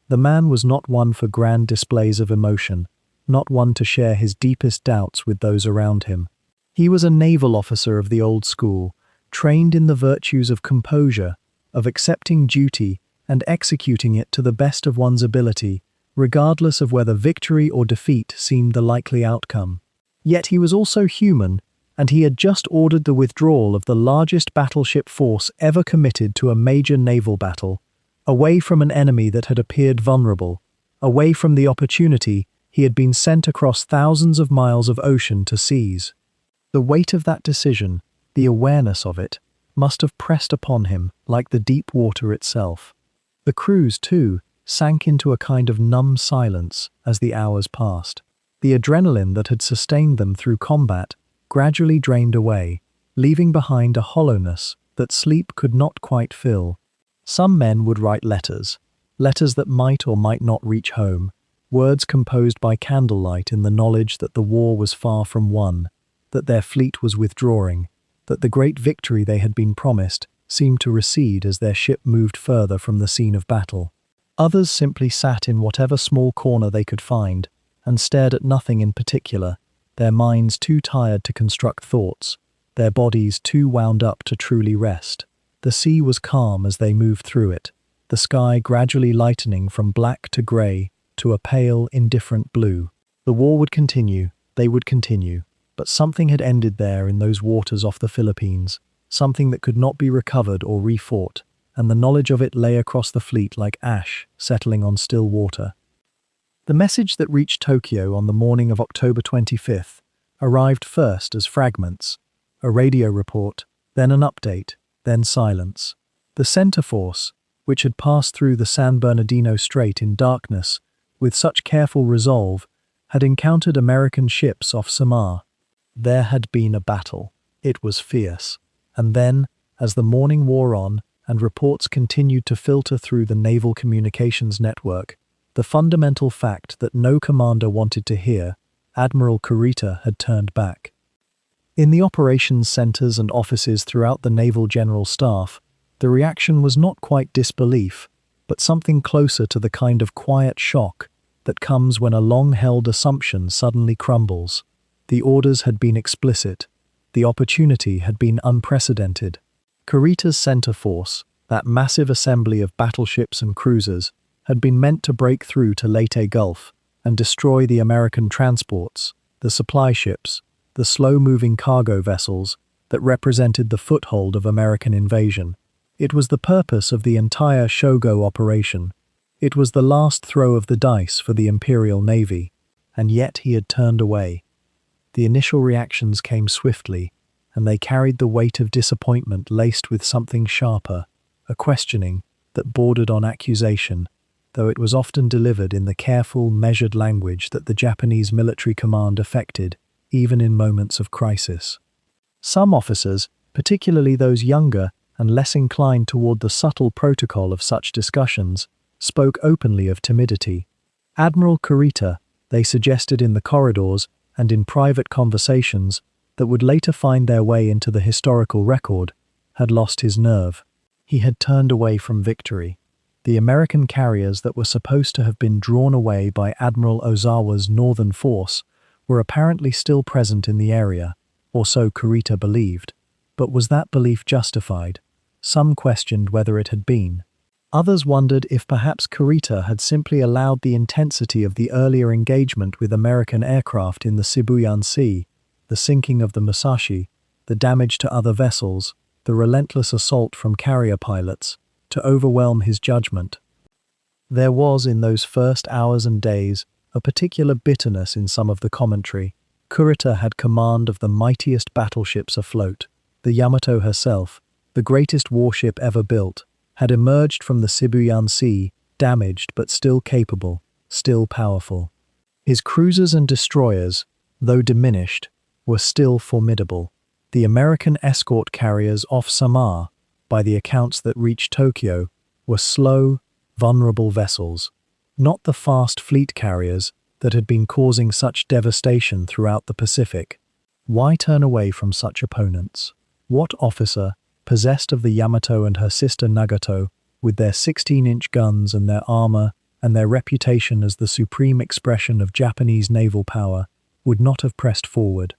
The man was not one for grand displays of emotion, not one to share his deepest doubts with those around him. He was a naval officer of the old school, trained in the virtues of composure, of accepting duty and executing it to the best of one's ability, regardless of whether victory or defeat seemed the likely outcome. Yet he was also human, and he had just ordered the withdrawal of the largest battleship force ever committed to a major naval battle, away from an enemy that had appeared vulnerable, away from the opportunity he had been sent across thousands of miles of ocean to seize. The weight of that decision, the awareness of it, must have pressed upon him like the deep water itself. The crews, too, sank into a kind of numb silence as the hours passed. The adrenaline that had sustained them through combat gradually drained away, leaving behind a hollowness that sleep could not quite fill. Some men would write letters that might or might not reach home, words composed by candlelight in the knowledge that the war was far from won, that their fleet was withdrawing, that the great victory they had been promised seemed to recede as their ship moved further from the scene of battle. Others simply sat in whatever small corner they could find and stared at nothing in particular, their minds too tired to construct thoughts, their bodies too wound up to truly rest. The sea was calm as they moved through it, the sky gradually lightening from black to grey to a pale, indifferent blue. The war would continue, they would continue, but something had ended there in those waters off the Philippines, something that could not be recovered or refought, and the knowledge of it lay across the fleet like ash settling on still water. The message that reached Tokyo on the morning of October 25th arrived first as fragments, a radio report, then an update, then silence. The center force, which had passed through the San Bernardino Strait in darkness with such careful resolve, had encountered American ships off Samar. There had been a battle. It was fierce. And then, as the morning wore on and reports continued to filter through the naval communications network, the fundamental fact that no commander wanted to hear, Admiral Kurita had turned back. In the operations centers and offices throughout the Naval General Staff, the reaction was not quite disbelief, but something closer to the kind of quiet shock that comes when a long-held assumption suddenly crumbles. The orders had been explicit. The opportunity had been unprecedented. Kurita's center force, that massive assembly of battleships and cruisers, had been meant to break through to Leyte Gulf and destroy the American transports, the supply ships, the slow-moving cargo vessels that represented the foothold of American invasion. It was the purpose of the entire Shogo operation. It was the last throw of the dice for the Imperial Navy, and yet he had turned away. The initial reactions came swiftly, and they carried the weight of disappointment laced with something sharper, a questioning that bordered on accusation, though it was often delivered in the careful, measured language that the Japanese military command affected, even in moments of crisis. Some officers, particularly those younger and less inclined toward the subtle protocol of such discussions, spoke openly of timidity. Admiral Kurita, they suggested in the corridors and in private conversations that would later find their way into the historical record, had lost his nerve. He had turned away from victory. The American carriers that were supposed to have been drawn away by Admiral Ozawa's northern force were apparently still present in the area, or so Kurita believed. But was that belief justified? Some questioned whether it had been. Others wondered if perhaps Kurita had simply allowed the intensity of the earlier engagement with American aircraft in the Sibuyan Sea, the sinking of the Musashi, the damage to other vessels, the relentless assault from carrier pilots, to overwhelm his judgment. There was, in those first hours and days, a particular bitterness in some of the commentary. Kurita had command of the mightiest battleships afloat. The Yamato herself, the greatest warship ever built, had emerged from the Sibuyan Sea, damaged but still capable, still powerful. His cruisers and destroyers, though diminished, were still formidable. The American escort carriers off Samar, by the accounts that reached Tokyo, were slow, vulnerable vessels, not the fast fleet carriers that had been causing such devastation throughout the Pacific. Why turn away from such opponents? What officer, possessed of the Yamato and her sister Nagato, with their 16-inch guns and their armor and their reputation as the supreme expression of Japanese naval power, would not have pressed forward?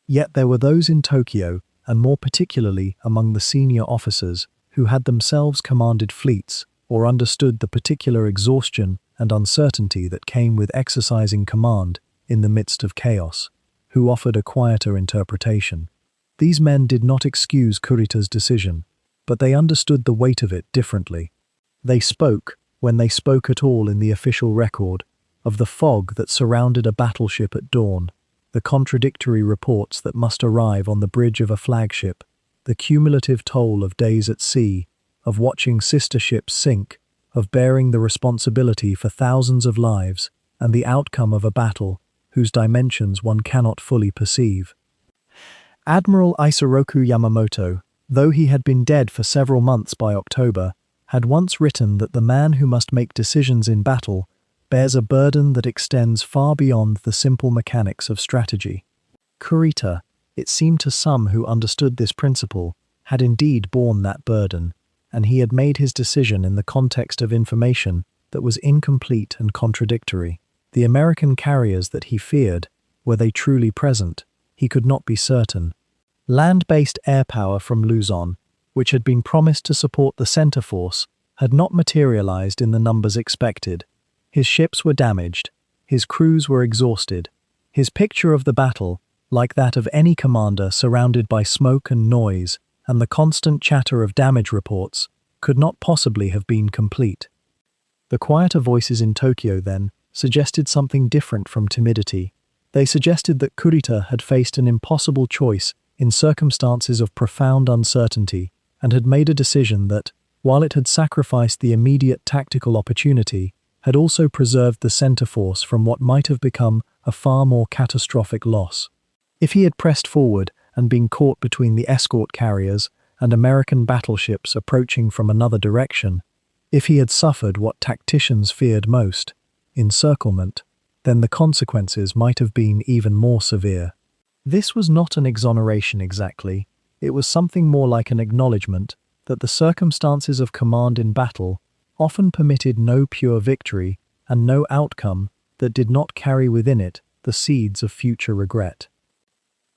Yet there were those in Tokyo, and more particularly among the senior officers, who had themselves commanded fleets or understood the particular exhaustion and uncertainty that came with exercising command in the midst of chaos, who offered a quieter interpretation. These men did not excuse Kurita's decision, but they understood the weight of it differently. They spoke, when they spoke at all in the official record, of the fog that surrounded a battleship at dawn, the contradictory reports that must arrive on the bridge of a flagship, the cumulative toll of days at sea, of watching sister ships sink, of bearing the responsibility for thousands of lives, and the outcome of a battle whose dimensions one cannot fully perceive. Admiral Isoroku Yamamoto, though he had been dead for several months by October, had once written that the man who must make decisions in battle bears a burden that extends far beyond the simple mechanics of strategy. Kurita, it seemed to some who understood this principle, had indeed borne that burden, and he had made his decision in the context of information that was incomplete and contradictory. The American carriers that he feared, were they truly present? He could not be certain. Land-based air power from Luzon, which had been promised to support the center force, had not materialized in the numbers expected. His ships were damaged, his crews were exhausted. His picture of the battle, like that of any commander surrounded by smoke and noise, and the constant chatter of damage reports, could not possibly have been complete. The quieter voices in Tokyo, then, suggested something different from timidity. They suggested that Kurita had faced an impossible choice in circumstances of profound uncertainty, and had made a decision that, while it had sacrificed the immediate tactical opportunity, had also preserved the center force from what might have become a far more catastrophic loss. If he had pressed forward and been caught between the escort carriers and American battleships approaching from another direction, if he had suffered what tacticians feared most, encirclement, then the consequences might have been even more severe. This was not an exoneration exactly, it was something more like an acknowledgement that the circumstances of command in battle often permitted no pure victory and no outcome that did not carry within it the seeds of future regret.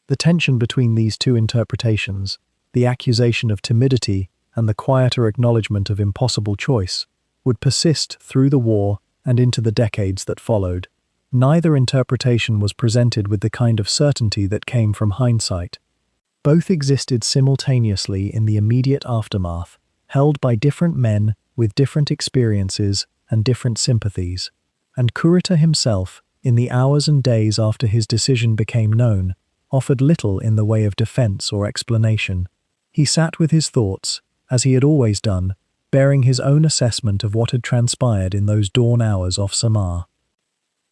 The tension between these two interpretations, the accusation of timidity and the quieter acknowledgement of impossible choice, would persist through the war and into the decades that followed. Neither interpretation was presented with the kind of certainty that came from hindsight. Both existed simultaneously in the immediate aftermath, held by different men with different experiences and different sympathies. And Kurita himself, in the hours and days after his decision became known, offered little in the way of defense or explanation. He sat with his thoughts, as he had always done, bearing his own assessment of what had transpired in those dawn hours off Samar.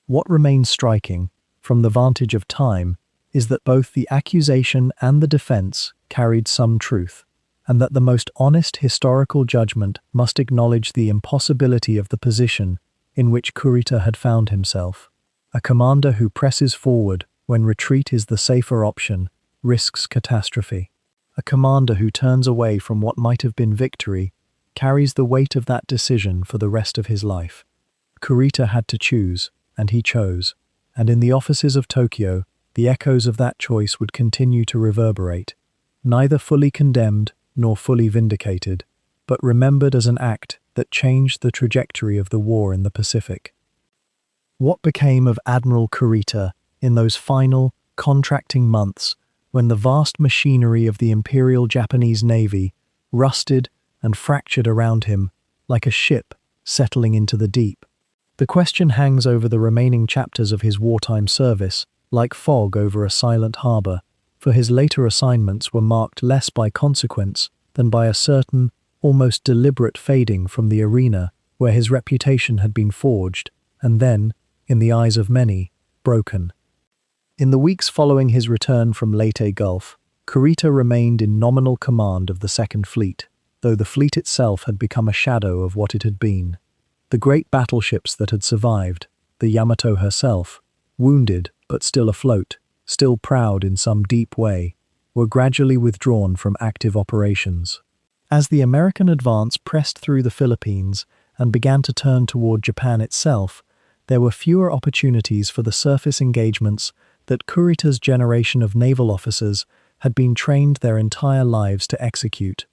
What remains striking, from the vantage of time, is that both the accusation and the defense carried some truth, and that the most honest historical judgment must acknowledge the impossibility of the position in which Kurita had found himself. A commander who presses forward when retreat is the safer option risks catastrophe. A commander who turns away from what might have been victory carries the weight of that decision for the rest of his life. Kurita had to choose, and he chose, and in the offices of Tokyo, the echoes of that choice would continue to reverberate, neither fully condemned nor fully vindicated, but remembered as an act that changed the trajectory of the war in the Pacific. What became of Admiral Kurita in those final, contracting months when the vast machinery of the Imperial Japanese Navy rusted and fractured around him like a ship settling into the deep? The question hangs over the remaining chapters of his wartime service, like fog over a silent harbor, for his later assignments were marked less by consequence than by a certain, almost deliberate fading from the arena where his reputation had been forged, and then, in the eyes of many, broken. In the weeks following his return from Leyte Gulf, Kurita remained in nominal command of the Second Fleet, though the fleet itself had become a shadow of what it had been. The great battleships that had survived, the Yamato herself, wounded but still afloat, still proud in some deep way, were gradually withdrawn from active operations. As the American advance pressed through the Philippines and began to turn toward Japan itself, there were fewer opportunities for the surface engagements that Kurita's generation of naval officers had been trained their entire lives to execute.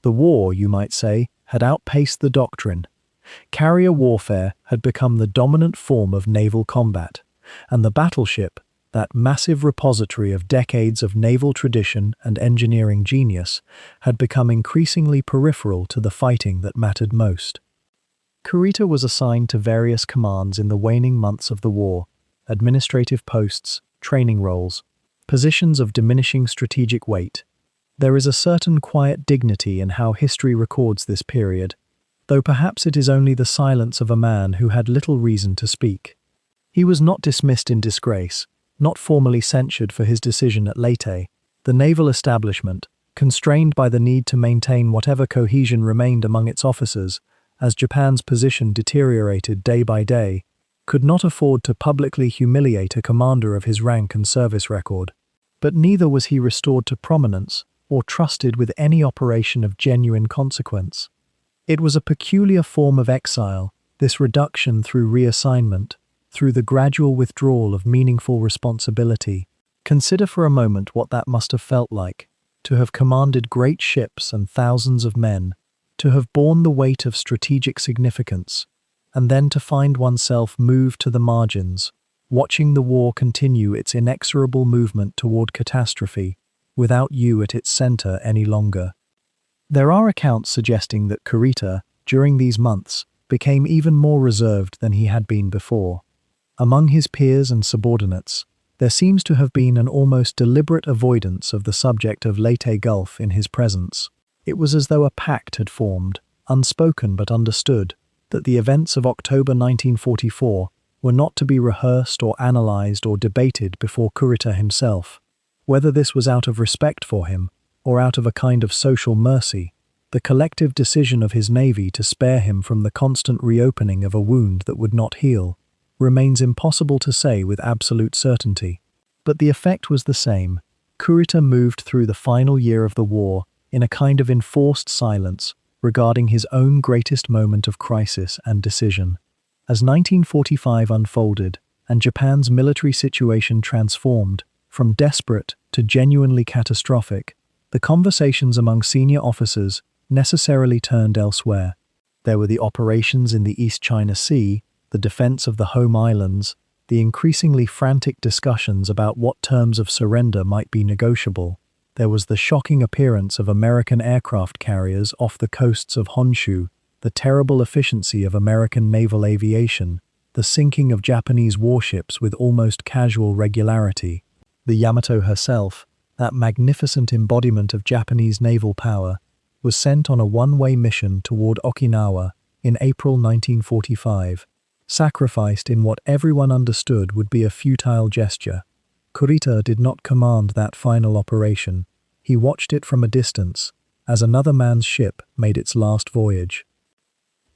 The war, you might say, had outpaced the doctrine. Carrier warfare had become the dominant form of naval combat, and the battleship, that massive repository of decades of naval tradition and engineering genius, had become increasingly peripheral to the fighting that mattered most. Kurita was assigned to various commands in the waning months of the war, administrative posts, training roles, positions of diminishing strategic weight. There is a certain quiet dignity in how history records this period, though perhaps it is only the silence of a man who had little reason to speak. He was not dismissed in disgrace, not formally censured for his decision at Leyte. The naval establishment, constrained by the need to maintain whatever cohesion remained among its officers, as Japan's position deteriorated day by day, could not afford to publicly humiliate a commander of his rank and service record. But neither was he restored to prominence or trusted with any operation of genuine consequence. It was a peculiar form of exile, this reduction through reassignment, through the gradual withdrawal of meaningful responsibility. Consider for a moment what that must have felt like, to have commanded great ships and thousands of men, to have borne the weight of strategic significance, and then to find oneself moved to the margins, watching the war continue its inexorable movement toward catastrophe, without you at its center any longer. There are accounts suggesting that Kurita, during these months, became even more reserved than he had been before. Among his peers and subordinates, there seems to have been an almost deliberate avoidance of the subject of Leyte Gulf in his presence. It was as though a pact had formed, unspoken but understood, that the events of October 1944 were not to be rehearsed or analyzed or debated before Kurita himself. Whether this was out of respect for him, or out of a kind of social mercy, the collective decision of his navy to spare him from the constant reopening of a wound that would not heal, remains impossible to say with absolute certainty. But the effect was the same. Kurita moved through the final year of the war in a kind of enforced silence regarding his own greatest moment of crisis and decision. As 1945 unfolded and Japan's military situation transformed from desperate to genuinely catastrophic, the conversations among senior officers necessarily turned elsewhere. There were the operations in the East China Sea, the defense of the home islands, the increasingly frantic discussions about what terms of surrender might be negotiable. There was the shocking appearance of American aircraft carriers off the coasts of Honshu, the terrible efficiency of American naval aviation, the sinking of Japanese warships with almost casual regularity. The Yamato herself, that magnificent embodiment of Japanese naval power, was sent on a one-way mission toward Okinawa in April 1945, sacrificed in what everyone understood would be a futile gesture. Kurita did not command that final operation. He watched it from a distance, as another man's ship made its last voyage.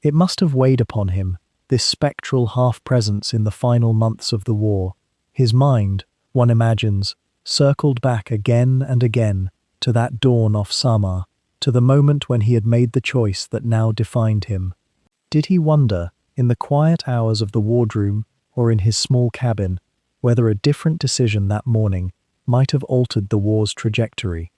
It must have weighed upon him, this spectral half-presence in the final months of the war. His mind, one imagines, circled back again and again to that dawn off Samar, to the moment when he had made the choice that now defined him. Did he wonder, in the quiet hours of the wardroom or in his small cabin, whether a different decision that morning might have altered the war's trajectory?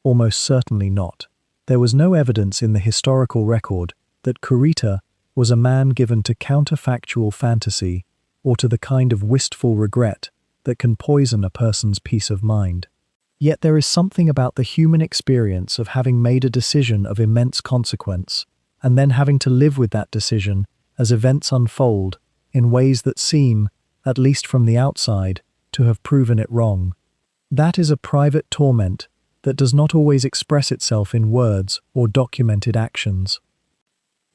Almost certainly not. There was no evidence in the historical record that Kurita was a man given to counterfactual fantasy or to the kind of wistful regret that can poison a person's peace of mind. Yet there is something about the human experience of having made a decision of immense consequence, and then having to live with that decision as events unfold in ways that seem, at least from the outside, to have proven it wrong. That is a private torment that does not always express itself in words or documented actions.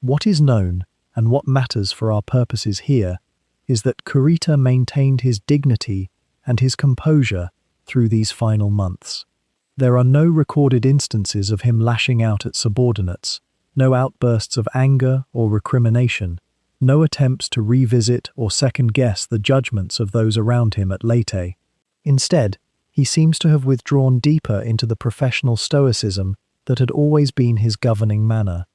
What is known, and what matters for our purposes here, is that Kurita maintained his dignity and his composure through these final months. There are no recorded instances of him lashing out at subordinates, no outbursts of anger or recrimination, no attempts to revisit or second-guess the judgments of those around him at Leyte. Instead, he seems to have withdrawn deeper into the professional stoicism that had always been his governing manner.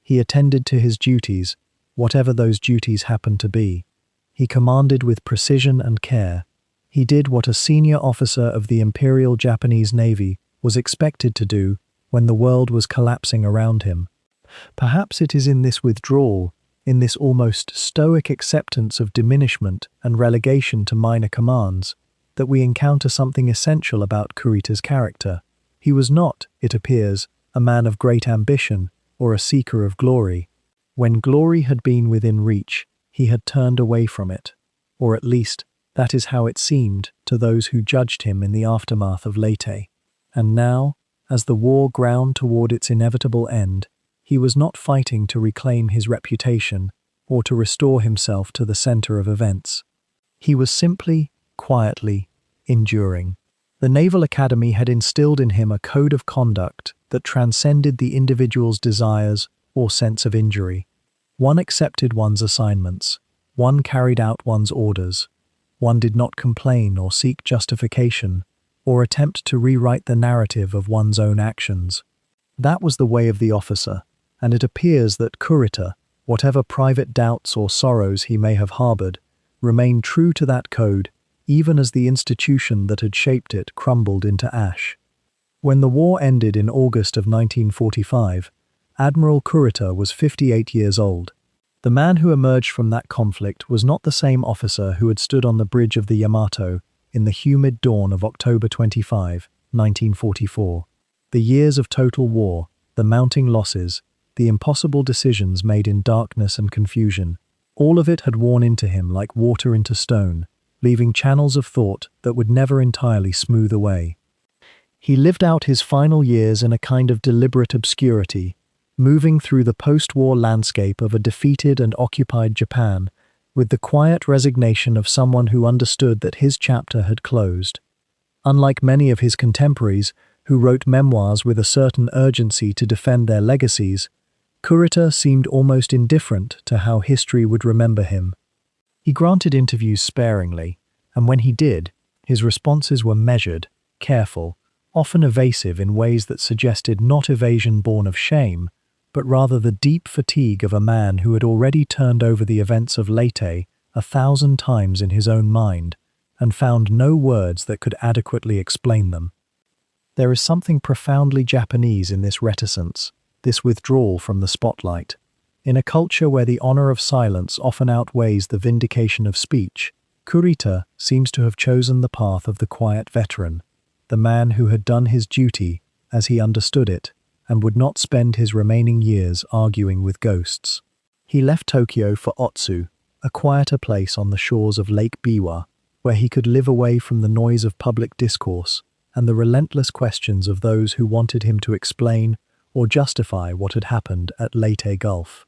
He attended to his duties, whatever those duties happened to be. He commanded with precision and care. He did what a senior officer of the Imperial Japanese Navy was expected to do when the world was collapsing around him. Perhaps it is in this withdrawal, in this almost stoic acceptance of diminishment and relegation to minor commands, that we encounter something essential about Kurita's character. He was not, it appears, a man of great ambition or a seeker of glory. When glory had been within reach, he had turned away from it, or at least that is how it seemed to those who judged him in the aftermath of Leyte. And now, as the war ground toward its inevitable end, he was not fighting to reclaim his reputation or to restore himself to the center of events. He was simply, quietly, enduring. The Naval Academy had instilled in him a code of conduct that transcended the individual's desires or sense of injury. One accepted one's assignments, one carried out one's orders, one did not complain or seek justification or attempt to rewrite the narrative of one's own actions. That was the way of the officer, and it appears that Kurita, whatever private doubts or sorrows he may have harbored, remained true to that code even as the institution that had shaped it crumbled into ash. When the war ended in August of 1945, Admiral Kurita was 58 years old. The man who emerged from that conflict was not the same officer who had stood on the bridge of the Yamato in the humid dawn of October 25, 1944. The years of total war, the mounting losses, the impossible decisions made in darkness and confusion, all of it had worn into him like water into stone, leaving channels of thought that would never entirely smooth away. He lived out his final years in a kind of deliberate obscurity, moving through the post-war landscape of a defeated and occupied Japan with the quiet resignation of someone who understood that his chapter had closed. Unlike many of his contemporaries who wrote memoirs with a certain urgency to defend their legacies, Kurita seemed almost indifferent to how history would remember him. He granted interviews sparingly, and when he did, his responses were measured, careful, often evasive in ways that suggested not evasion born of shame, but rather the deep fatigue of a man who had already turned over the events of Leyte 1,000 times in his own mind, and found no words that could adequately explain them. There is something profoundly Japanese in this reticence, this withdrawal from the spotlight. In a culture where the honor of silence often outweighs the vindication of speech, Kurita seems to have chosen the path of the quiet veteran, the man who had done his duty as he understood it, and would not spend his remaining years arguing with ghosts. He left Tokyo for Otsu, a quieter place on the shores of Lake Biwa, where he could live away from the noise of public discourse and the relentless questions of those who wanted him to explain or justify what had happened at Leyte Gulf.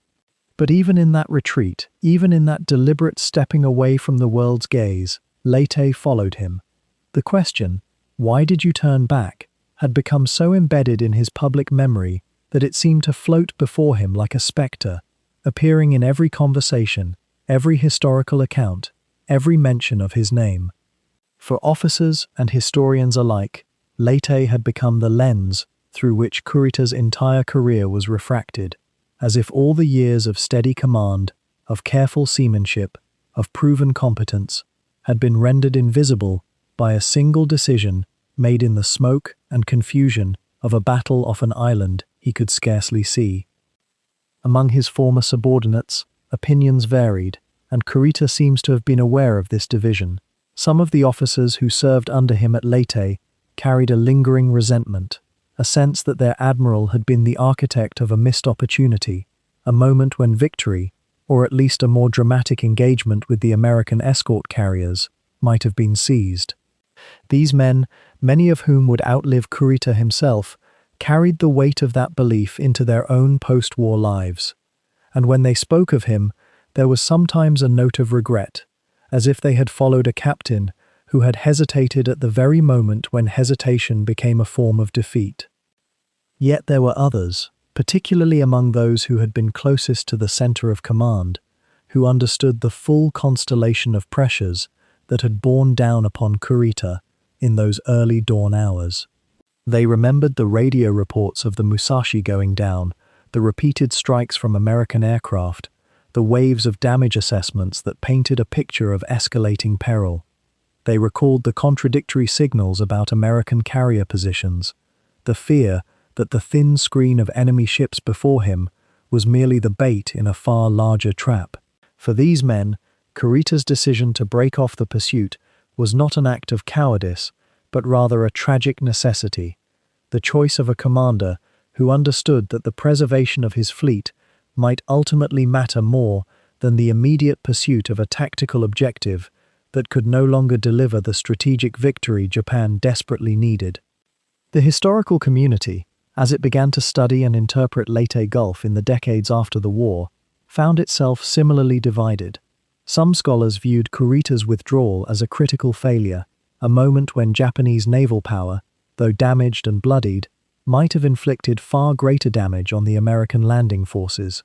But even in that retreat, even in that deliberate stepping away from the world's gaze, Leyte followed him. The question, "Why did you turn back?" had become so embedded in his public memory that it seemed to float before him like a spectre, appearing in every conversation, every historical account, every mention of his name. For officers and historians alike, Leyte had become the lens through which Kurita's entire career was refracted, as if all the years of steady command, of careful seamanship, of proven competence, had been rendered invisible by a single decision made in the smoke and confusion of a battle off an island he could scarcely see. Among his former subordinates, opinions varied, and Kurita seems to have been aware of this division. Some of the officers who served under him at Leyte carried a lingering resentment, a sense that their admiral had been the architect of a missed opportunity, a moment when victory, or at least a more dramatic engagement with the American escort carriers, might have been seized. These men, many of whom would outlive Kurita himself, carried the weight of that belief into their own post-war lives. And when they spoke of him, there was sometimes a note of regret, as if they had followed a captain who had hesitated at the very moment when hesitation became a form of defeat. Yet there were others, particularly among those who had been closest to the center of command, who understood the full constellation of pressures that had borne down upon Kurita in those early dawn hours. They remembered the radio reports of the Musashi going down, the repeated strikes from American aircraft, the waves of damage assessments that painted a picture of escalating peril. They recalled the contradictory signals about American carrier positions, the fear that the thin screen of enemy ships before him was merely the bait in a far larger trap. For these men, Kurita's decision to break off the pursuit was not an act of cowardice, but rather a tragic necessity, the choice of a commander who understood that the preservation of his fleet might ultimately matter more than the immediate pursuit of a tactical objective that could no longer deliver the strategic victory Japan desperately needed. The historical community, as it began to study and interpret Leyte Gulf in the decades after the war, found itself similarly divided. Some scholars viewed Kurita's withdrawal as a critical failure, a moment when Japanese naval power, though damaged and bloodied, might have inflicted far greater damage on the American landing forces.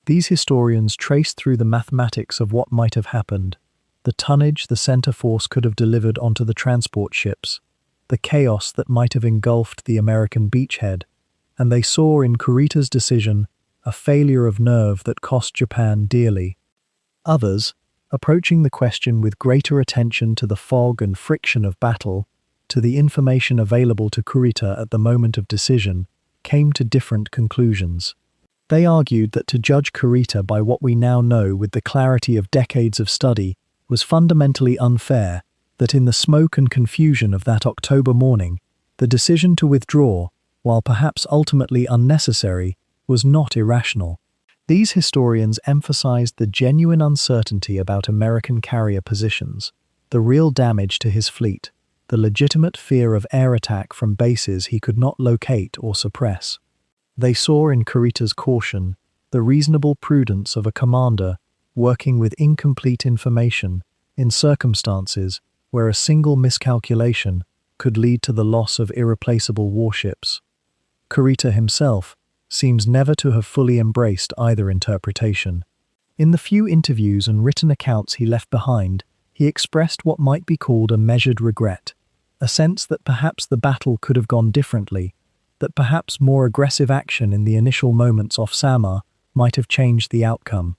These historians traced through the mathematics of what might have happened, the tonnage the center force could have delivered onto the transport ships, the chaos that might have engulfed the American beachhead, and they saw in Kurita's decision a failure of nerve that cost Japan dearly. Others, approaching the question with greater attention to the fog and friction of battle, to the information available to Kurita at the moment of decision, came to different conclusions. They argued that to judge Kurita by what we now know with the clarity of decades of study was fundamentally unfair, that in the smoke and confusion of that October morning, the decision to withdraw, while perhaps ultimately unnecessary, was not irrational. These historians emphasized the genuine uncertainty about American carrier positions, the real damage to his fleet, the legitimate fear of air attack from bases he could not locate or suppress. They saw in Kurita's caution the reasonable prudence of a commander working with incomplete information in circumstances where a single miscalculation could lead to the loss of irreplaceable warships. Kurita himself seems never to have fully embraced either interpretation. In the few interviews and written accounts he left behind, he expressed what might be called a measured regret, a sense that perhaps the battle could have gone differently, that perhaps more aggressive action in the initial moments off Samar might have changed the outcome.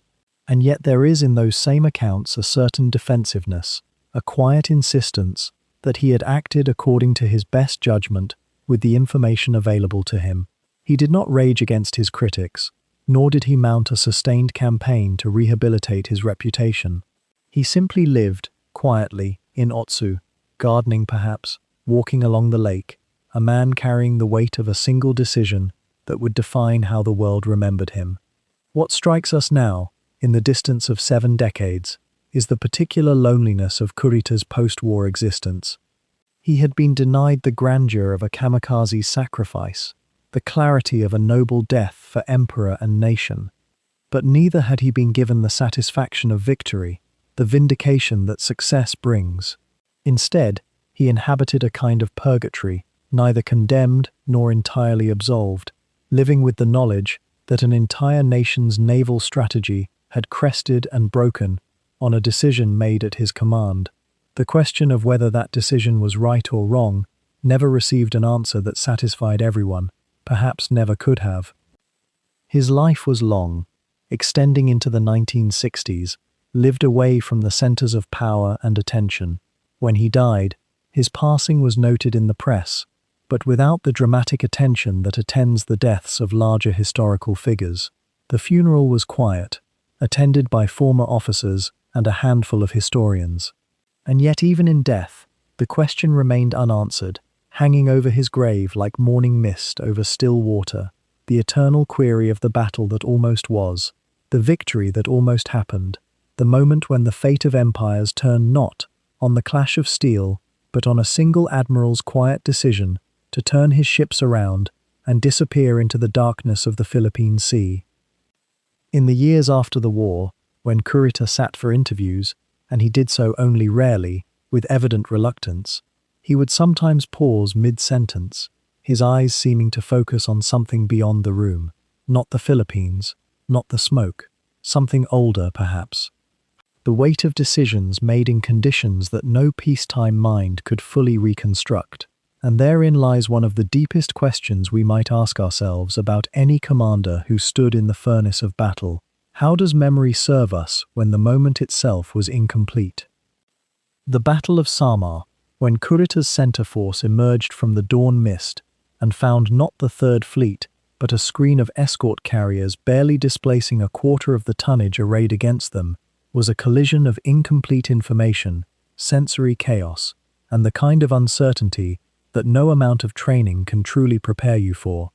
And yet there is in those same accounts a certain defensiveness, a quiet insistence that he had acted according to his best judgment with the information available to him. He did not rage against his critics, nor did he mount a sustained campaign to rehabilitate his reputation. He simply lived, quietly, in Otsu, gardening perhaps, walking along the lake, a man carrying the weight of a single decision that would define how the world remembered him. What strikes us now, in the distance of 7 decades, is the particular loneliness of Kurita's post-war existence. He had been denied the grandeur of a kamikaze's sacrifice, the clarity of a noble death for emperor and nation. But neither had he been given the satisfaction of victory, the vindication that success brings. Instead, he inhabited a kind of purgatory, neither condemned nor entirely absolved, living with the knowledge that an entire nation's naval strategy had crested and broken on a decision made at his command. The question of whether that decision was right or wrong never received an answer that satisfied everyone, perhaps never could have. His life was long, extending into the 1960s, lived away from the centers of power and attention. When he died, his passing was noted in the press, but without the dramatic attention that attends the deaths of larger historical figures. The funeral was quiet, attended by former officers and a handful of historians. And yet even in death, the question remained unanswered, hanging over his grave like morning mist over still water, the eternal query of the battle that almost was, the victory that almost happened, the moment when the fate of empires turned not on the clash of steel, but on a single admiral's quiet decision to turn his ships around and disappear into the darkness of the Philippine Sea. In the years after the war, when Kurita sat for interviews, and he did so only rarely, with evident reluctance, he would sometimes pause mid-sentence, his eyes seeming to focus on something beyond the room, not the Philippines, not the smoke, something older perhaps. The weight of decisions made in conditions that no peacetime mind could fully reconstruct. And therein lies one of the deepest questions we might ask ourselves about any commander who stood in the furnace of battle. How does memory serve us when the moment itself was incomplete? The Battle of Samar, when Kurita's center force emerged from the dawn mist and found not the Third Fleet, but a screen of escort carriers barely displacing a quarter of the tonnage arrayed against them, was a collision of incomplete information, sensory chaos, and the kind of uncertainty that no amount of training can truly prepare you for.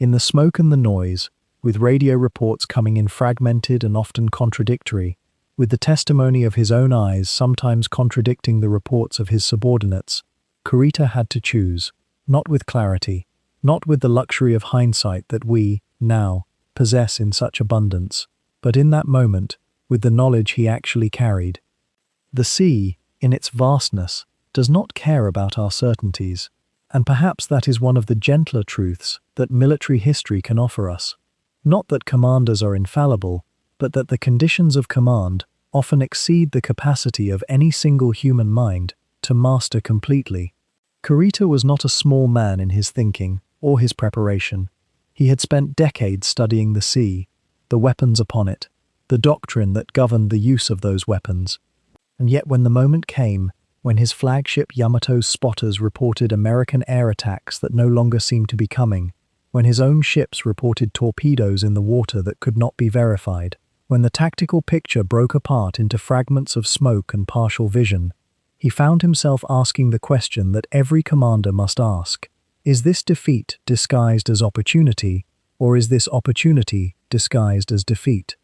In the smoke and the noise, with radio reports coming in fragmented and often contradictory, with the testimony of his own eyes sometimes contradicting the reports of his subordinates, Kurita had to choose, not with clarity, not with the luxury of hindsight that we, now, possess in such abundance, but in that moment, with the knowledge he actually carried. The sea, in its vastness, does not care about our certainties. And perhaps that is one of the gentler truths that military history can offer us. Not that commanders are infallible, but that the conditions of command often exceed the capacity of any single human mind to master completely. Kurita was not a small man in his thinking or his preparation. He had spent decades studying the sea, the weapons upon it, the doctrine that governed the use of those weapons. And yet when the moment came, when his flagship Yamato's spotters reported American air attacks that no longer seemed to be coming, when his own ships reported torpedoes in the water that could not be verified, when the tactical picture broke apart into fragments of smoke and partial vision, he found himself asking the question that every commander must ask: is this defeat disguised as opportunity, or is this opportunity disguised as defeat?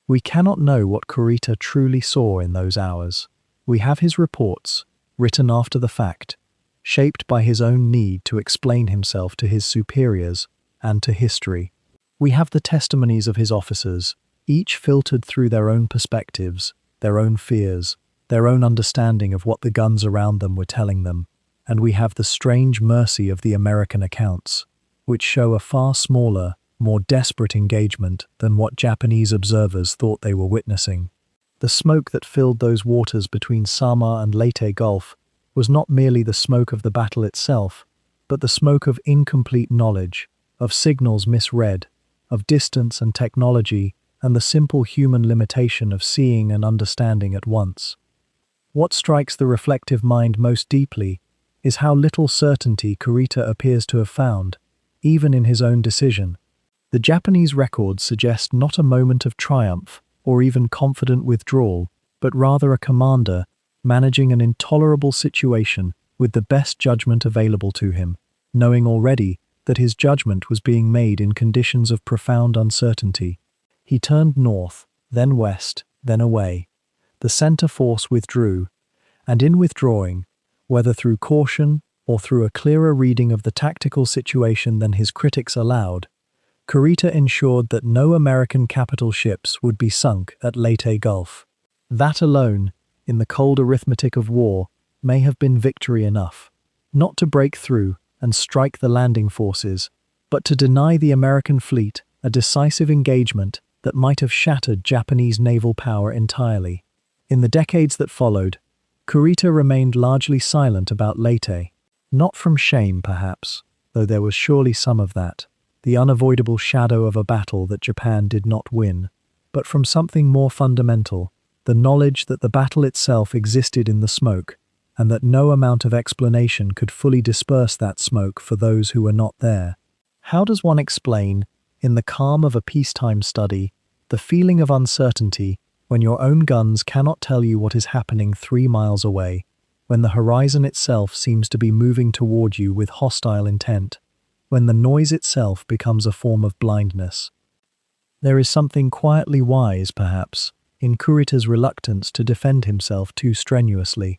We cannot know what Kurita truly saw in those hours. We have his reports, written after the fact, shaped by his own need to explain himself to his superiors and to history. We have the testimonies of his officers, each filtered through their own perspectives, their own fears, their own understanding of what the guns around them were telling them, and we have the strange mercy of the American accounts, which show a far smaller, more desperate engagement than what Japanese observers thought they were witnessing. The smoke that filled those waters between Samar and Leyte Gulf was not merely the smoke of the battle itself, but the smoke of incomplete knowledge, of signals misread, of distance and technology, and the simple human limitation of seeing and understanding at once. What strikes the reflective mind most deeply is how little certainty Kurita appears to have found, even in his own decision. The Japanese records suggest not a moment of triumph, or even confident withdrawal, but rather a commander managing an intolerable situation with the best judgment available to him, knowing already that his judgment was being made in conditions of profound uncertainty. He turned north, then west, then away. The center force withdrew, and in withdrawing, whether through caution or through a clearer reading of the tactical situation than his critics allowed, Kurita ensured that no American capital ships would be sunk at Leyte Gulf. That alone, in the cold arithmetic of war, may have been victory enough, not to break through and strike the landing forces, but to deny the American fleet a decisive engagement that might have shattered Japanese naval power entirely. In the decades that followed, Kurita remained largely silent about Leyte, not from shame perhaps, though there was surely some of that, the unavoidable shadow of a battle that Japan did not win, but from something more fundamental, the knowledge that the battle itself existed in the smoke, and that no amount of explanation could fully disperse that smoke for those who were not there. How does one explain In the calm of a peacetime study, the feeling of uncertainty when your own guns cannot tell you what is happening 3 miles away, when the horizon itself seems to be moving toward you with hostile intent, when the noise itself becomes a form of blindness. There is something quietly wise, perhaps, in Kurita's reluctance to defend himself too strenuously.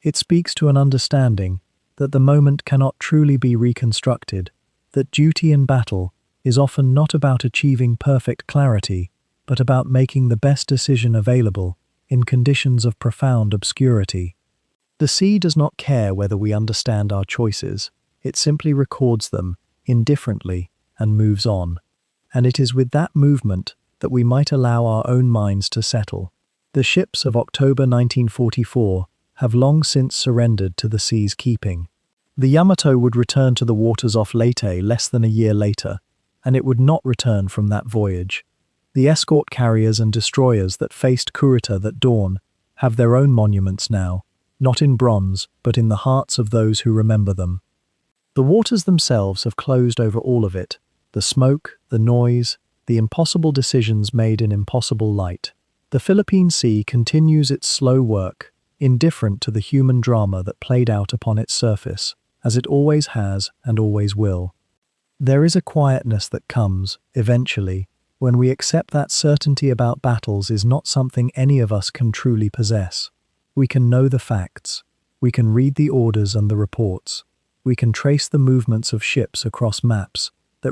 It speaks to an understanding that the moment cannot truly be reconstructed, that duty in battle is often not about achieving perfect clarity, but about making the best decision available in conditions of profound obscurity. The sea does not care whether we understand our choices, it simply records them indifferently and moves on. And it is with that movement that we might allow our own minds to settle. The ships of October 1944 have long since surrendered to the sea's keeping. The Yamato would return to the waters off Leyte less than a year later, and it would not return from that voyage. The escort carriers and destroyers that faced Kurita that dawn have their own monuments now, not in bronze, but in the hearts of those who remember them. The waters themselves have closed over all of it, the smoke, the noise, the impossible decisions made in impossible light. The Philippine Sea continues its slow work, indifferent to the human drama that played out upon its surface, as it always has and always will. There is a quietness that comes, eventually, when we accept that certainty about battles is not something any of us can truly possess. We can know the facts. We can read the orders and the reports. We can trace the movements of ships across maps,